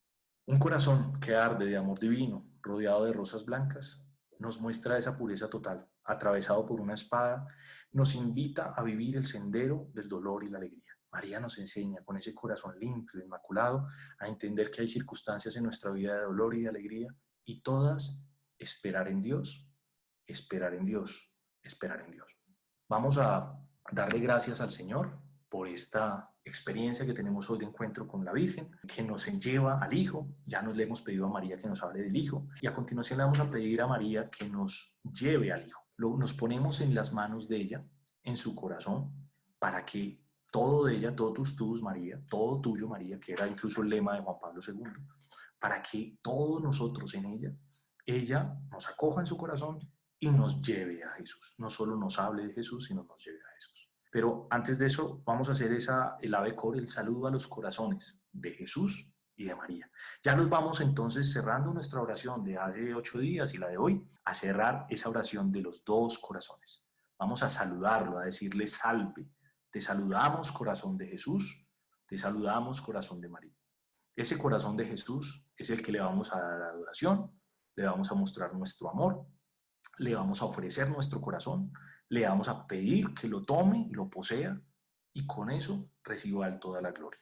[SPEAKER 2] Un corazón que arde de amor divino, rodeado de rosas blancas, nos muestra esa pureza total, atravesado por una espada, nos invita a vivir el sendero del dolor y la alegría. María nos enseña con ese corazón limpio, inmaculado, a entender que hay circunstancias en nuestra vida de dolor y de alegría, y todas esperar en Dios, esperar en Dios, esperar en Dios. Vamos a darle gracias al Señor por esta experiencia que tenemos hoy de encuentro con la Virgen, que nos lleva al Hijo. Ya nos le hemos pedido a María que nos hable del Hijo, y a continuación le vamos a pedir a María que nos lleve al Hijo. Nos ponemos en las manos de ella, en su corazón, para que todo de ella, todos tus, María, todo tuyo, María, que era incluso el lema de Juan Pablo II, para que todos nosotros en ella nos acoja en su corazón y nos lleve a Jesús. No solo nos hable de Jesús, sino nos lleve a Jesús. Pero antes de eso, vamos a hacer el Ave Cor, el saludo a los corazones de Jesús y de María. Ya nos vamos entonces cerrando nuestra oración de hace 8 días y la de hoy, a cerrar esa oración de los 2 corazones. Vamos a saludarlo, a decirle salve. Te saludamos, corazón de Jesús, te saludamos, corazón de María. Ese corazón de Jesús es el que le vamos a dar adoración, le vamos a mostrar nuestro amor, le vamos a ofrecer nuestro corazón, le vamos a pedir que lo tome, lo posea, y con eso reciba toda la gloria.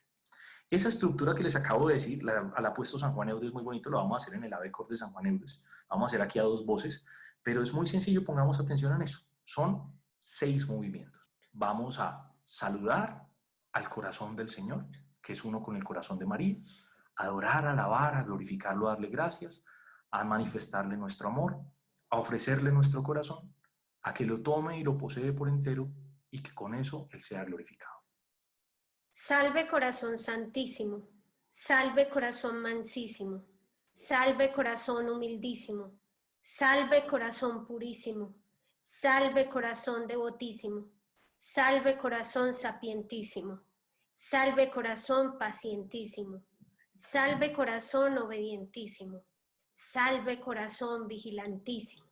[SPEAKER 2] Esa estructura que les acabo de decir, la ha puesto San Juan Eudes, muy bonito, lo vamos a hacer en el Ave Cor de San Juan Eudes. Vamos a hacer aquí a 2 voces, pero es muy sencillo, pongamos atención en eso. Son 6 movimientos. Vamos a saludar al corazón del Señor, que es uno con el corazón de María, adorar, alabar, a glorificarlo, a darle gracias, a manifestarle nuestro amor, a ofrecerle nuestro corazón, a que lo tome y lo posee por entero, y que con eso Él sea glorificado.
[SPEAKER 3] Salve corazón santísimo, salve corazón mansísimo, salve corazón humildísimo, salve corazón purísimo, salve corazón devotísimo, salve corazón sapientísimo, salve corazón pacientísimo, salve corazón obedientísimo, salve corazón vigilantísimo,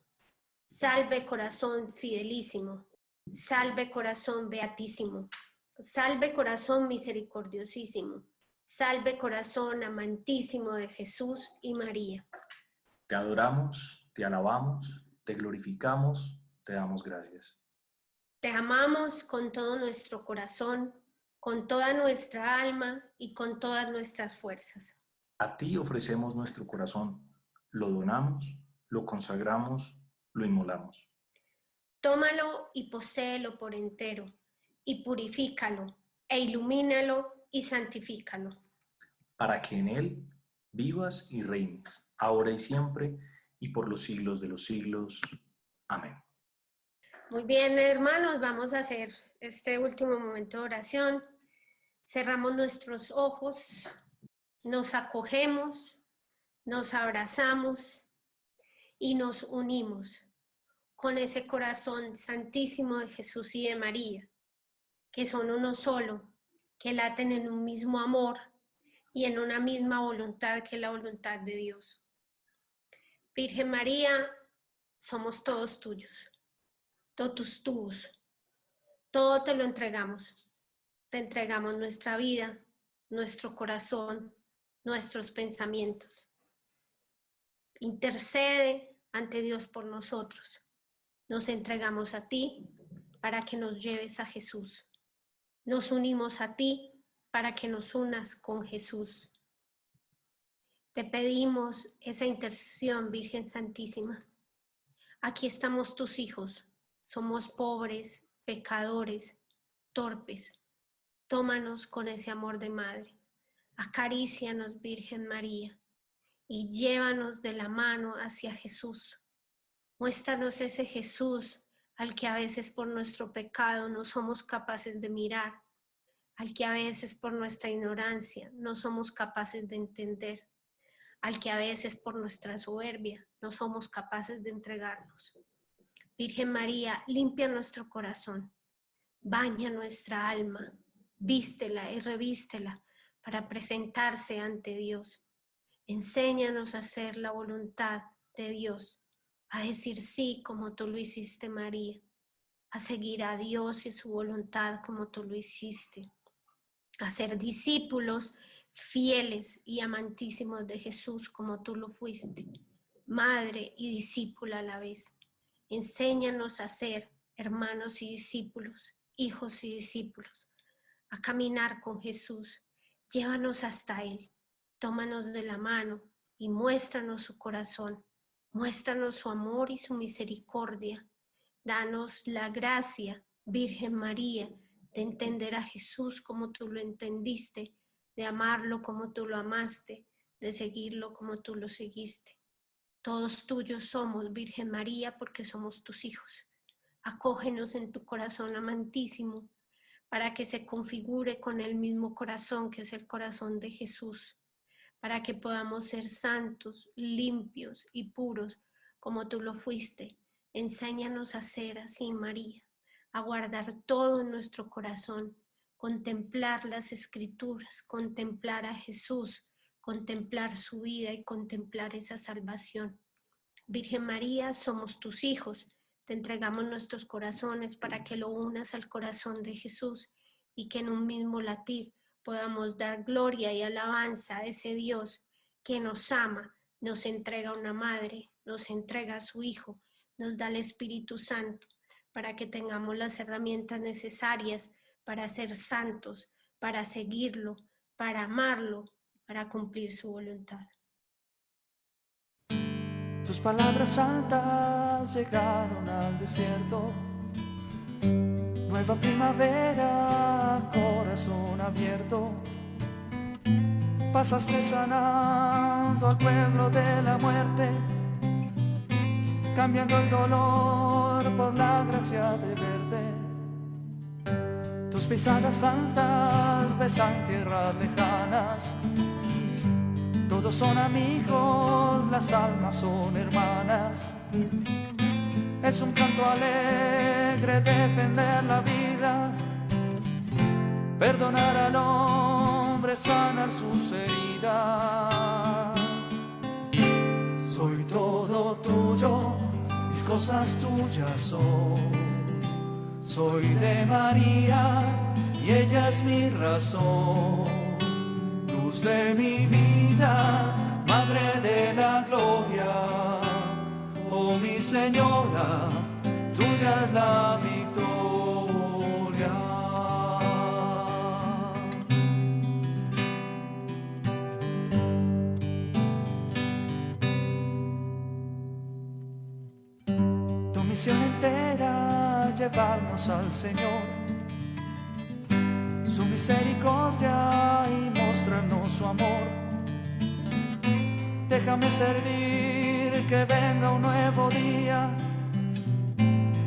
[SPEAKER 3] salve corazón fidelísimo, salve corazón beatísimo, salve corazón misericordiosísimo, salve corazón amantísimo de Jesús y María.
[SPEAKER 2] Te adoramos, te alabamos, te glorificamos, te damos gracias.
[SPEAKER 3] Te amamos con todo nuestro corazón, con toda nuestra alma y con todas nuestras fuerzas.
[SPEAKER 2] A ti ofrecemos nuestro corazón, lo donamos, lo consagramos, lo inmolamos.
[SPEAKER 3] Tómalo y poséelo por entero, y purifícalo, e ilumínalo y santifícalo.
[SPEAKER 2] Para que en él vivas y reines, ahora y siempre, y por los siglos de los siglos. Amén.
[SPEAKER 3] Muy bien, hermanos, vamos a hacer este último momento de oración. Cerramos nuestros ojos, nos acogemos, nos abrazamos y nos unimos con ese corazón santísimo de Jesús y de María, que son uno solo, que laten en un mismo amor y en una misma voluntad que es la voluntad de Dios. Virgen María, somos todos tuyos, totus tuus, todo te lo entregamos. Te entregamos nuestra vida, nuestro corazón, nuestros pensamientos. Intercede ante Dios por nosotros. Nos entregamos a ti para que nos lleves a Jesús. Nos unimos a ti para que nos unas con Jesús. Te pedimos esa intercesión, Virgen Santísima. Aquí estamos tus hijos. Somos pobres, pecadores, torpes. Tómanos con ese amor de madre. Acarícianos, Virgen María, y llévanos de la mano hacia Jesús. Muéstranos ese Jesús al que a veces por nuestro pecado no somos capaces de mirar, al que a veces por nuestra ignorancia no somos capaces de entender, al que a veces por nuestra soberbia no somos capaces de entregarnos. Virgen María, limpia nuestro corazón, baña nuestra alma, vístela y revístela para presentarse ante Dios. Enséñanos a hacer la voluntad de Dios, a decir sí como tú lo hiciste, María, a seguir a Dios y su voluntad como tú lo hiciste, a ser discípulos fieles y amantísimos de Jesús como tú lo fuiste, madre y discípula a la vez. Enséñanos a ser hermanos y discípulos, hijos y discípulos, a caminar con Jesús. Llévanos hasta Él, tómanos de la mano y muéstranos su corazón, muéstranos su amor y su misericordia. Danos la gracia, Virgen María, de entender a Jesús como tú lo entendiste, de amarlo como tú lo amaste, de seguirlo como tú lo seguiste. Todos tuyos somos, Virgen María, porque somos tus hijos. Acógenos en tu corazón amantísimo, para que se configure con el mismo corazón que es el corazón de Jesús, para que podamos ser santos, limpios y puros como tú lo fuiste. Enséñanos a ser así, María, a guardar todo en nuestro corazón, contemplar las Escrituras, contemplar a Jesús, contemplar su vida y contemplar esa salvación. Virgen María, somos tus hijos, te entregamos nuestros corazones para que lo unas al corazón de Jesús y que en un mismo latir podamos dar gloria y alabanza a ese Dios que nos ama, nos entrega una madre, nos entrega a su Hijo, nos da el Espíritu Santo para que tengamos las herramientas necesarias para ser santos, para seguirlo, para amarlo, para cumplir su voluntad.
[SPEAKER 5] Tus palabras santas llegaron al desierto, nueva primavera, corazón abierto. Pasaste sanando al pueblo de la muerte, cambiando el dolor por la gracia de verte. Tus pisadas santas besan tierras lejanas, todos son amigos, las almas son hermanas. Es un canto alegre defender la vida, perdonar al hombre, sanar sus heridas. Soy todo tuyo, mis cosas tuyas son. Soy de María y ella es mi razón. Luz de mi vida, Madre de la gloria, oh mi Señora, tuya es la victoria. Tu misión entera, llevarnos al Señor, su misericordia y mostrarnos su amor. Déjame servir, que venga un nuevo día,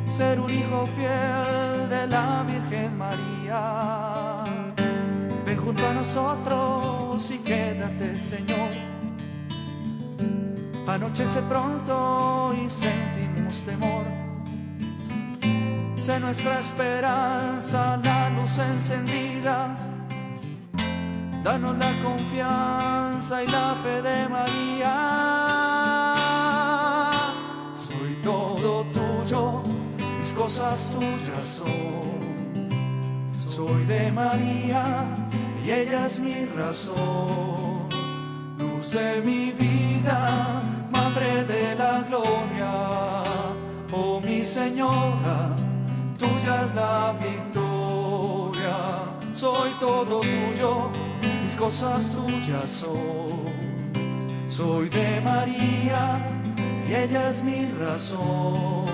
[SPEAKER 5] ser un hijo fiel de la Virgen María. Ven junto a nosotros y quédate, Señor. Anochece pronto y sentimos temor. Sé nuestra esperanza, la luz encendida. Danos la confianza y la fe de María. Soy todo tuyo, mis cosas tuyas son. Soy de María y ella es mi razón. Luz de mi vida, Madre de la gloria, oh mi Señora, tuya es la victoria. Soy todo tuyo, mis cosas tuyas son. Soy de María y ella es mi razón.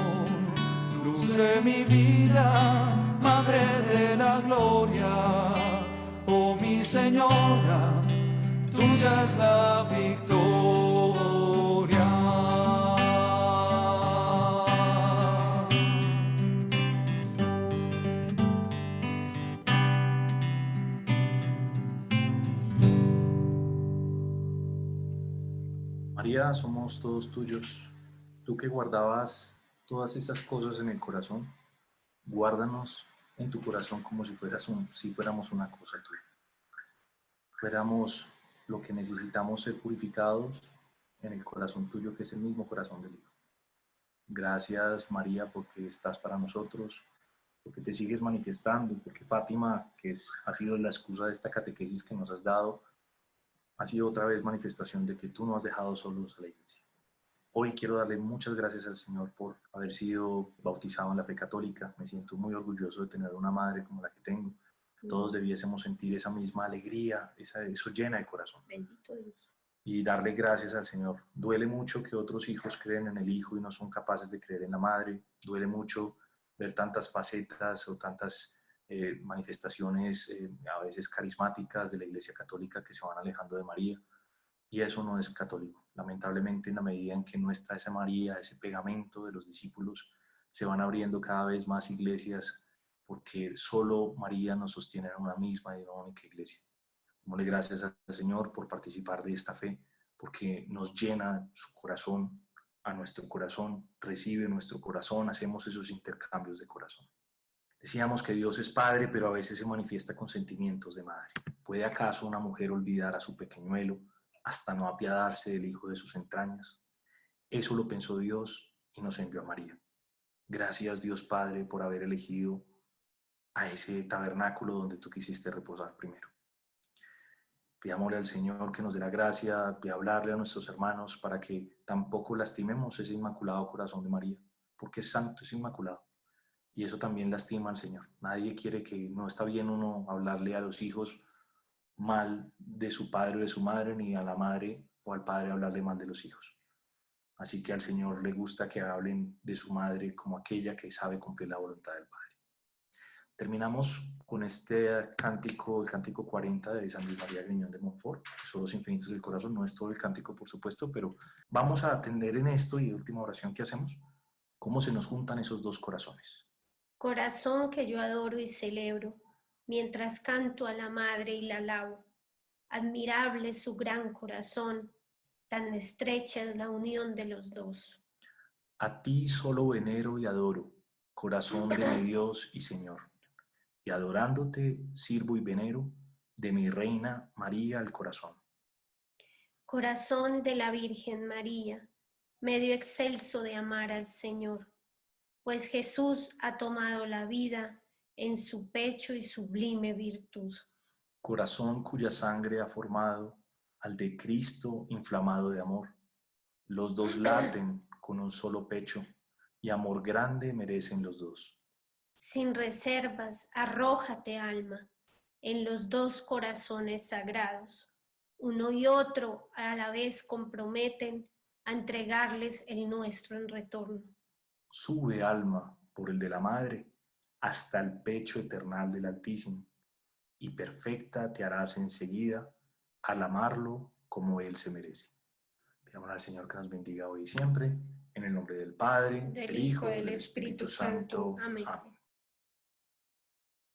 [SPEAKER 5] Luz de mi vida, Madre de la gloria, oh mi Señora, tuya es la victoria.
[SPEAKER 2] María, somos todos tuyos. Tú que guardabas todas esas cosas en el corazón, guárdanos en tu corazón como si fuéramos una cosa tuya. Fuéramos lo que necesitamos ser purificados en el corazón tuyo, que es el mismo corazón del Hijo. Gracias, María, porque estás para nosotros, porque te sigues manifestando, porque Fátima, ha sido la excusa de esta catequesis que nos has dado, ha sido otra vez manifestación de que tú no has dejado solos a la iglesia. Hoy quiero darle muchas gracias al Señor por haber sido bautizado en la fe católica. Me siento muy orgulloso de tener una madre como la que tengo. Todos debiésemos sentir esa misma alegría, eso llena el corazón.
[SPEAKER 3] Bendito Dios.
[SPEAKER 2] Y darle gracias al Señor. Duele mucho que otros hijos creen en el Hijo y no son capaces de creer en la madre. Duele mucho ver tantas facetas o tantas manifestaciones a veces carismáticas de la Iglesia Católica que se van alejando de María. Y eso no es católico. Lamentablemente, en la medida en que no está esa María, ese pegamento de los discípulos, se van abriendo cada vez más iglesias porque solo María nos sostiene en una misma y una única iglesia. Démosle gracias al Señor por participar de esta fe, porque nos llena su corazón a nuestro corazón, recibe nuestro corazón, hacemos esos intercambios de corazón. Decíamos que Dios es Padre, pero a veces se manifiesta con sentimientos de madre. ¿Puede acaso una mujer olvidar a su pequeñuelo hasta no apiadarse del hijo de sus entrañas? Eso lo pensó Dios y nos envió a María. Gracias, Dios Padre, por haber elegido a ese tabernáculo donde tú quisiste reposar primero. Pidámosle al Señor que nos dé la gracia de hablarle a nuestros hermanos para que tampoco lastimemos ese inmaculado corazón de María, porque es santo, es inmaculado. Y eso también lastima al Señor. Nadie quiere que, no está bien uno hablarle a los hijos mal de su padre o de su madre, ni a la madre o al padre hablarle mal de los hijos. Así que al Señor le gusta que hablen de su madre como aquella que sabe cumplir la voluntad del Padre. Terminamos con este cántico, el cántico 40 de San Luis María Griñón de Montfort, que son los infinitos del corazón. No es todo el cántico, por supuesto, pero vamos a atender en esto y última oración que hacemos, cómo se nos juntan esos dos corazones.
[SPEAKER 3] Corazón que yo adoro y celebro, mientras canto a la Madre y la alabo. Admirable su gran corazón, tan estrecha es la unión de los dos.
[SPEAKER 2] A ti solo venero y adoro, corazón de mi Dios y Señor. Y adorándote sirvo y venero de mi Reina María al corazón.
[SPEAKER 3] Corazón de la Virgen María, medio excelso de amar al Señor, pues Jesús ha tomado la vida en su pecho y sublime virtud.
[SPEAKER 2] Corazón cuya sangre ha formado al de Cristo inflamado de amor. Los dos laten con un solo pecho y amor grande merecen los dos.
[SPEAKER 3] Sin reservas, arrójate, alma, en los dos corazones sagrados. Uno y otro a la vez comprometen a entregarles el nuestro en retorno.
[SPEAKER 2] Sube, alma, por el de la Madre, hasta el pecho eternal del Altísimo, y perfecta te harás enseguida al amarlo como Él se merece. Pidamos al Señor que nos bendiga hoy y siempre, en el nombre del Padre,
[SPEAKER 3] del Hijo y del Espíritu Santo. Amén.